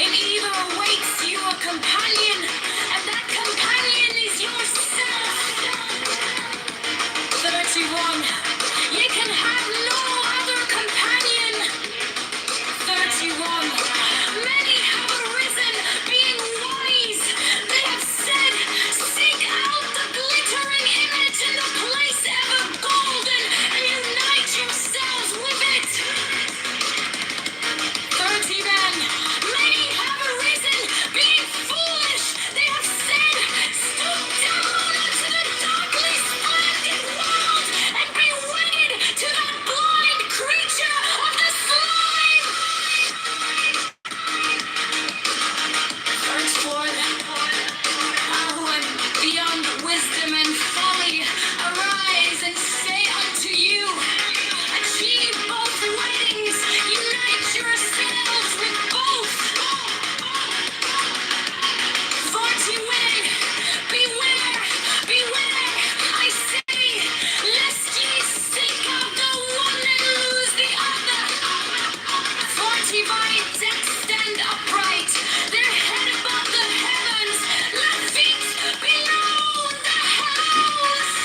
In either awaits you a companion, and that companion is yourself. 31. You can have no other companion. 31. Many have arisen, being wise. They have said, seek out the glittering image in the place ever golden, and unite yourselves with it. 30 men. Many have arisen, being foolish. They have said, stoop down unto the darkly splendid world, and be wedded to that blind creature of the slime. First word, when beyond wisdom and folly, arise and say unto you, achieve both weddings, unite yourselves with both. 40 women, beware, beware, I say, lest ye seek out the one and lose the other. 40 vines that stand upright, their head above the heavens, their feet below the house.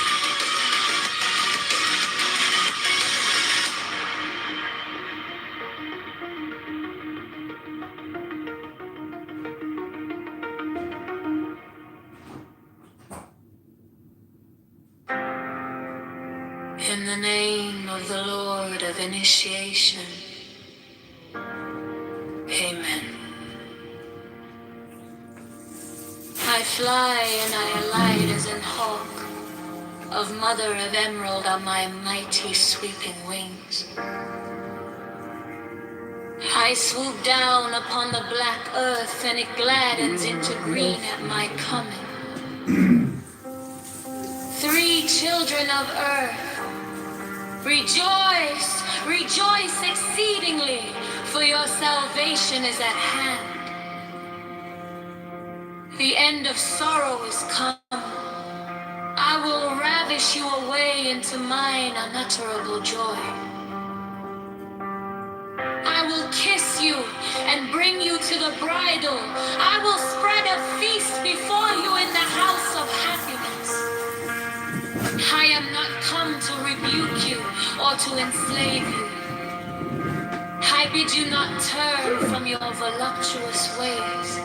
In the name of the Lord of initiation, amen. I fly and I alight as an hawk, of mother of emerald on my mighty sweeping wings. I swoop down upon the black earth and it gladdens into green at my coming. 3 children of earth, rejoice, rejoice exceedingly, for your salvation is at hand. The end of sorrow is come. I will ravish you away into mine unutterable joy. I will kiss you and bring you to the bridal. I will spread a feast before you in the house of happiness. I am not come to rebuke you or to enslave you. I bid you not turn from your voluptuous ways,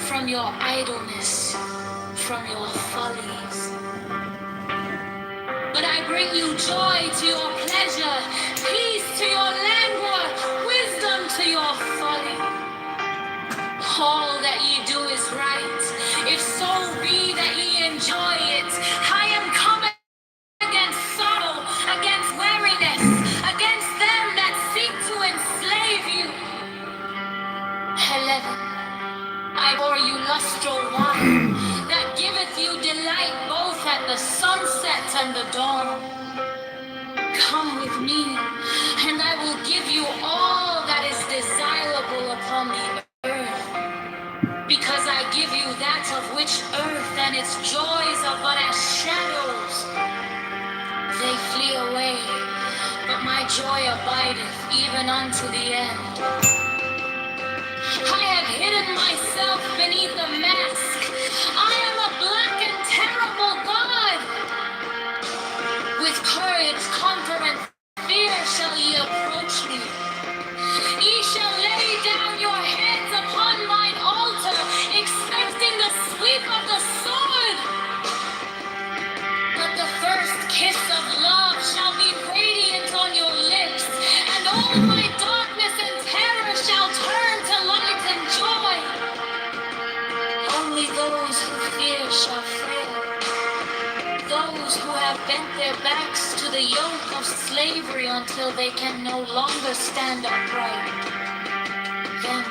from your idleness, from your follies. But I bring you joy to your pleasure, peace to your languor, wisdom to your folly. All that ye do is right, if so be that ye enjoy it. I am coming against sorrow, against weariness, against them that seek to enslave you. 11. I bore you lustral wine, that giveth you delight both at the sunset and the dawn. Come with me, and I will give you all that is desirable upon the earth. Because I give you that of which earth and its joys are but as shadows. They flee away, but my joy abideth even unto the end. I have hidden myself beneath a mask. I am a black and terrible God. With courage, conquering fear shall ye approach me. Ye shall lay down your heads upon mine altar, expecting the sweep of the sword. But the first kiss of love shall be radiant on your lips, and all my darkness and terror shall turn to light and joy. Only those who fear shall fail. Those who have bent their backs to the yoke of slavery until they can no longer stand upright. Them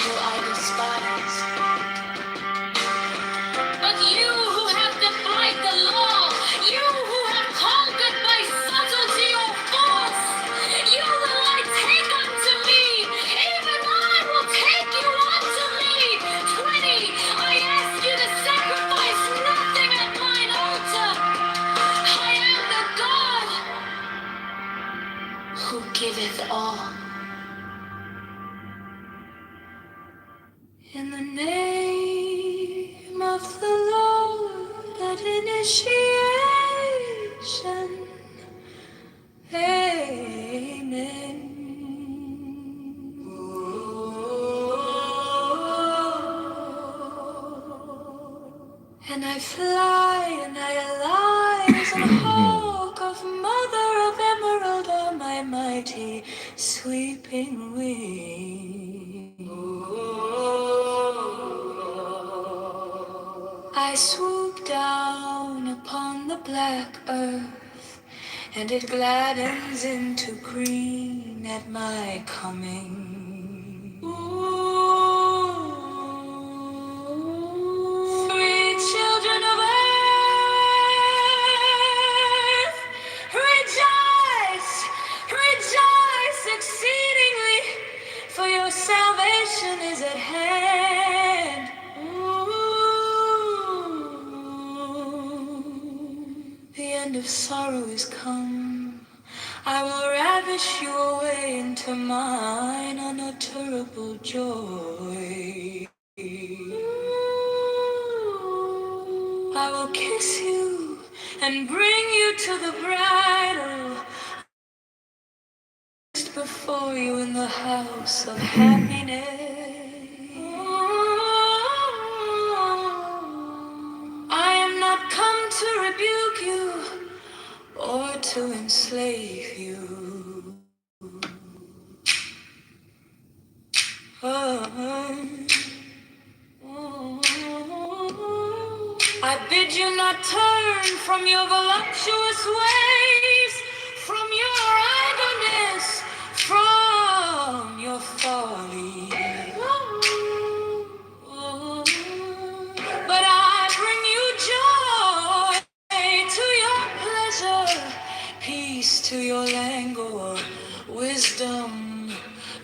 will I despise. But you who have defied the law, you who have conquered by subtlety or force, you will I take unto me, even I will take you unto me. 20, I ask you to sacrifice nothing at mine altar. I am the God who giveth all. the name of the Lord at initiation. Amen. And I fly and I lie as a hawk of mother of emerald on my mighty sweeping wing. I swoop down upon the black earth, and it gladdens into green at my coming. Free children of earth, rejoice, rejoice exceedingly, for your salvation is at hand. The end of sorrow is come. I will ravish you away into mine unutterable joy. I will kiss you and bring you to the bridal before you in the house of happiness. I am not come to rebuke you or to enslave you. I bid you not turn from your voluptuous ways, from your idleness, from your folly. But I bring you joy to your pleasure, peace to your languor, wisdom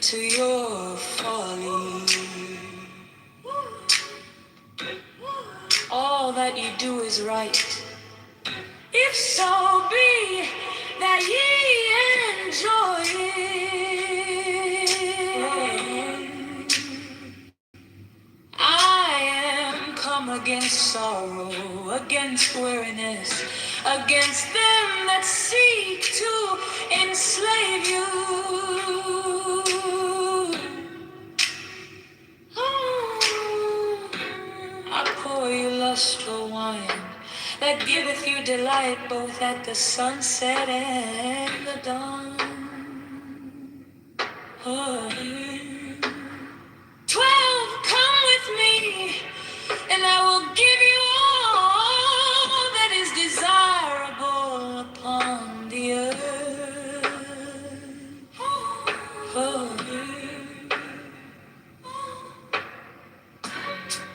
to your folly. All that you do is right, if so be that ye enjoy it. I am come against sorrow, against weariness, against them that seek to enslave you. I pour you lustful wine that giveth you delight both at the sunset and the dawn. 12, come with me, and I will give you all that is desirable upon the earth.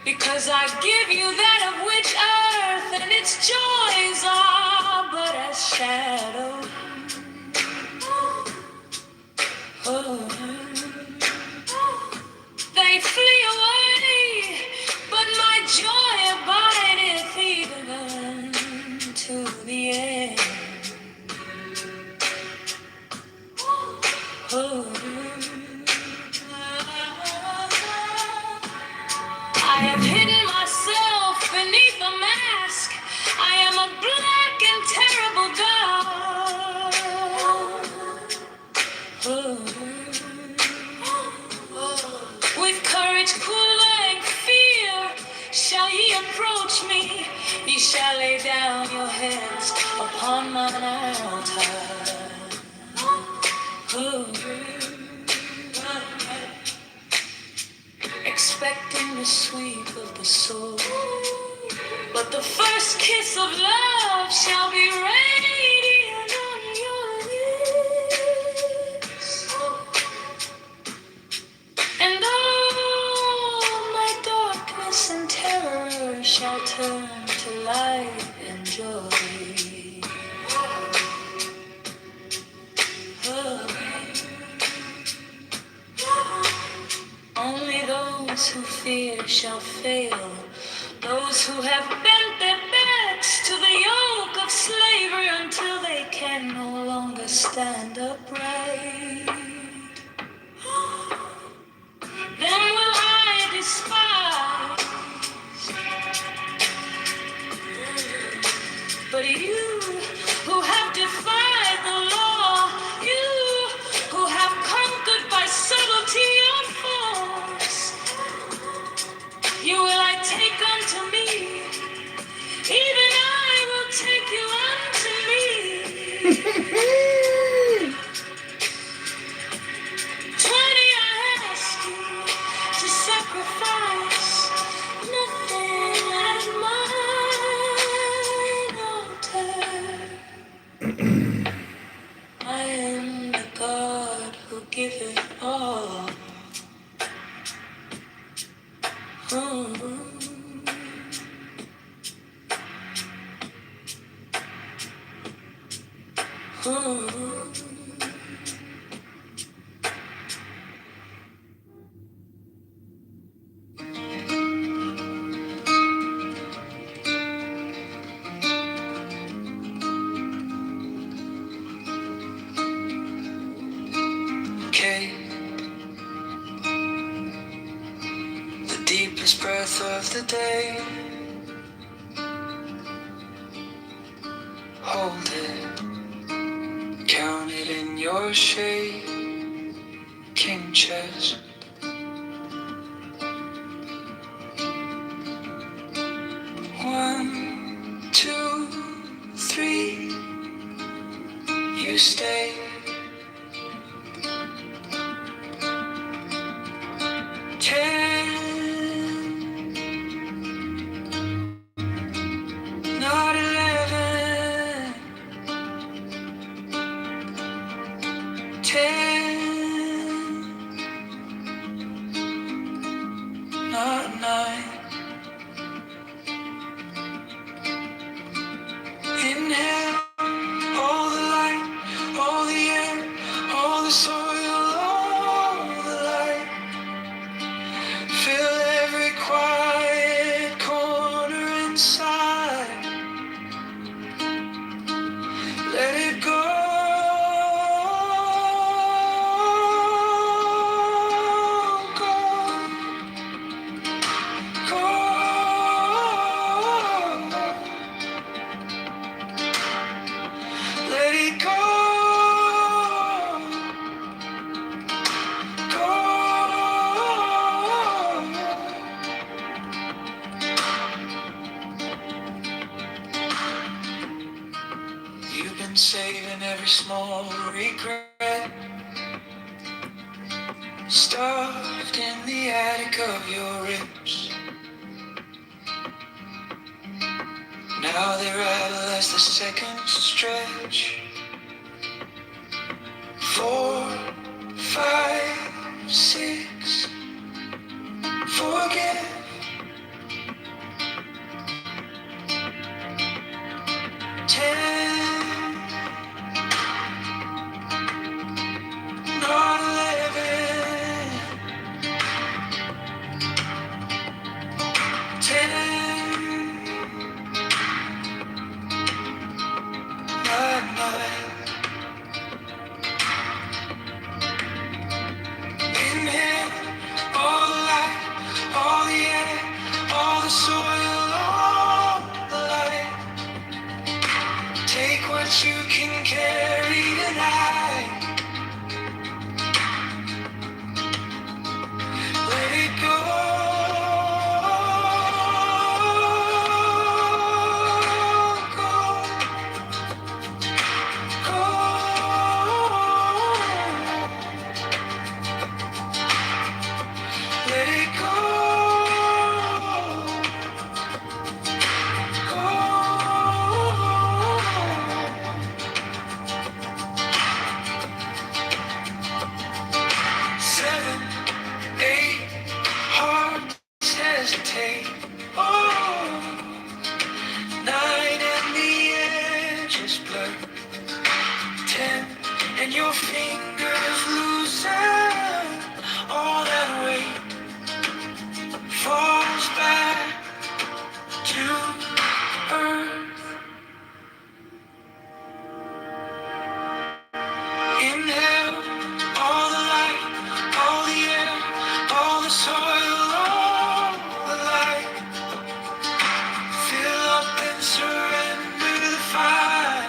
Because I give you that of which earth and its joys are but as shadow. They flee away, but my joy abideth even to the end. I have hidden myself beneath a mask. I am a black and terrible God. With courage cool like fear shall ye approach me. Ye shall lay down your heads upon mine altar. Expecting the sweep of the soul, but the first kiss of love shall be radiant on your lips. And all my darkness and terror shall turn to light and joy. Only those who fear shall fail, those who have bent their backs to the yoke of slavery until they can no longer stand upright. Then will I despise The deepest breath of the day. Hold it, count it in your shaking chest. 1, 2, 3, you stay. 10, not 11. 10, not 9. Inhale all the light, all the air, all the soil, all the light. Fill every quiet corner inside. Let it go. Go. Go. Let it go. Go. You've been saving every small regret, stuffed in the attic of your ribs. Now they're at the second stretch. 4, 5, 6. Forget. 10, not 11. 10, not 9. Inhale all the light, all the air, all the soil, all the light. Take what you can carry tonight. Let it go. Go. Go. Let it go. Go. 7, 8, hearts hesitate. Oh, 9 and the edges blur. 10 and your fingers loosen. All that weight falls back to earth. Inhale all the light, all the air, all the soil, all the light. Fill up and surrender the fire.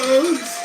roads.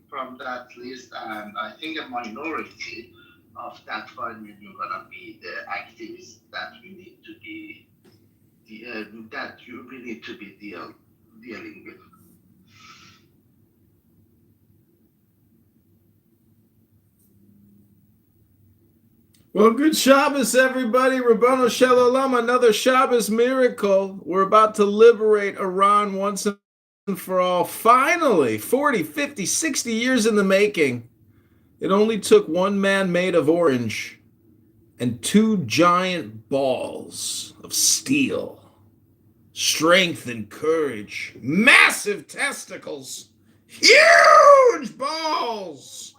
From that list, and I think a minority of that 5 million gonna be the activists that we need to be we need to be dealing with. Well, good Shabbos, everybody. Rabbanu Shalom, another Shabbos miracle. We're about to liberate Iran once and for all. Finally, 40, 50, 60 years in the making. It only took one man made of orange and two giant balls of steel. Strength and courage. Massive testicles. Huge balls.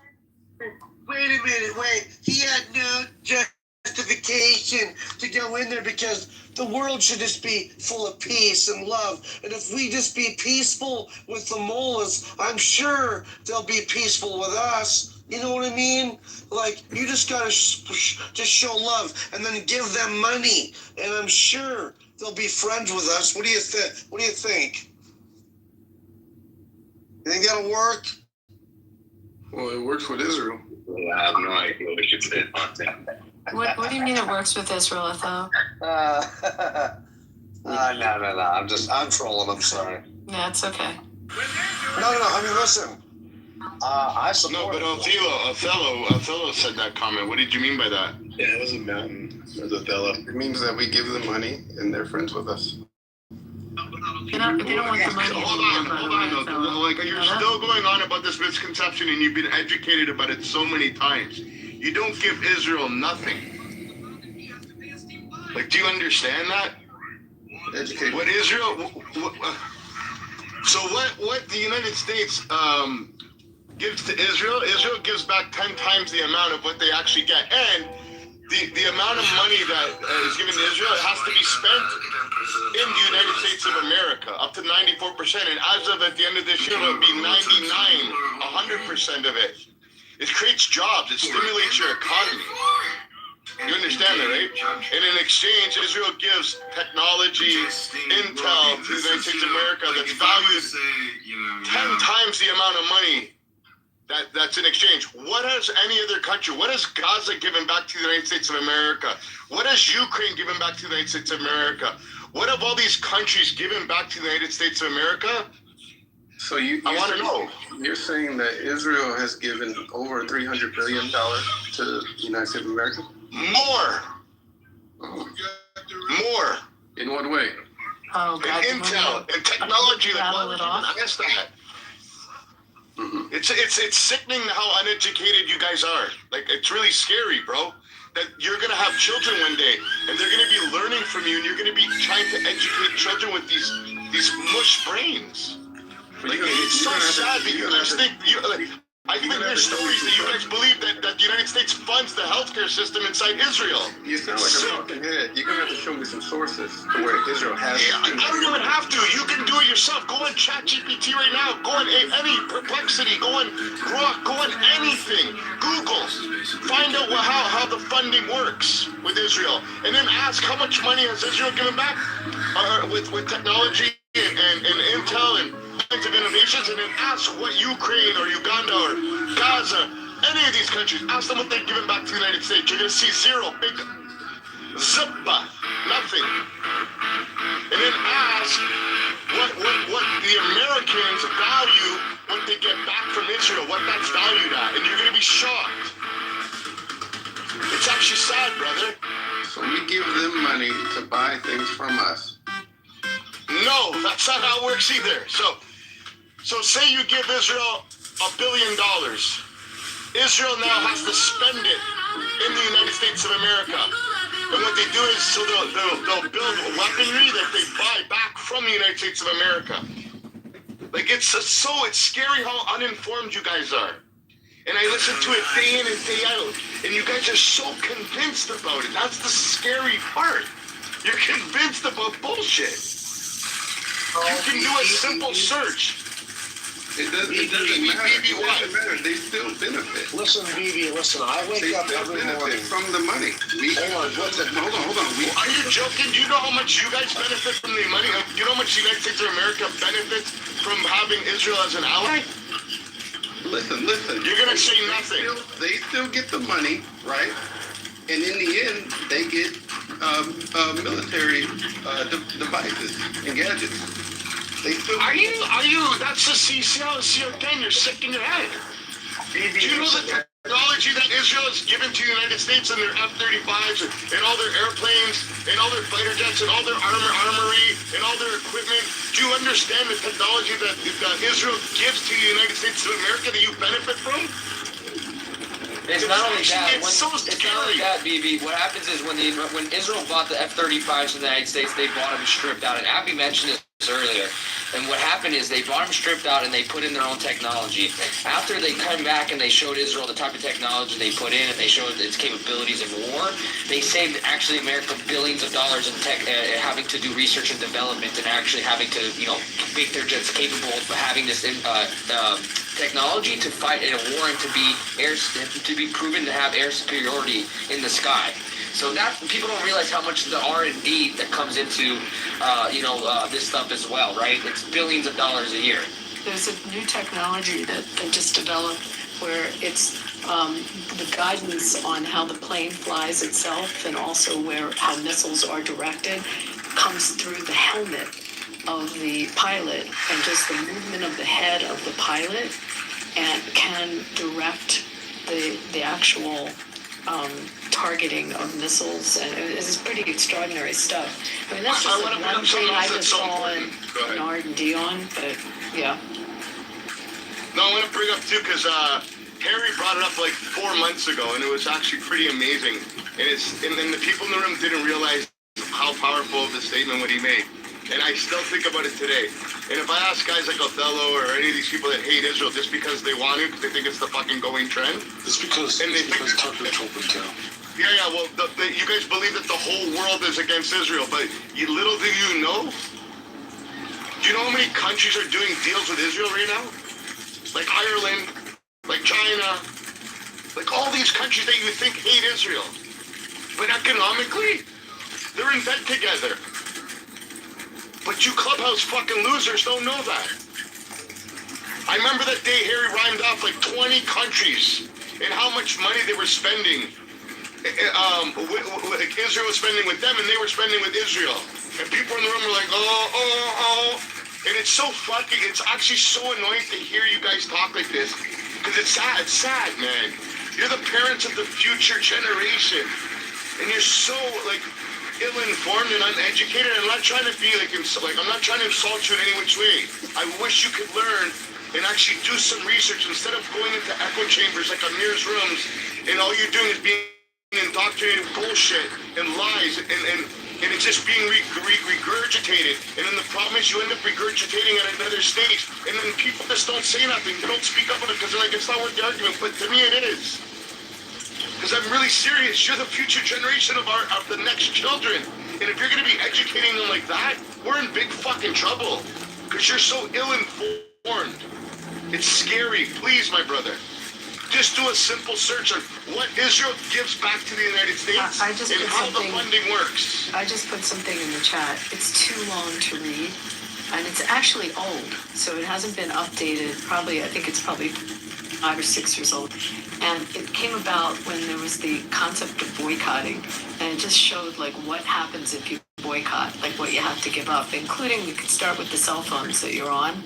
Wait a minute, he had no justification to go in there because the world should just be full of peace and love. And if we just be peaceful with the mullahs, I'm sure they'll be peaceful with us. You know what I mean? Like, you just gotta just show love and then give them money. And I'm sure they'll be friends with us. What do you think? What do you think? You think that'll work? Well, it works with Israel. I have no idea what you said on that. What do you mean it works with Israel, though? No. I'm trolling. I'm sorry. Yeah, it's okay. No. I mean, listen. I support. No, but Othello said that comment. What did you mean by that? Yeah, it was a mountain. It was Othello. It means that we give them money and they're friends with us. They don't want the money. Hold on. Though. Like, you're still going on about this misconception, and you've been educated about it so many times. You don't give Israel nothing. Like, do you understand that? Educated. What Israel? So what the United States gives to Israel? Israel gives back 10 times the amount of what they actually get, and the amount of money that is given to Israel, it has to be spent in the United States of America, up to 94%. And as of at the end of this year, it'll be 100% of it. It creates jobs. It stimulates your economy. You understand that, right? And in exchange, Israel gives technology, intel to the United States of America that's valued 10 times the amount of money that's in exchange. What has any other country, what has Gaza given back to the United States of America? What has Ukraine given back to the United States of America? What have all these countries given back to the United States of America? So I want to know. You're saying that Israel has given over $300 billion to the United States of America? More. More. In what way? Oh, God. And intel and technology. Like, why would you even ask that? Mm-hmm. It's sickening how uneducated you guys are. Like, it's really scary, bro. That you're gonna have children one day, and they're gonna be learning from you, and you're gonna be trying to educate children with these mush brains. Like, it's so sad that you guys think I think there's stories that you guys believe that the United States funds the healthcare system inside Israel. You sound like a talking head. You're gonna have to show me some sources to where Israel has. Yeah, I don't even have to. You can do it yourself. Go on ChatGPT right now. Go on any Perplexity. Go on Grok. Go on anything. Google. Find out how the funding works with Israel, and then ask how much money has Israel given back with technology and intel and kinds of innovations, and then ask what Ukraine or Uganda or Gaza, any of these countries, ask them what they've given back to the United States. You're going to see zero, big zippa, nothing. And then ask what the Americans value, what they get back from Israel, what that's valued at, and you're going to be shocked. It's actually sad, brother. So we give them money to buy things from us. No, that's not how it works either. So say you give Israel $1 billion. Israel now has to spend it in the United States of America. And what they do is, so they'll build weaponry that they buy back from the United States of America. Like, it's scary how uninformed you guys are. And I listen to it day in and day out. And you guys are so convinced about it. That's the scary part. You're convinced about bullshit. You can do a simple search. It doesn't matter. It doesn't matter. They still benefit. Listen, BB, listen. I wake up every morning from the money. Hold on. Are you joking? Do you know how much you guys benefit from the money? Do you know how much the United States of America benefits from having Israel as an ally? Listen. You're gonna say nothing. They still get the money, right? And in the end, they get military devices and gadgets. Are you? That's the CCL again. You're sick in your head. Do you know the technology that Israel has given to the United States and their F-35s and all their airplanes and all their fighter jets and all their armory and all their equipment? Do you understand the technology that Israel gives to the United States of America that you benefit from? It's not only that. It's not only that, BB. What happens is when Israel bought the F-35s from the United States, they bought them stripped out. And Abby mentioned this earlier. And what happened is they bought them stripped out and they put in their own technology. After they come back and they showed Israel the type of technology they put in and they showed its capabilities in war, they saved actually America billions of dollars in tech, having to do research and development and actually having to, make their jets capable of having this technology to fight in a war and to be proven to have air superiority in the sky. So that people don't realize how much the R&D that comes into, this stuff as well, right? It's billions of dollars a year. There's a new technology that they just developed where it's the guidance on how the plane flies itself and also how missiles are directed comes through the helmet of the pilot and just the movement of the head of the pilot and can direct the actual targeting of missils, and it's pretty extraordinary stuff. I mean, that's just one thing I just saw an R&D on, but yeah. No, I want to bring up too, because Harry brought it up like 4 months ago, and it was actually pretty amazing. And the people in the room didn't realize how powerful of the statement what he made. And I still think about it today. And if I ask guys like Othello or any of these people that hate Israel just because they want to, because they think it's the fucking going trend. It's because Tucker told them to. Yeah, well, you guys believe that the whole world is against Israel, but little do you know. Do you know how many countries are doing deals with Israel right now? Like Ireland, like China, like all these countries that you think hate Israel. But economically, they're in bed together. But you Clubhouse fucking losers don't know that. I remember that day Harry rhymed off like 20 countries and how much money they were spending. Israel was spending with them and they were spending with Israel. And people in the room were like, oh. And it's so fucking, it's actually so annoying to hear you guys talk like this. Because it's sad, man. You're the parents of the future generation. And you're so, ill-informed and uneducated. I'm not trying to be I'm not trying to insult you in any which way. I wish you could learn and actually do some research instead of going into echo chambers like Amir's rooms and all you're doing is being indoctrinated with bullshit and lies and it's just being regurgitated. And then the problem is you end up regurgitating at another stage and then people just don't say nothing. They don't speak up on it because they're like, it's not worth the argument. But to me it is. Because I'm really serious. You're the future generation of the next children. And if you're going to be educating them like that, we're in big fucking trouble. Because you're so ill-informed. It's scary. Please, my brother. Just do a simple search on what Israel gives back to the United States and how the funding works. I just put something in the chat. It's too long to read. And it's actually old. So it hasn't been updated. I think it's probably 5 or 6 years old. And it came about when there was the concept of boycotting. And it just showed what happens if you boycott, what you have to give up, including you could start with the cell phones that you're on.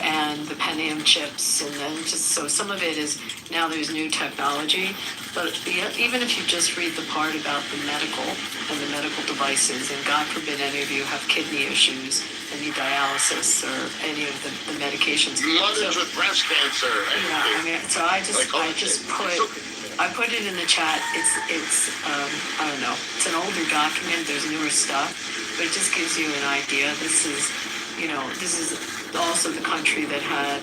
and the Pentium chips, and then just so some of it is now there's new technology, but even if you just read the part about the medical and the medical devices, and God forbid any of you have kidney issues and need dialysis or any of the medications. Mothers with breast cancer. Yeah, I mean, so I put it in the chat. It's I don't know. It's an older document. There's newer stuff, but it just gives you an idea. This is also the country that had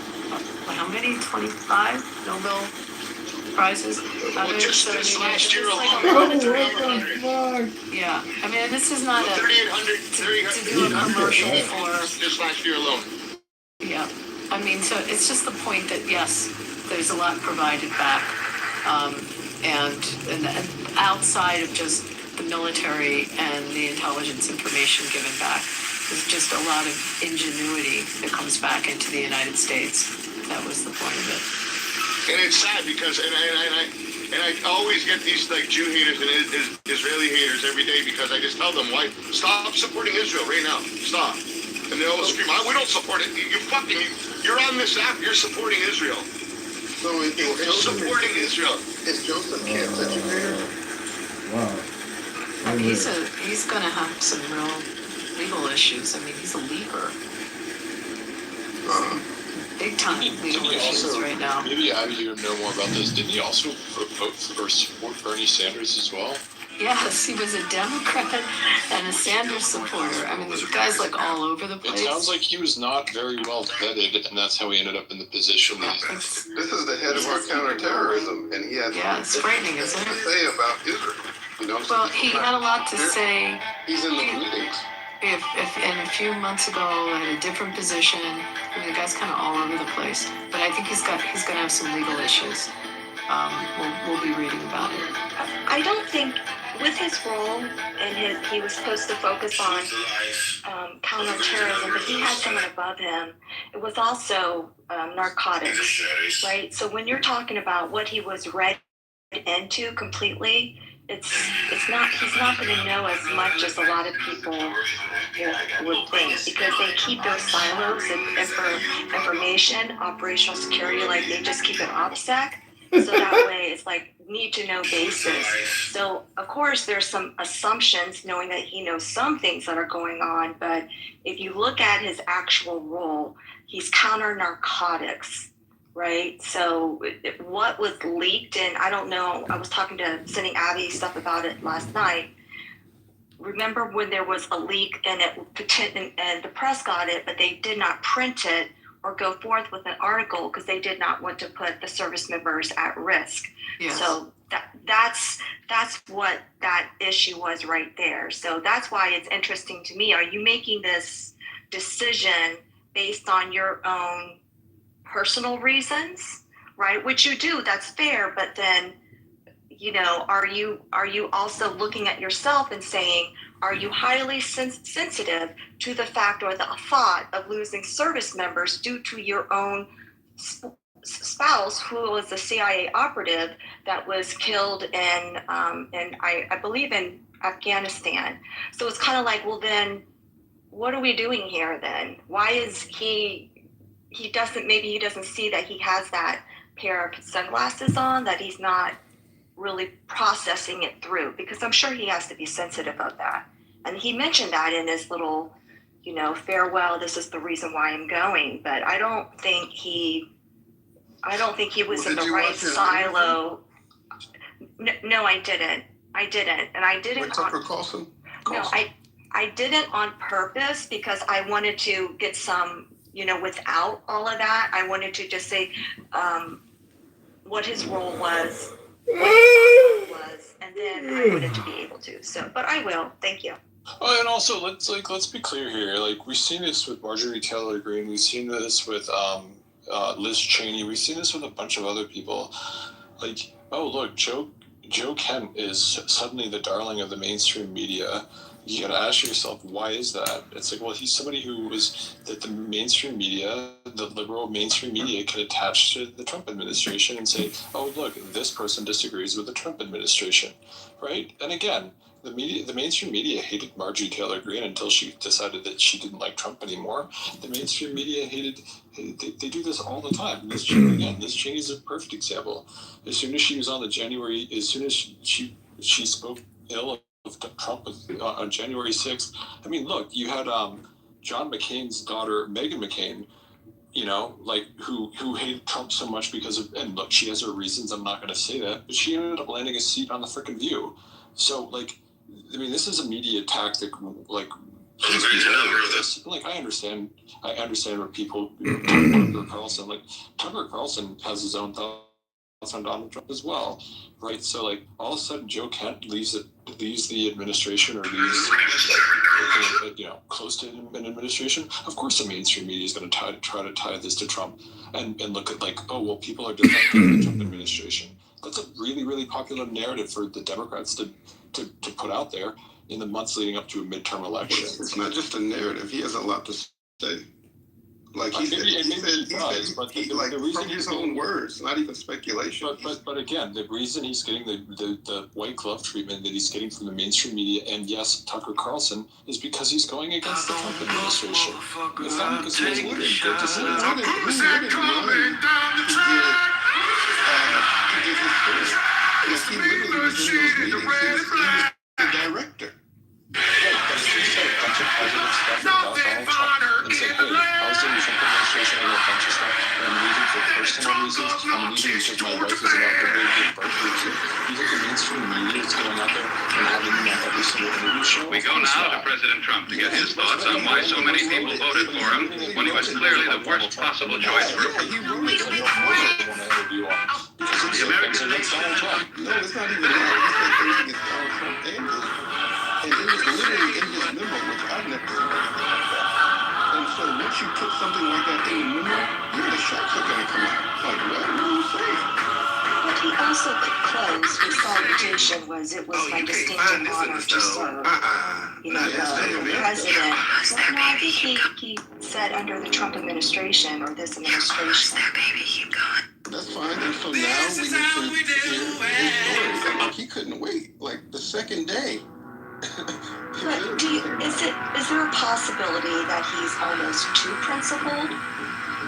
how many? 25 Nobel prizes. Well, just this last year alone. Yeah, I mean, this is not 3,800 to do a commercial for. Just last year alone. Yeah, I mean, so it's just the point that yes, there's a lot provided back, and outside of just the military and the intelligence information given back, there's just a lot of ingenuity that comes back into the United States. That was the point of it. And it's sad because I always get these like Jew haters and Israeli haters every day because I just tell them why stop supporting Israel right now. Stop. And they always scream, we don't support it. You're on this app, you're supporting Israel. So you're supporting Israel. Is Joseph Camp such a hater? Wow. I mean, he's gonna have some real legal issues. I mean, he's a leaker. Big time legal issues right now. Maybe Abby, you know more about this. Didn't he also vote for or support Bernie Sanders as well? Yes, he was a Democrat and a Sanders supporter. I mean, this guy's like all over the place. It sounds like he was not very well vetted, and that's how he ended up in the position that he's in. This is the head of our counterterrorism, and he has it's frightening, isn't it? to say about Israel. You know, well, he had a lot to say. He's in the meetings. If in a few months ago at a different position, I mean, the guy's kind of all over the place. But I think he's gonna have some legal issues. We'll be reading about it. I don't think with his role and he was supposed to focus on counterterrorism, but he had someone above him. It was also narcotics, right? So when you're talking about what he was read into completely, he's not going to know as much as a lot of people would think, because they keep those silos of information, operational security, like they just keep it OPSEC. So that way it's like need to know basis. So of course there's some assumptions knowing that he knows some things that are going on, but if you look at his actual role, he's counter narcotics. Right. So what was leaked, and I don't know, I was sending Abby stuff about it last night. Remember when there was a leak and the press got it, but they did not print it or go forth with an article because they did not want to put the service members at risk. Yes. So that's what that issue was right there. So that's why it's interesting to me. Are you making this decision based on your own personal reasons, right? Which you do, that's fair, but then, are you also looking at yourself and saying, are you highly sensitive to the fact or the thought of losing service members due to your own spouse, who was a CIA operative that was killed in I believe in Afghanistan? So it's kind of like, well then, what are we doing here then? Why is he doesn't see that he has that pair of sunglasses on, that he's not really processing it through, because I'm sure he has to be sensitive of that. And he mentioned that in his little, farewell, this is the reason why I'm going. But I don't think he was in the right silo. No, I didn't. And I didn't. With Tucker Carlson? No, I didn't on purpose, because I wanted to get some, without all of that, I wanted to just say what his role was, what his thought was, and then I wanted to be able to. So, but I will. Thank you. Oh, and also let's be clear here. Like, we've seen this with Marjorie Taylor Greene. We've seen this with Liz Cheney. We've seen this with a bunch of other people. Like, oh look, Joe Kent is suddenly the darling of the mainstream media. You gotta ask yourself, why is that? It's like, well, he's somebody who was that the mainstream media, the liberal mainstream media, can attach to the Trump administration and say, oh, look, this person disagrees with the Trump administration, right? And again, the mainstream media hated Marjorie Taylor Greene until she decided that she didn't like Trump anymore. The mainstream media they do this all the time. Liz Cheney is a perfect example. As soon as she was on as soon as she spoke ill of Trump on January 6th. I mean, look, you had John McCain's daughter, Meghan McCain, who hated Trump so much and look, she has her reasons, I'm not going to say that, but she ended up landing a seat on the frickin' View. So, this is a media tactic, I understand what people, Tucker Carlson has his own thoughts on Donald Trump as well, right? So, all of a sudden, Joe Kent leaves the administration or leaves, close to an administration. Of course, the mainstream media is going to try to tie this to Trump and look at people are defending the Trump administration. That's a really, really popular narrative for the Democrats to put out there in the months leading up to a midterm election. It's not just a narrative. He has a lot to say. He said, from his own words, not even speculation. But again, the reason he's getting the white glove treatment that he's getting from the mainstream media, and yes, Tucker Carlson, is because he's going against the Trump administration. It's not because he's living good to say Who's that coming down the track? He literally was in those meetings. He was the director. Right, but he said a bunch of positive stuff about Donald Trump and said, hey, I was in the Trump administration and a bunch of stuff, and I'm leaving for personal reasons, I'm leaving because my wife is about to give birth. You think the mainstream media is going out there and having him on every single interview show? We go now to President Trump to get his thoughts on why so many people voted for him when he was clearly the worst possible choice for him. He really doesn't know who I want to interview on. Because The American against Donald Trump. No, it's not even that. He said things against Donald Trump and Israel. And it was literally in his memo, which I've never seen anything like that. And so once you put something like that in the memo, the shots are going to come out. What are you saying? What he also closed his salutation was my distinct honor to serve. The president. Well, no, I think he said under the Trump administration or this administration. That's fine. And so now we need to hear his story. He couldn't wait. The second day. But is there a possibility that he's almost too principled?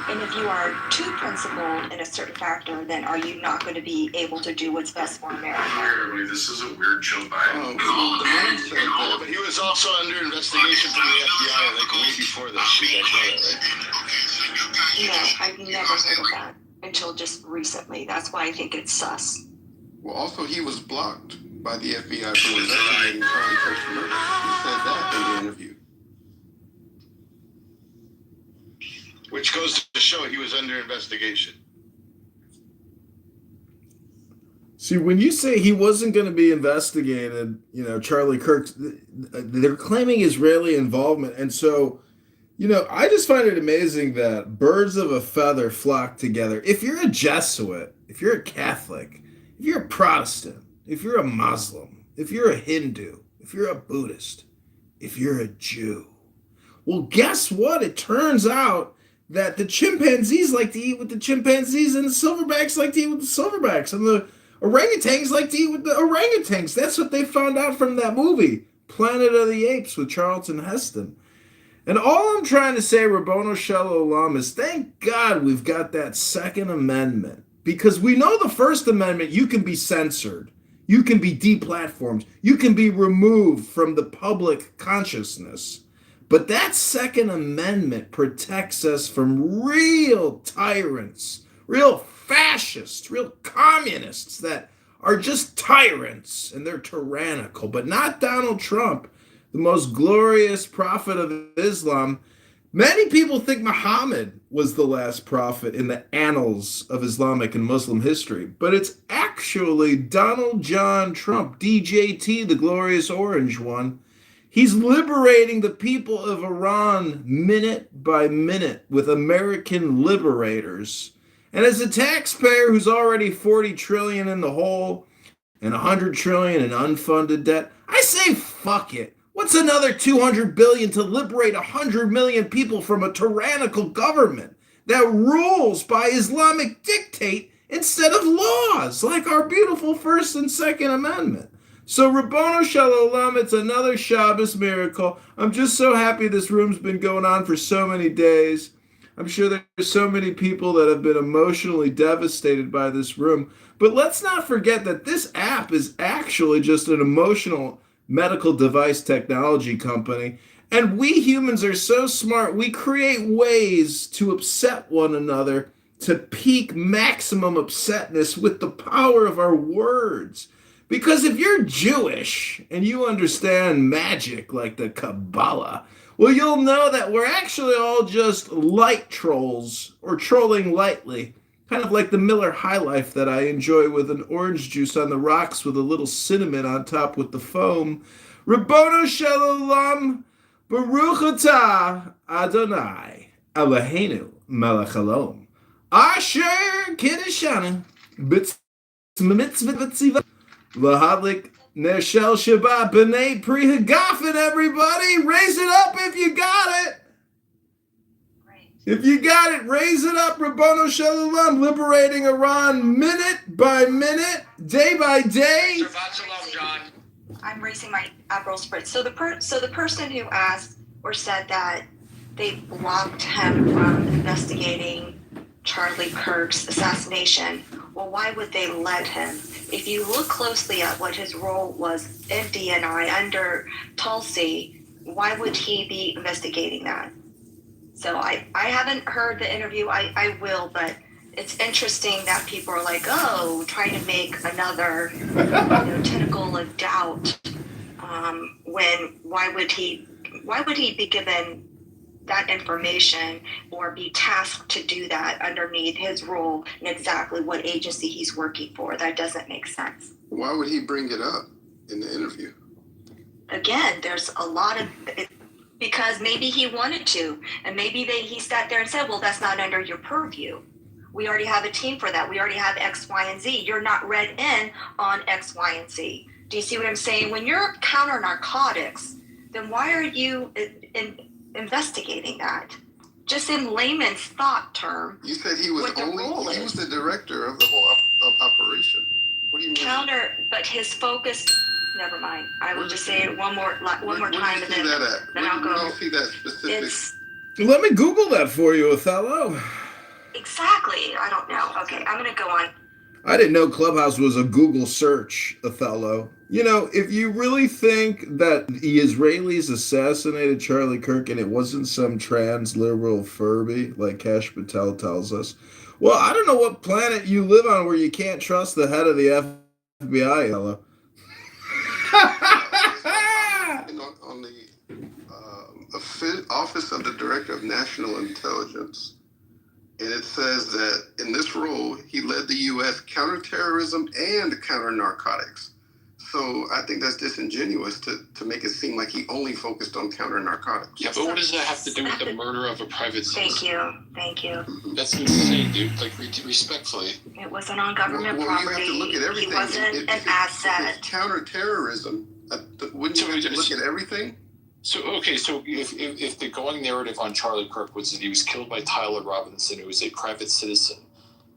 And if you are too principled in a certain factor, then are you not going to be able to do what's best for America? This is a weird Joe Biden. But he was also under investigation from the FBI way before this. You guys know that, right? No, I've never heard of that until just recently. That's why I think it's sus. Well, also he was blocked by the FBI for investigating Charlie Kirk's murder. He said that in the interview. Which goes to show he was under investigation. See, when you say he wasn't going to be investigated, Charlie Kirk, they're claiming Israeli involvement. And so, I just find it amazing that birds of a feather flock together. If you're a Jesuit, if you're a Catholic, if you're a Protestant, if you're a Muslim, if you're a Hindu, if you're a Buddhist, if you're a Jew, well, guess what? It turns out that the chimpanzees like to eat with the chimpanzees and the silverbacks like to eat with the silverbacks and the orangutans like to eat with the orangutans. That's what they found out from that movie, Planet of the Apes with Charlton Heston. And all I'm trying to say, Rabbono Shel Olam, is thank God we've got that Second Amendment. Because we know the First Amendment, you can be censored. You can be deplatformed. You can be removed from the public consciousness. But that Second Amendment protects us from real tyrants, real fascists, real communists that are just tyrants and they're tyrannical. But not Donald Trump, the most glorious prophet of Islam. Many people think Muhammad was the last prophet in the annals of Islamic and Muslim history, but it's actually Donald John Trump, DJT, the glorious orange one. He's liberating the people of Iran minute by minute with American liberators. And as a taxpayer who's already 40 trillion in the hole and 100 trillion in unfunded debt, I say fuck it. What's another 200 billion to liberate 100 million people from a tyrannical government that rules by Islamic dictate instead of laws like our beautiful First and Second Amendment? So Rabbono Shalom, it's another Shabbos miracle. I'm just so happy this room's been going on for so many days. I'm sure there's so many people that have been emotionally devastated by this room. But let's not forget that this app is actually just an emotional medical device technology company. And we humans are so smart, we create ways to upset one another to peak maximum upsetness with the power of our words. Because if you're Jewish and you understand magic like the Kabbalah, well, you'll know that we're actually all just light trolls, or trolling lightly. Kind of like the Miller High Life that I enjoy with an orange juice on the rocks with a little cinnamon on top with the foam. Rabbono Shalom, Baruch Atah Adonai, Eloheinu Melech Haolam, Asher Kiddushanu, B'tz Mitzvah V'tziva, Lahadlik Neshel Shabbat B'nai Pri Hagafen, everybody! Raise it up if you got it! If you got it, raise it up, Rabbono Shalom, liberating Iran minute by minute, day by day. Shabbat shalom, John. I'm raising my Aperol Spritz. So the person who asked or said that they blocked him from investigating Charlie Kirk's assassination, well, why would they let him? If you look closely at what his role was in DNI under Tulsi, why would he be investigating that? So I haven't heard the interview. I will, but it's interesting that people are like, oh, trying to make another tentacle of doubt. When why would he be given that information or be tasked to do that underneath his role and exactly what agency he's working for? That doesn't make sense. Why would he bring it up in the interview? Again, there's a lot of because maybe he wanted to, and maybe he sat there and said, well, that's not under your purview. We already have a team for that. We already have X, Y, and Z. You're not read in on X, Y, and Z. Do you see what I'm saying? When you're counter narcotics, then why are you investigating that? Just in layman's thought term. You said he was he was the director of the whole operation. What do you mean? But his focus. Never mind. I will just say it one more time, and then I'll go. Where do you see that specific? Let me Google that for you, Othello. Exactly. I don't know. Okay, I'm going to go on. I didn't know Clubhouse was a Google search, Othello. You know, if you really think that the Israelis assassinated Charlie Kirk and it wasn't some trans-liberal Furby, like Kash Patel tells us, well, I don't know what planet you live on where you can't trust the head of the FBI, Othello. On the Office of the Director of National Intelligence, and it says that in this role, he led the U.S. counterterrorism and counter-narcotics. So I think that's disingenuous to make it seem like he only focused on counter-narcotics. Yeah, but what does that have to do with the murder of a private citizen? Thank you. That's insane, dude. Like, respectfully. It wasn't on government property. You have to look at everything. He wasn't an asset. It's counter-terrorism. Wouldn't you have to look at everything? So if the going narrative on Charlie Kirk was that he was killed by Tyler Robinson, who was a private citizen,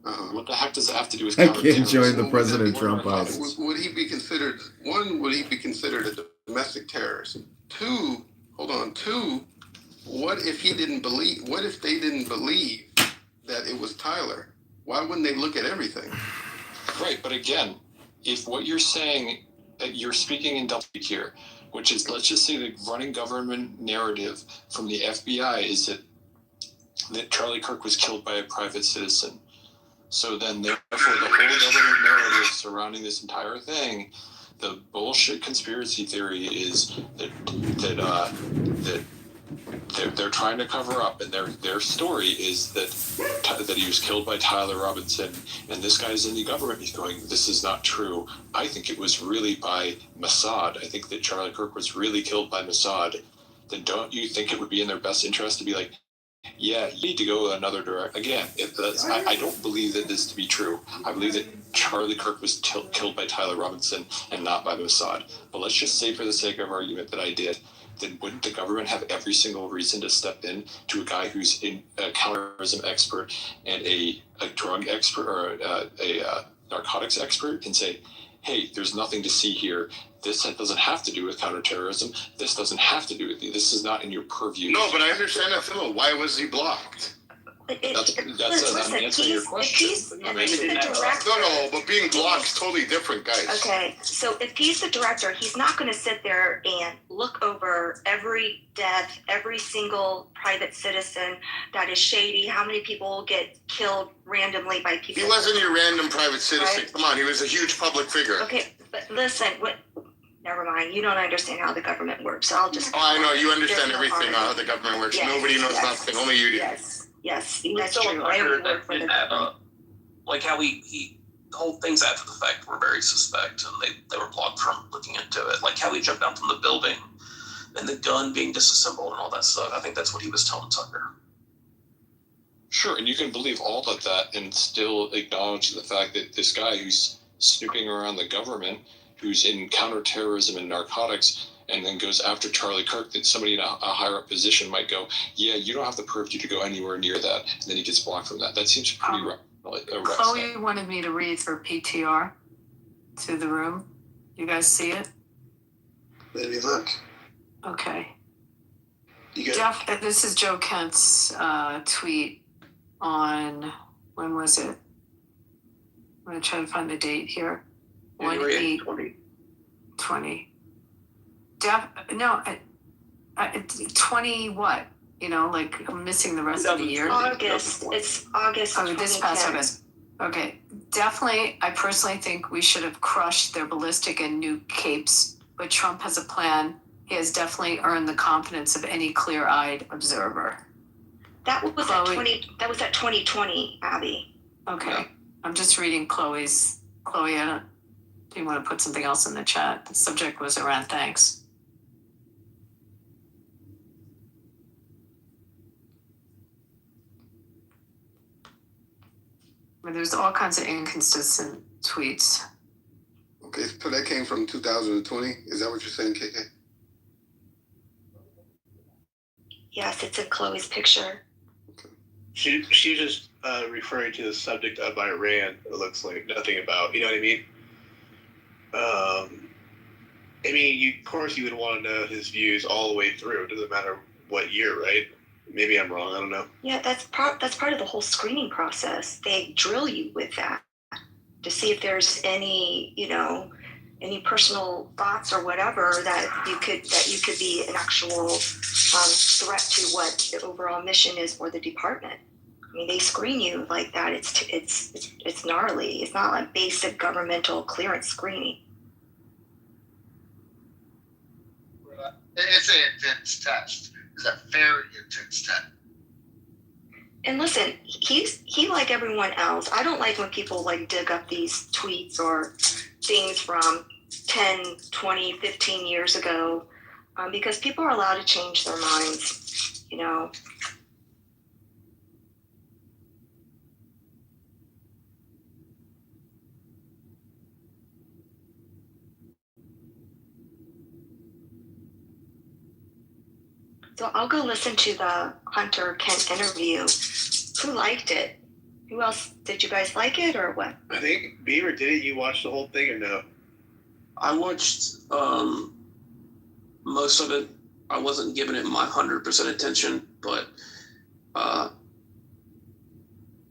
what the heck does that have to do with counterterrorism? I can't join the President Trump house. Would he be considered, would he be considered a domestic terrorist? Two, what if they didn't believe that it was Tyler? Why wouldn't they look at everything? Right, but again, if what you're saying, you're speaking in double speak here, which is, let's just say the running government narrative from the FBI is that Charlie Kirk was killed by a private citizen. So then, therefore, the whole government narrative surrounding this entire thing, the bullshit conspiracy theory is that they're trying to cover up, and their story is that he was killed by Tyler Robinson, and this guy's in the government. He's going, this is not true. I think it was really by Mossad. I think that Charlie Kirk was really killed by Mossad. Then don't you think it would be in their best interest to be like, yeah, you need to go another direction? Again, I don't believe that this to be true. I believe that Charlie Kirk was killed by Tyler Robinson and not by Mossad. But let's just say, for the sake of argument, that I did. Then wouldn't the government have every single reason to step in to a guy who's a counterterrorism expert and a drug expert or a narcotics expert and say, hey, there's nothing to see here. This doesn't have to do with counterterrorism. This doesn't have to do with you. This is not in your purview. No, but I understand that, Phil. Why was he blocked? That's I'm answering your question. No, but being blocked is totally different, guys. Okay, so if he's the director, he's not going to sit there and look over every death, every single private citizen that is shady, how many people get killed randomly by people. He wasn't your random private citizen. Right? Come on, he was a huge public figure. Okay, but listen, never mind. You don't understand how the government works, so I'll just... Oh, I know. You understand everything how the government works. Yes, nobody knows nothing. Only you do. Yes, that's true. I only work for the government. Like how he whole things after the fact were very suspect, and they were blocked from looking into it. Like how he jumped down from the building and the gun being disassembled and all that stuff. I think that's what he was telling Tucker. Sure, and you can believe all of that and still acknowledge the fact that this guy who's snooping around the government, who's in counterterrorism and narcotics, and then goes after Charlie Kirk, that somebody in a higher up position might go, yeah, you don't have the purview to go anywhere near that, and then he gets blocked from that. That seems pretty Chloe wanted me to read for PTR to the room. You guys see it? Let me look. Okay. Jeff, this is Joe Kent's tweet on, when was it? I'm going to try to find the date here. 1/8/20. 20 what? You know, like I'm missing the rest of the year. August. It's August. Oh, this past August. Okay. Definitely, I personally think we should have crushed their ballistic and nuke capes, but Trump has a plan. He has definitely earned the confidence of any clear-eyed observer. That was That was at 2020, Abby. Okay. Yeah. I'm just reading Chloe's. Chloe, do you want to put something else in the chat? The subject was around thanks. I mean, there's all kinds of inconsistent tweets. Okay, so that came from 2020. Is that what you're saying, KK? Yes, it's in Chloe's picture. Okay. She just referring to the subject of Iran. It looks like nothing about, you know what I mean? Of course you would want to know his views all the way through. It doesn't matter what year, right? Maybe I'm wrong. I don't know. Yeah, that's part of the whole screening process. They drill you with that to see if there's any, any personal thoughts or whatever that you could be an actual threat to what the overall mission is for the department. I mean, they screen you like that. It's gnarly. It's not like basic governmental clearance screening. It's an intense test. It's a very intense test. And listen, he like everyone else. I don't like when people like dig up these tweets or things from 10, 20, 15 years ago, because people are allowed to change their minds, So I'll go listen to the Hunter Kent interview. Who liked it? Who else? Did you guys like it or what? I think Beaver did it. You watched the whole thing or no? I watched most of it. I wasn't giving it my 100% attention, but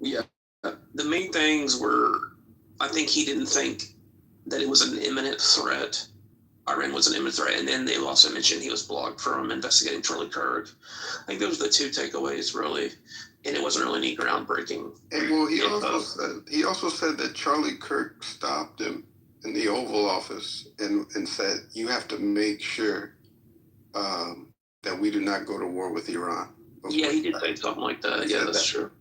yeah. The main things were, I think he didn't think that it was an imminent threat. Iran was an imminent threat, and then they also mentioned he was blocked from investigating Charlie Kirk. I think those were the two takeaways, really, and it wasn't really any groundbreaking. And well, he also said that Charlie Kirk stopped him in the Oval Office and said, "You have to make sure that we do not go to war with Iran." Yeah, he did say something like that. Yeah, that's true.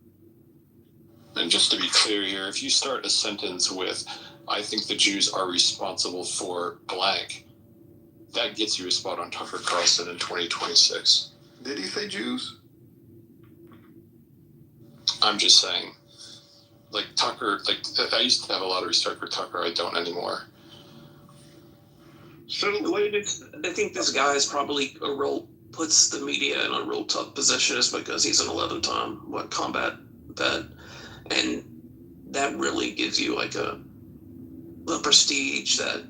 And just to be clear here, if you start a sentence with, "I think the Jews are responsible for blank," that gets you a spot on Tucker Carlson in 2026. Did he say Jews? I'm just saying. Like Tucker, I used to have a lot of respect for Tucker. I don't anymore. So I think this guy is probably puts the media in a real tough position is because he's an 11-time combat vet, and that really gives you like prestige that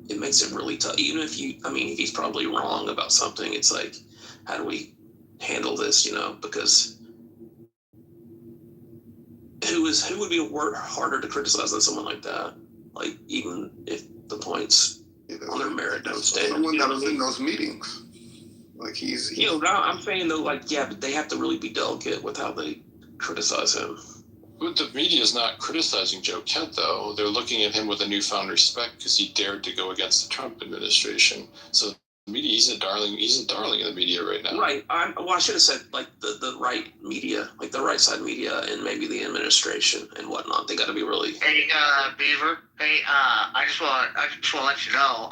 it makes it really tough. Even if if he's probably wrong about something, it's like, how do we handle this? Because who would be harder to criticize than someone like that? Like, even if the points on their merit don't stand. Someone that was in those meetings. Like he's I'm saying though, but they have to really be delicate with how they criticize him. But the media is not criticizing Joe Kent, though. They're looking at him with a newfound respect because he dared to go against the Trump administration. So the media, he's a darling in the media right now. Right. I should have said the right media, like the right side media, and maybe the administration and whatnot. They got to be really. Hey, Beaver. Hey, I just want to let you know,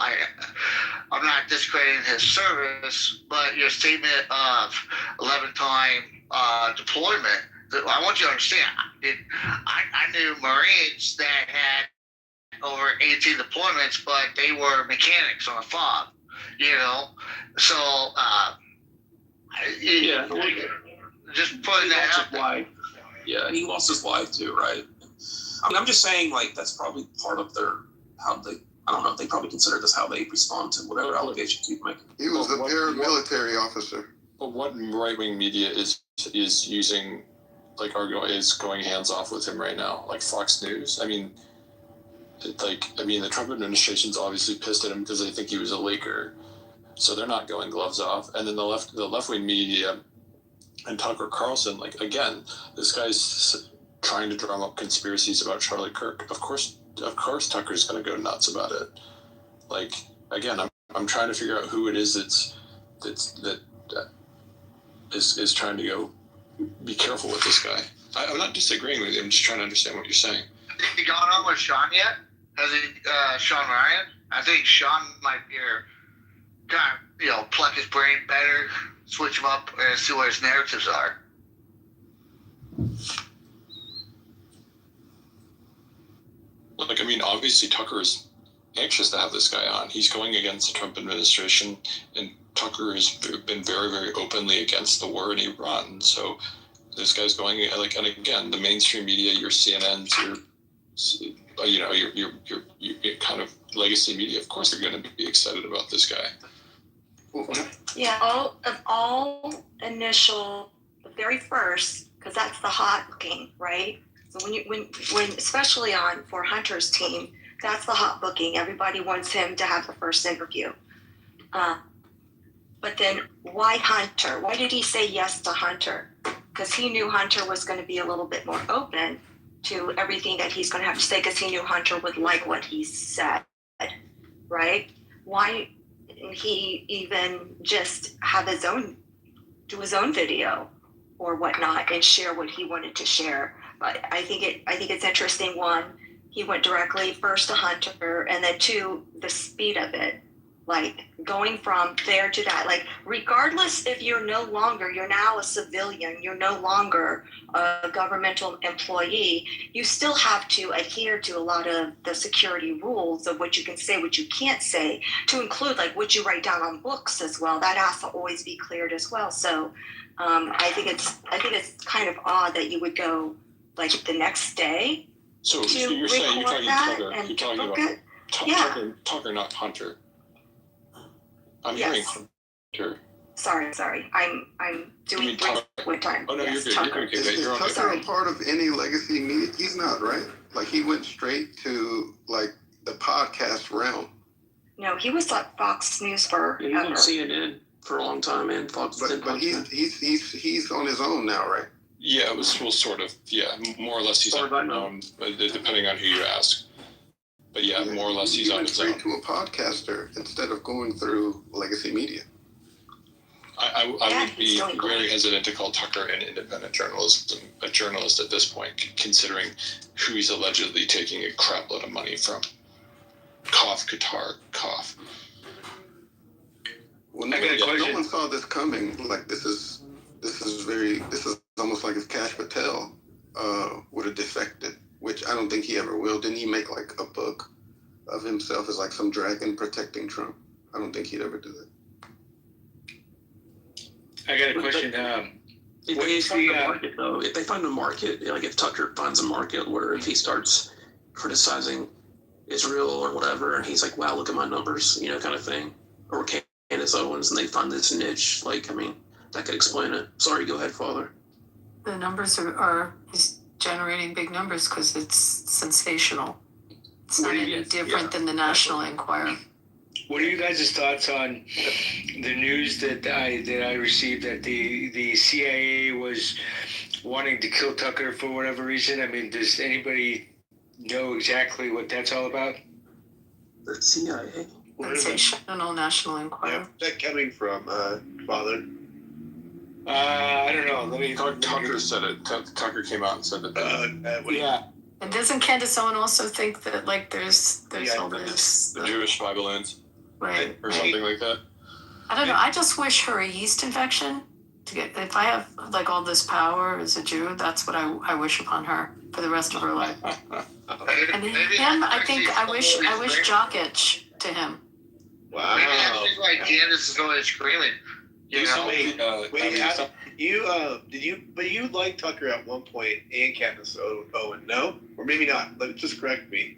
I'm not discrediting his service, but your statement of 11-time deployment. I want you to understand. I knew Marines that had over 18 deployments, but they were mechanics on a FOB. So just putting that out there. Yeah, he lost his wife too, right? I'm just saying, that's probably part of how they. I don't know. They probably consider this how they respond to whatever allegations he's making. He was a paramilitary officer. But what right-wing media is using? Is going hands off with him right now, like Fox News. The Trump administration's obviously pissed at him because they think he was a Laker, so they're not going gloves off. And then the left-wing media and Tucker Carlson, again, this guy's trying to drum up conspiracies about Charlie Kirk. Of course, Tucker's going to go nuts about it. Again, I'm trying to figure out who it is that is trying to go. Be careful with this guy. I'm not disagreeing with you. I'm just trying to understand what you're saying. Has he gone on with Sean yet? Has he, Sean Ryan? I think Sean might be kind of, pluck his brain better, switch him up, and see what his narratives are. Obviously Tucker is anxious to have this guy on. He's going against the Trump administration, and Tucker has been very, very openly against the war in Iran. So this guy's going and again, the mainstream media, your CNNs, your kind of legacy media. Of course, they're going to be excited about this guy. Yeah, all initial, the very first, because that's the hot booking, right? So when especially for Hunter's team, that's the hot booking. Everybody wants him to have the first interview. But then why Hunter? Why did he say yes to Hunter? Because he knew Hunter was going to be a little bit more open to everything that he's going to have to say, because he knew Hunter would like what he said, right? Why didn't he even just do his own video or whatnot and share what he wanted to share? But I think it's interesting. One, he went directly first to Hunter, and then two, the speed of it. Going from there to that, regardless if you're now a civilian, you're no longer a governmental employee, you still have to adhere to a lot of the security rules of what you can say, what you can't say, to include what you write down on books as well. That has to always be cleared as well. So I think it's kind of odd that you would go the next day. So you're saying you're talking about Tucker, not Hunter. I'm hearing Hunter. Sorry. I'm doing what time. Oh no, yes, you're good. Is Tucker a part of any legacy media? He's not, right? He went straight to the podcast realm. No, he was at Fox News for he was on CNN for a long time, and Fox. But he's on his own now, right? Yeah, it was sort of. Yeah, more or less he's on his own, depending on who you ask. But yeah, more or less he's on his own. He went straight to a podcaster instead of going through legacy media. I would be very hesitant to call Tucker an independent journalist at this point, considering who he's allegedly taking a crap load of money from. Cough, Qatar, cough. Well, no one saw this coming. This is almost like if Kash Patel would have defected, which I don't think he ever will. Didn't he make a book of himself as some dragon protecting Trump? I don't think he'd ever do that. I got a question. If they find a market, though, if Tucker finds a market where if he starts criticizing Israel or whatever, and he's like, wow, look at my numbers, you know, kind of thing. Or Candace Owens, and they find this niche. Like, I mean, that could explain it. Sorry, go ahead, Father. The numbers are he's generating big numbers because it's sensational. It's not any different than the National Enquirer. What are you guys' thoughts on the news that I received that the CIA was wanting to kill Tucker for whatever reason? I mean, does anybody know exactly what that's all about? The CIA? Sensational National Enquirer. Where's that coming from, Father? I don't know. Let me. Tucker said it. Tucker came out and said that. Yeah. And doesn't Candace Owen also think that like there's all this the Jewish spy balloons, right or something like that? I don't know. I just wish her a yeast infection to get. If I have like all this power as a Jew, that's what I wish upon her for the rest of her life. And him, I think I wish jock itch to him. Wow. Maybe that's why Candace is going screaming. You know? You liked Tucker at one point and Candace Owen, no? Or maybe not. Just correct me.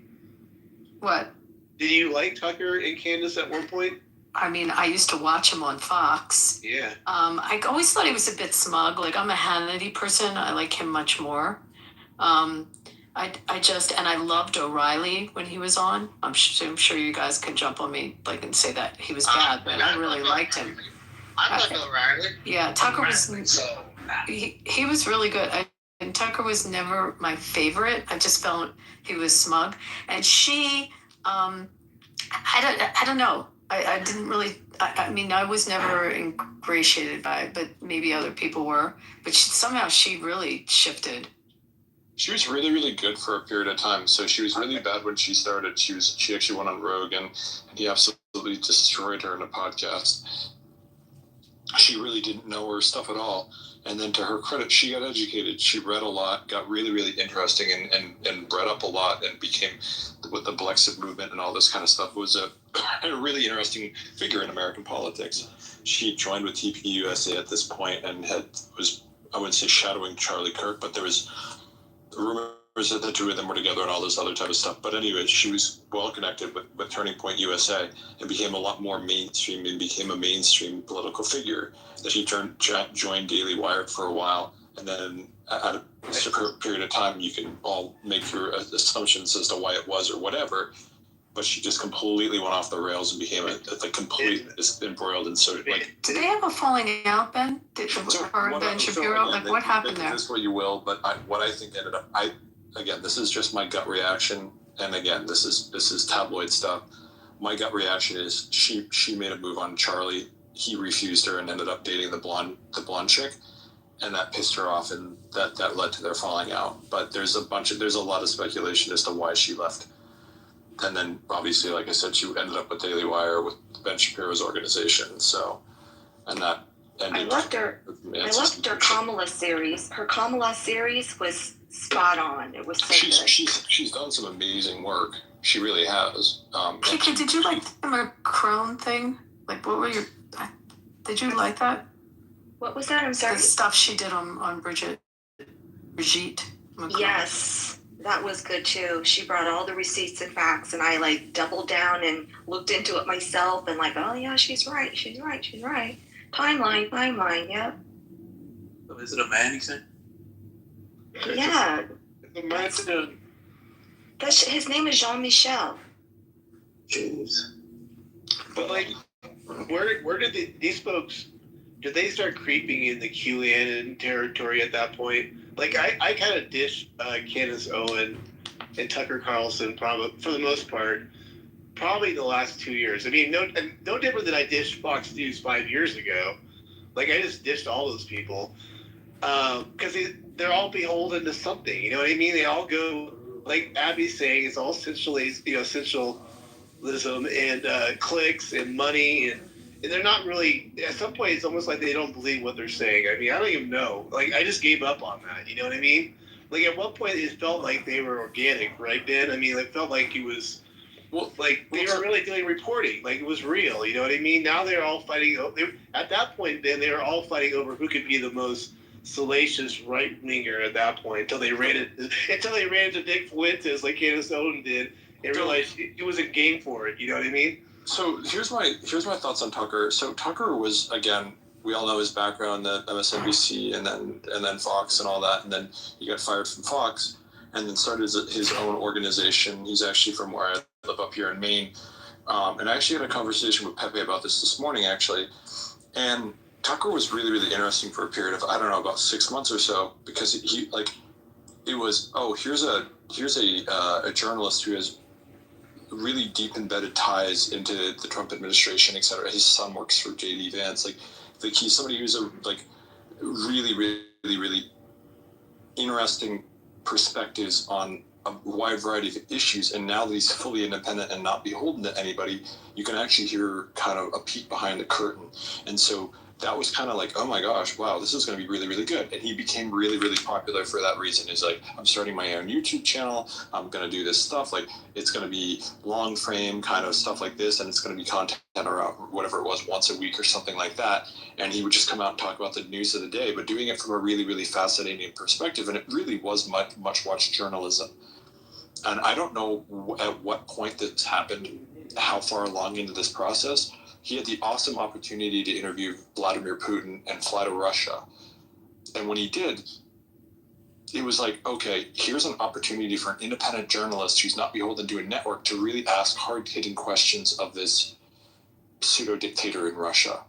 What? Did you like Tucker and Candace at one point? I mean, I used to watch him on Fox. Yeah. I always thought he was a bit smug. Like, I'm a Hannity person. I like him much more. I loved O'Reilly when he was on. I'm sure you guys can jump on me and say that he was bad, but I really liked him. I like O'Reilly. Yeah, Tucker was he was really good. And Tucker was never my favorite. I just felt he was smug. And she, I don't know. I didn't really. I mean, I was never ingratiated by it, but maybe other people were. But somehow she really shifted. She was really, really good for a period of time. So she was really bad when she started. She actually went on Rogan, and he absolutely destroyed her in a podcast. She really didn't know her stuff at all. And then to her credit, she got educated. She read a lot, got really, really interesting, and read up a lot, and became, with the Brexit movement and all this kind of stuff, was a really interesting figure in American politics. She joined with TPUSA at this point and was, I wouldn't say shadowing Charlie Kirk, but there was rumors that the two of them were together and all this other type of stuff. But anyways, she was well connected with Turning Point USA and became a lot more mainstream and became a mainstream political figure. That she joined Daily Wire for a while, and then at a period of time, you can all make your assumptions as to why it was or whatever. But she just completely went off the rails and became embroiled in sort of like. Did they have a falling out, Ben? Her and Ben Shapiro? What happened there? This way you will, but what I think ended up. Again, this is just my gut reaction, and again, this is tabloid stuff. My gut reaction is she made a move on Charlie. He refused her and ended up dating the blonde chick, and that pissed her off, and that led to their falling out. But there's a lot of speculation as to why she left. And then, obviously, like I said, she ended up with Daily Wire with Ben Shapiro's organization. So, and that ended. I loved her Kamala series. Her Kamala series was spot on. It was so good. She's done some amazing work. She really has. Kiki, did you like the Macron thing? Like, what were your? Did you like that? What was that? I'm sorry. The stuff she did on Brigitte Macron. Yes. That was good too. She brought all the receipts and facts, and I doubled down and looked into it myself, and oh yeah, she's right. Timeline. Yep. So is it a man? You think? Yeah. It's his name is Jean-Michel. Jeez. But where did these folks? Did they start creeping in the QAnon territory at that point? I kind of dish Candace Owen and Tucker Carlson probably for the most part, probably the last 2 years. I mean, no different than I dished Fox News 5 years ago. I just dished all those people because they're all beholden to something. You know what I mean? They all go like Abby's saying. It's all sensualism and clicks and money and they're not really, at some point, it's almost like they don't believe what they're saying. I mean, I don't even know. I just gave up on that. You know what I mean? At one point, it felt like they were organic, right, Ben? I mean, it felt like it was, they were really doing reporting. It was real. You know what I mean? Now they're all fighting. At that point, Ben, they were all fighting over who could be the most salacious right-winger at that point until they ran into Dick Fuentes like Candace Owen did and realized he wasn't game for it. You know what I mean? So here's my thoughts on Tucker. So Tucker was, again, we all know his background at MSNBC and then Fox and all that, and then he got fired from Fox and then started his own organization. He's actually from where I live up here in Maine, and I actually had a conversation with Pepe about this morning actually, and Tucker was really, really interesting for a period of, I don't know, about 6 months or so, because he like, it was, oh, here's a journalist who has really deep embedded ties into the Trump administration, et cetera. His son works for JD Vance. Like he's somebody who's really, really, really interesting perspectives on a wide variety of issues. And now that he's fully independent and not beholden to anybody, you can actually hear kind of a peek behind the curtain. And so that was kind of like, oh my gosh, wow, this is going to be really, really good. And he became really, really popular for that reason. He's like, I'm starting my own YouTube channel. I'm going to do this stuff. Like, it's going to be long frame kind of stuff like this. And it's going to be content around whatever it was, once a week or something like that. And he would just come out and talk about the news of the day, but doing it from a really, really fascinating perspective. And it really was much watched journalism. And I don't know at what point this happened, how far along into this process. He had the awesome opportunity to interview Vladimir Putin and fly to Russia. And when he did, it was like, okay, here's an opportunity for an independent journalist who's not beholden to a network to really ask hard-hitting questions of this pseudo-dictator in Russia.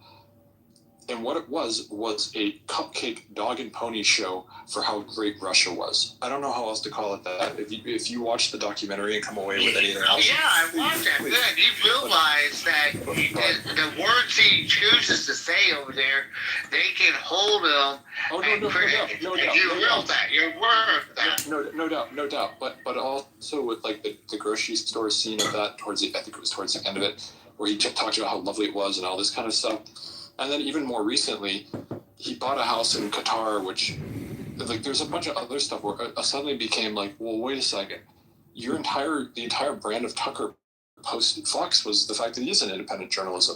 And what it was a cupcake dog and pony show for how great Russia was. I don't know how else to call it that. If you watch the documentary and come away with anything else. Yeah, I watched that. Good. You realize that the words he chooses to say over there, they can hold him. Oh, no doubt. You realize that. You're worth that. No doubt. But also with like the grocery store scene of that I think it was towards the end of it, where he talked about how lovely it was and all this kind of stuff. And then even more recently, he bought a house in Qatar, which, like, there's a bunch of other stuff where it suddenly became like, well, wait a second. The entire brand of Tucker posted Fox was the fact that he is an independent journalist,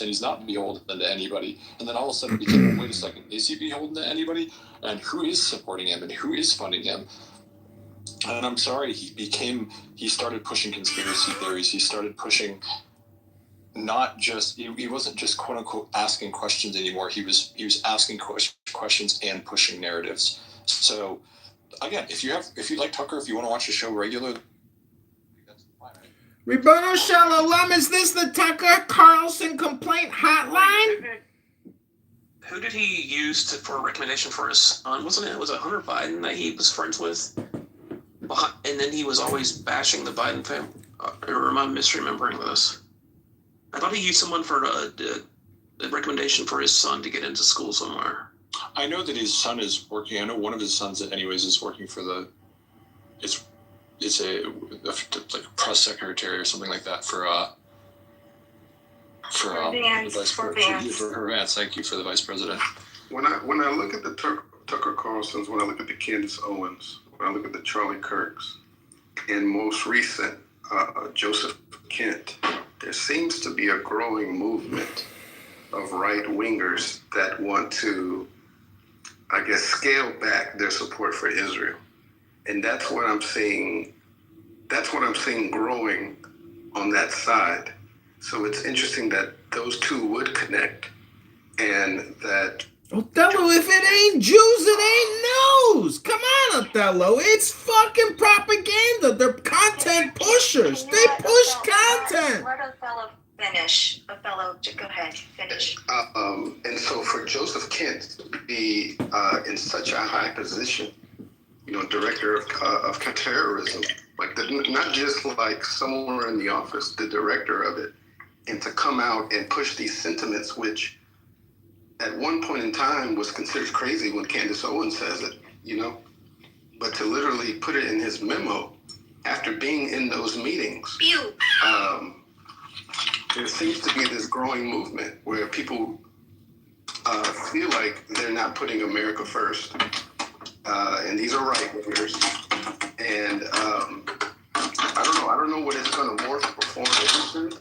and he's not beholden to anybody. And then all of a sudden it became, wait a second, is he beholden to anybody? And who is supporting him and who is funding him? And I'm sorry, he started pushing conspiracy theories. He started pushing not just, he wasn't just quote unquote asking questions anymore. He was asking questions and pushing narratives. So again, if you like Tucker, if you want to watch the show regularly, that's fine. Ribono Shalom, is this the Tucker Carlson complaint hotline? Who did he use for a recommendation for his son? Was it Hunter Biden that he was friends with? And then he was always bashing the Biden family. Or am I misremembering this? I thought he used someone for a recommendation for his son to get into school somewhere. I know that his son is working. I know one of his sons, anyways, is working for it's a press secretary or something like that for Vance. for Vance. Thank you for the vice president. When I look at the Tucker Carlsons, when I look at the Candace Owens, when I look at the Charlie Kirks, and most recent Joseph Kent, there seems to be a growing movement of right-wingers that want to, I guess, scale back their support for Israel. And that's what I'm seeing growing on that side. So it's interesting that those two would connect, and that Othello, if it ain't Jews, it ain't news. Come on, Othello. It's fucking propaganda. They're content pushers. They push content. Let Othello finish. Othello, go ahead. Finish. And so for Joseph Kent to be in such a high position, director of counterterrorism, not just like somewhere in the office, the director of it, and to come out and push these sentiments, which at one point in time was considered crazy when Candace Owens says it, but to literally put it in his memo after being in those meetings, there seems to be this growing movement where people feel like they're not putting America first. And these are right-wingers. And I don't know what it's going to morph or form into.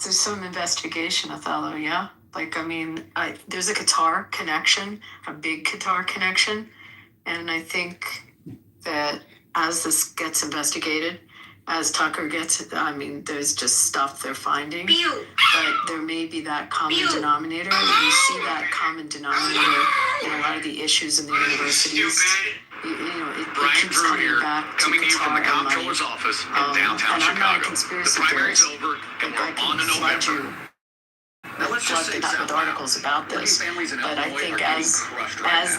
There's some investigation, Othello, yeah? There's a Qatar connection, a big Qatar connection, and I think that as this gets investigated, as Tucker gets, I mean, there's just stuff they're finding, but there may be that common denominator. You see that common denominator in a lot of the issues in the universities. You know, it keeps coming back to Qatar and money. And I'm not a conspiracy theorist, but I can flood you with articles about this. But I think as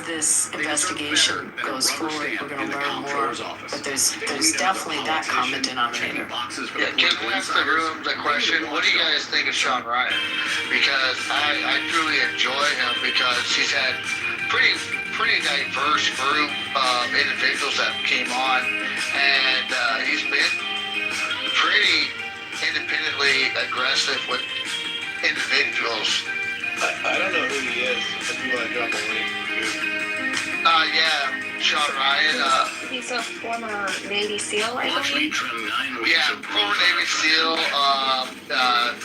this investigation goes forward, we're going to learn more. But there's definitely that common denominator. Yeah, can I ask the room the question? What do you guys think of Sean Ryan? Because I truly enjoy him because he's had pretty diverse group of individuals that came on, and he's been pretty independently aggressive with individuals. I don't know who he is. If you want to drop a link. Yeah, Sean Ryan. He's a former Navy SEAL, I believe. Yeah, former Navy SEAL.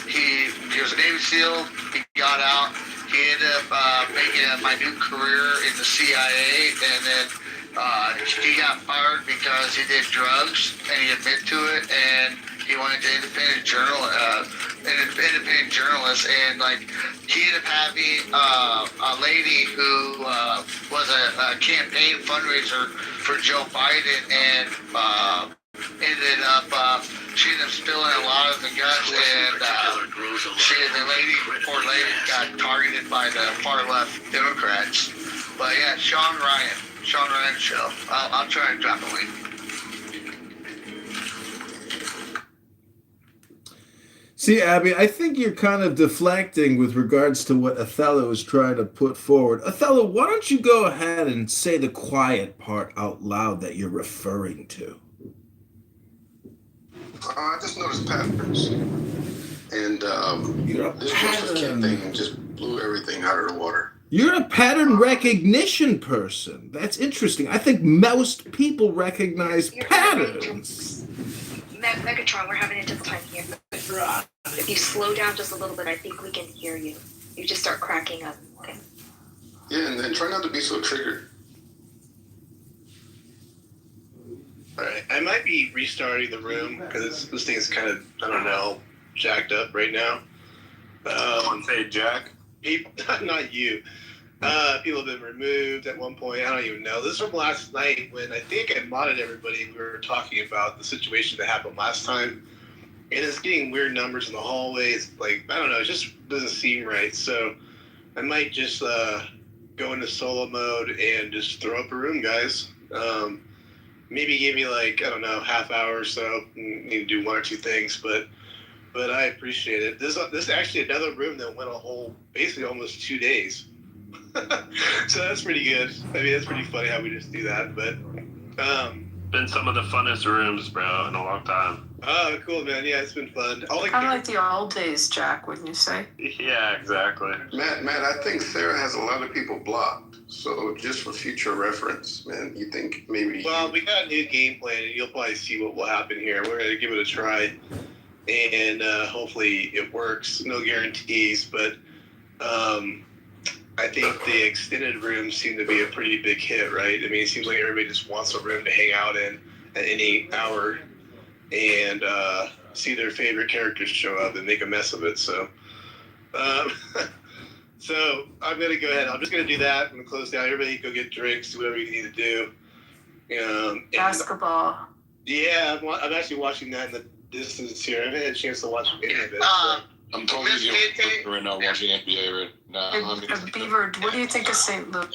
He was a Navy SEAL. He got out. He ended up making a minute career in the CIA, and then he got fired because he did drugs, and he admitted to it, and he went to independent journalist, and like he ended up having a lady who was a campaign fundraiser for Joe Biden, and ended up she ended up spilling a lot of the guts, and poor lady got targeted by the far left Democrats. But yeah, Sean Ryan show. I'll try and drop a link. See, Abby, I think you're kind of deflecting with regards to what Othello is trying to put forward. Othello, why don't you go ahead and say the quiet part out loud that you're referring to? I just noticed patterns. And this Kid thing just blew everything out of the water. You're a pattern recognition person. That's interesting. I think most people recognize patterns. Megatron, we're having a difficult time here. If you slow down just a little bit, I think we can hear you. You just start cracking up, okay? Yeah, and then try not to be so triggered. Alright, I might be restarting the room because this thing is kind of, I don't know, jacked up right now. Hey, Jack. People, not you. People have been removed at one point. I don't even know. This is from last night when I think I modded everybody. We were talking about the situation that happened last time. And it's getting weird numbers in the hallways. Like, I don't know, it just doesn't seem right. So I might just go into solo mode and just throw up a room, guys. Maybe give me like, I don't know, half hour or so. Need to do one or two things, but I appreciate it. This is actually another room that went a whole, basically almost 2 days. So that's pretty good. I mean, that's pretty funny how we just do that, but been some of the funnest rooms, bro, in a long time. Oh, cool, man. Yeah, it's been fun. Kind of like the old days, Jack, wouldn't you say? Yeah, exactly. Matt, I think Sarah has a lot of people blocked. So just for future reference, man, you think maybe... Well, we got a new game plan, and you'll probably see what will happen here. We're going to give it a try, and hopefully it works. No guarantees, but I think the extended rooms seem to be a pretty big hit, right? I mean, it seems like everybody just wants a room to hang out in at any hour and see their favorite characters show up and make a mess of it. So, so I'm going to go ahead. I'm just going to do that. I'm going to close down. Everybody go get drinks, do whatever you need to do. Basketball. Yeah, I'm actually watching that in the distance here. I haven't had a chance to watch any of it. I'm totally right now watching NBA right now. Beaver, what do you think of St. Louis?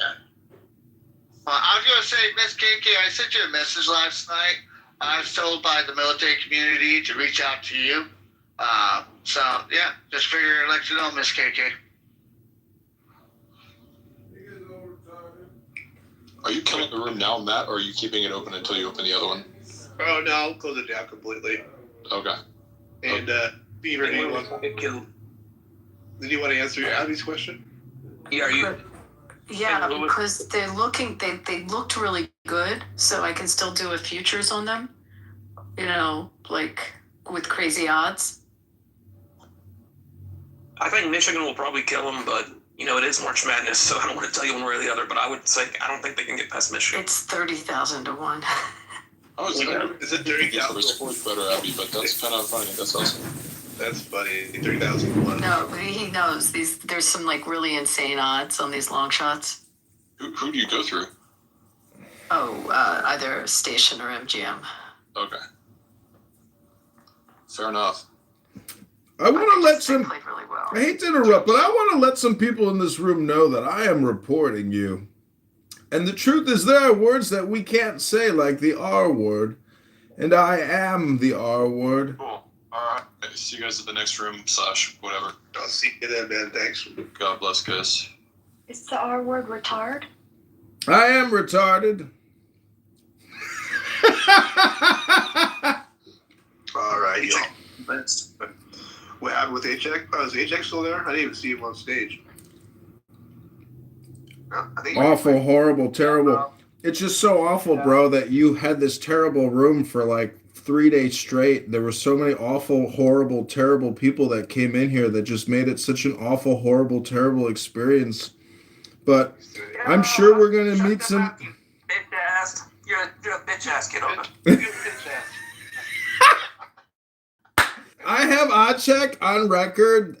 I was going to say, Miss KK, I sent you a message last night. I was told by the military community to reach out to you. So, yeah, just figure to let you know, Miss KK. Are you killing the room now, Matt, or are you keeping it open until you open the other one? Oh, no, I'll close it down completely. Okay. And, Beaver, do you want to answer Abby's question? Yeah, are you? Yeah, because they looked really good, so I can still do a futures on them, you know, like with crazy odds. I think Michigan will probably kill them, but, you know, it is March Madness, so I don't want to tell you one way or the other, but I would say I don't think they can get past Michigan. It's 30,000 to 1. I was Is it 30,000? Respect better, Abby, but that's kind of funny. That's awesome. That's funny. 30,001. No, but he knows these. There's some like really insane odds on these long shots. Who do you go through? Oh, either station or MGM. Okay. Fair enough. I want to let some. Played really well. I hate to interrupt, but I want to let some people in this room know that I am reporting you. And the truth is, there are words that we can't say, like the R word. And I am the R word. Cool. All right. See you guys at the next room / whatever. I'll see you then, man. Thanks. God bless, guys. Is the R word retard? I am retarded. All right, y'all. What happened with HX? Oh, is HX still there? I didn't even see him on stage. Awful, horrible, terrible. It's just so awful, bro, that you had this terrible room for like 3 days straight. There were so many awful, horrible, terrible people that came in here that just made it such an awful, horrible, terrible experience. But I'm sure we're going to meet some... Bitch ass. You're a bitch ass, Kitover. I have Acek on record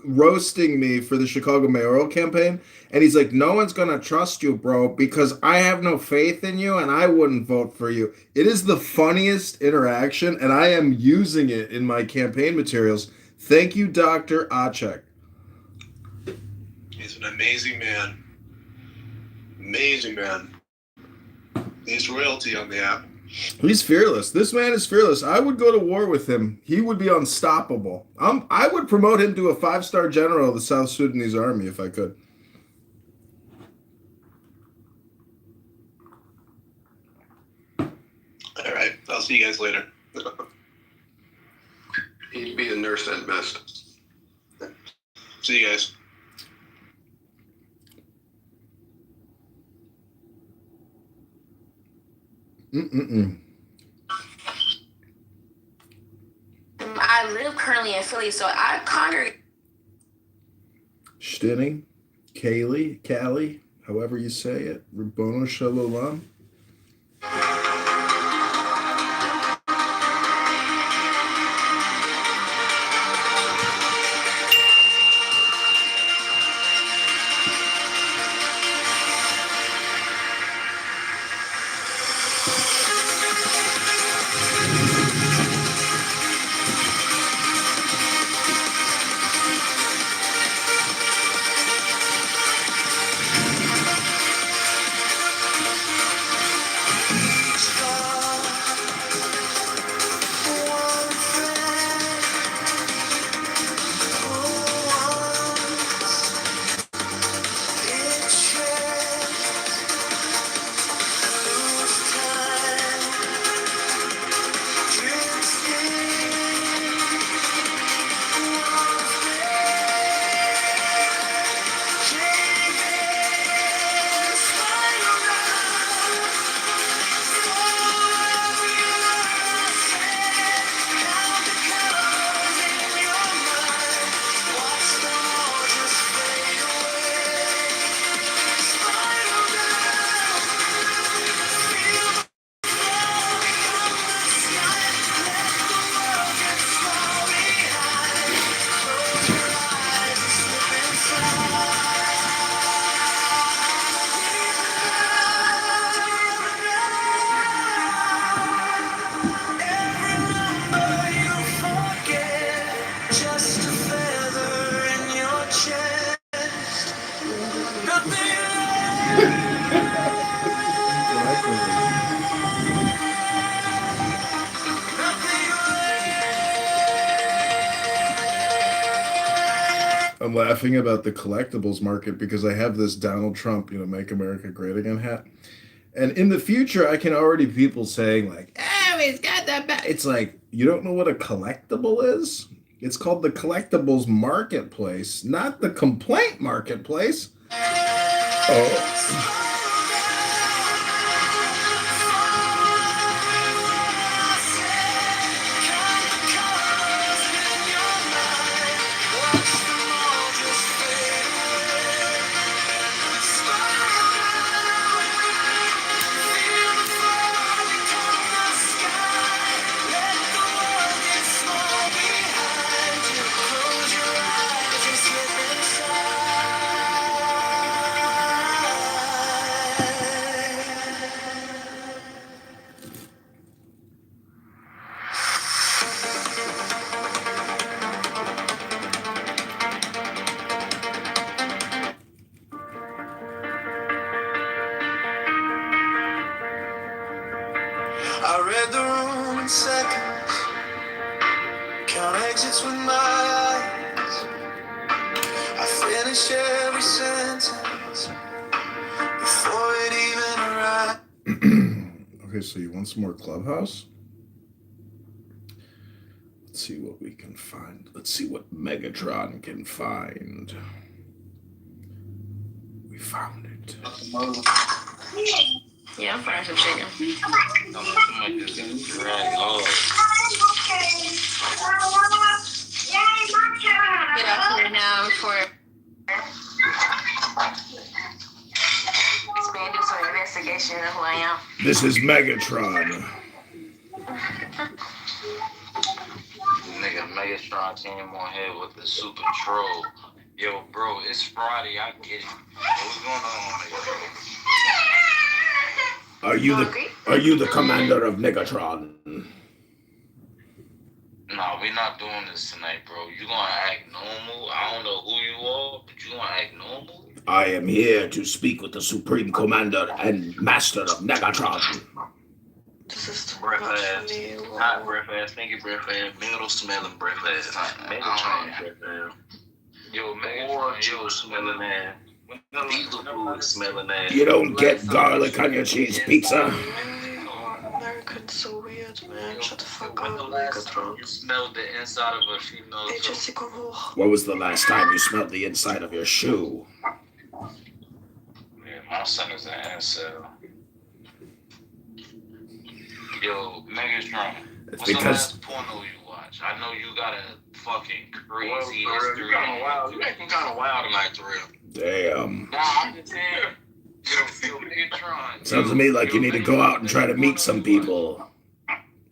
roasting me for the Chicago mayoral campaign, and he's like, no one's going to trust you, bro, because I have no faith in you, and I wouldn't vote for you. It is the funniest interaction, and I am using it in my campaign materials. Thank you, Dr. Acek. He's an amazing man. Amazing man. He's royalty on the app. He's fearless. This man is fearless. I would go to war with him. He would be unstoppable. I would promote him to a 5-star general of the South Sudanese army if I could. All right. I'll see you guys later. He'd be a nurse at best. See you guys. I live currently in Philly, so I congregate. Stinny, Callie, however you say it. Rabboni Shalom. I'm laughing about the collectibles market because I have this Donald Trump, Make America Great Again hat. And in the future, I can already people saying like, oh, he's got that back. It's like, you don't know what a collectible is? It's called the collectibles marketplace, not the complaint marketplace. Oh. I read the room in seconds, count exits with my eyes. I finish every sentence before it even arrives. Okay, so you want some more Clubhouse? Let's see what we can find. Let's see what Megatron can find. We found it. Yeah, I'm frying some chicken. Get out here now before it's going to do some investigation of who I am. This is Megatron. Nigga, Megatron came on here with the super troll. Yo, bro, it's Friday. I get it. What's going on, Megatron? Are you the commander of Megatron? Nah, we not doing this tonight, bro. You gonna act normal? I don't know who you are, but you gonna act normal? I am here to speak with the Supreme Commander and Master of Megatron. Breath ass. Hot breath ass. Stinky breath ass. Middle smelling breath ass. Megatron breath ass. Yo, Megatron, yo, smelling ass. Diesel food smelling ass. You don't get garlic on your cheese pizza. Americans so weird, man. Shut the fuck When up, the last time Megatron. you smelled the inside of a female Hey, toe? Jessica Rojo. When was the last time you smelled the inside of your shoe? Yeah, my son is an incel. Yo, Megatron, what's the last porno you watched? I know you got a fucking crazy history. You kinda wild. You acting kinda wild tonight, for real. Damn. Nah, I'm just saying. Yo, Megatron. Sounds to me like you need to go out and try to meet some people.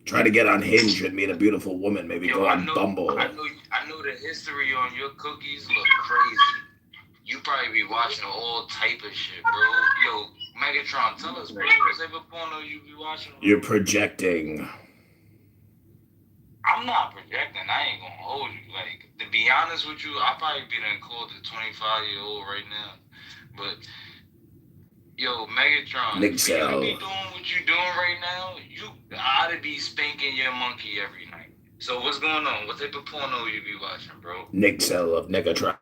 Try to get on Hinge and meet a beautiful woman. Maybe go on Bumble. I know the history on your cookies look crazy. You probably be watching all type of shit, bro. Yo, Megatron, tell us, bro. What's every porno you be watching? You're projecting. I'm not projecting. I ain't gonna hold you. Like, to be honest with you, I probably be done called the 25-year-old right now. But, yo, Megatron, Nick for you to be Cell. doing what you doing right now, you ought to be spanking your monkey every night. So what's going on? What type of porno you be watching, bro? Nick Cell of Megatron.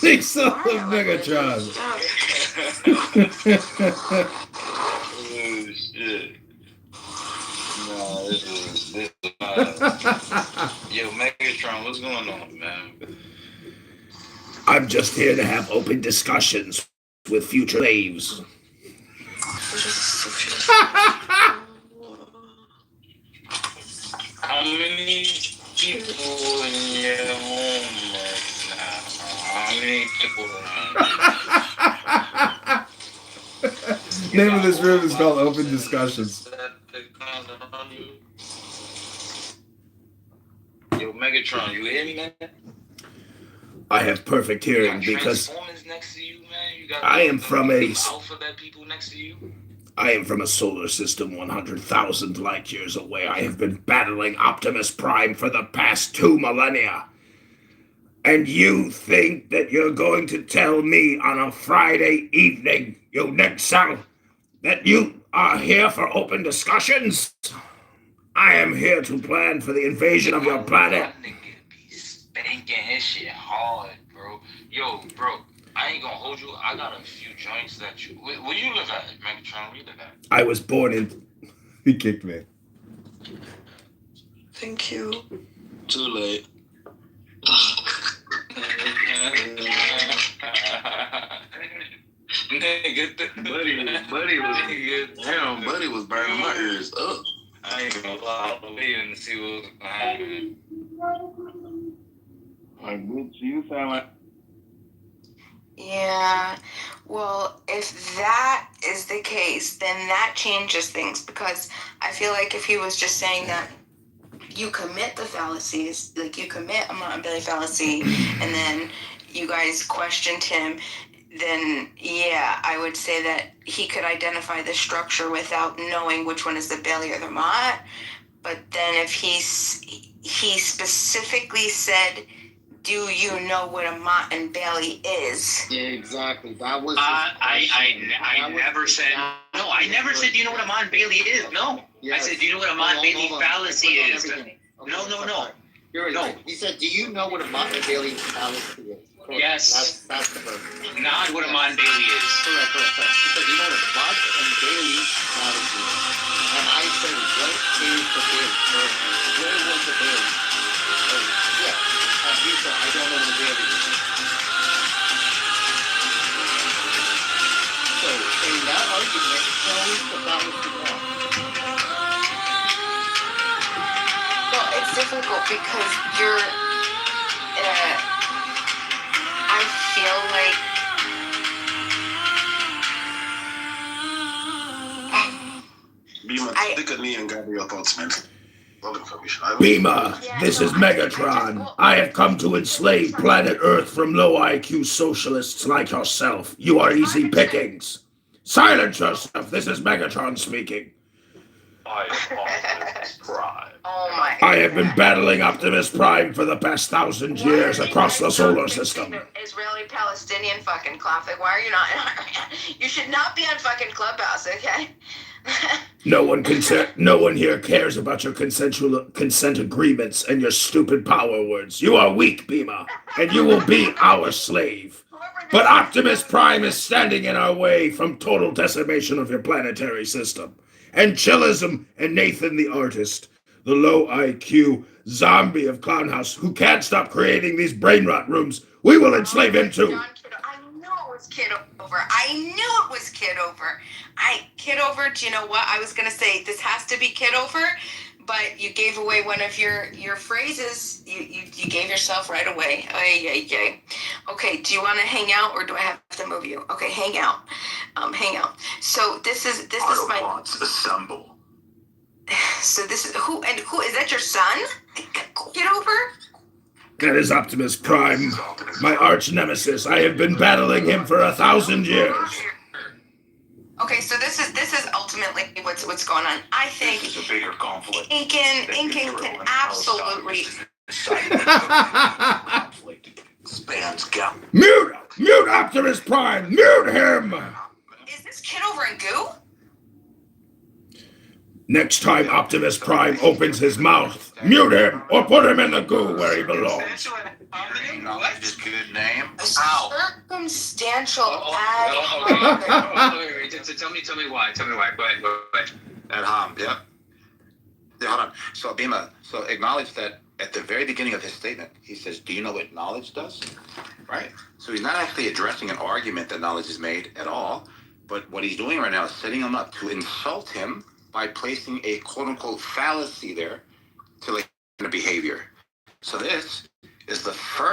Nick Cell of Megatron. Oh, shit. Nah, this is Yo, Megatron, what's going on, man? I'm just here to have open discussions with future slaves. How many people in your home right now? How many people around? Name of this room is called Open Discussions. Yo, Megatron, you hear me, man? I have perfect hearing because Transformers next to you, man. You got I am from a alphabet people next to you. I am from a solar system 100,000 light years away. I have been battling Optimus Prime for the past 2 millennia. And you think that you're going to tell me on a Friday evening, you Nick Cell, that you are here for open discussions? I am here to plan for the invasion of your planet. That nigga be spanking his shit hard, bro. Yo, bro, I ain't gonna hold you. I got a few joints that you... Where you live at, Megatron? Where you live at? I was born in... He kicked me. Thank you. Too late. Buddy was burning my ears up. I ain't gonna lie. I'm waiting to see what's behind me. Like, bitch, you sound like... Yeah, well, if that is the case, then that changes things, because I feel like if he was just saying that you commit the fallacies, like you commit a Montebello fallacy, and then you guys questioned him, then yeah, I would say that he could identify the structure without knowing which one is the Bailey or the Mott. But then if he specifically said do you know what a Mott and Bailey is? Yeah, exactly. That was. I never said. No, I never said. Do you know what a Mott and Bailey is? No. Yes. I said, do you know what a Mott and Bailey fallacy is? No. No. He said, do you know what a Mott and Bailey fallacy is? Correct. Yes. That's the first. Not what a Mott and Bailey is. Correct. He said, you know what a Mott and Bailey fallacy is? And I said, what is the Bailey? Or where was the Bailey? And he said, I don't know what a Bailey is. So, in that argument, shows the fallacy wrong. Well, it's difficult because you're. I feel like. Bima, stick at me and gather your thoughts, man. Bima, this is Megatron. I have come to enslave planet Earth from low IQ socialists like yourself. You are easy pickings. Silence yourself. This is Megatron speaking. I am Optimus Prime. Oh my. I have been battling Optimus Prime for the past 1,000 years across the solar system. Israeli-Palestinian fucking conflict. Why are you not? You should not be on fucking Clubhouse, okay? No one here cares about your consent agreements and your stupid power words. You are weak, Bima, and you will be our slave. But Optimus Prime is standing in our way from total decimation of your planetary system. And Chillism and Nathan the artist, the low IQ zombie of Clownhouse who can't stop creating these brain rot rooms, we will enslave him too. I knew it was Kitover. Kitover, do you know what? I was going to say this has to be Kitover, but you gave away one of your phrases. You gave yourself right away. Ay. Okay, do you want to hang out or do I have to move you? Okay, hang out. Hang out. So this is my Autobots assemble. So this is who is that your son? Kitover? That is Optimus Prime, my arch nemesis. I have been battling him for 1,000 years. Okay, so this is ultimately what's going on. I think this is a bigger conflict. Incan can absolutely spans gap. Mute Optimus Prime. Mute him. Is this Kitover and Goo? Next time Optimus Prime opens his mouth, mute him or put him in the goo where he belongs. Acknowledge his good name. Circumstantial Wait. Tell me why. Go ahead. Yep. Yeah, hold on. So, Bima, acknowledge that at the very beginning of his statement, he says, do you know what knowledge does? Right? So he's not actually addressing an argument that knowledge is made at all, but what he's doing right now is setting him up to insult him by placing a quote-unquote fallacy there to like behavior. So this is the first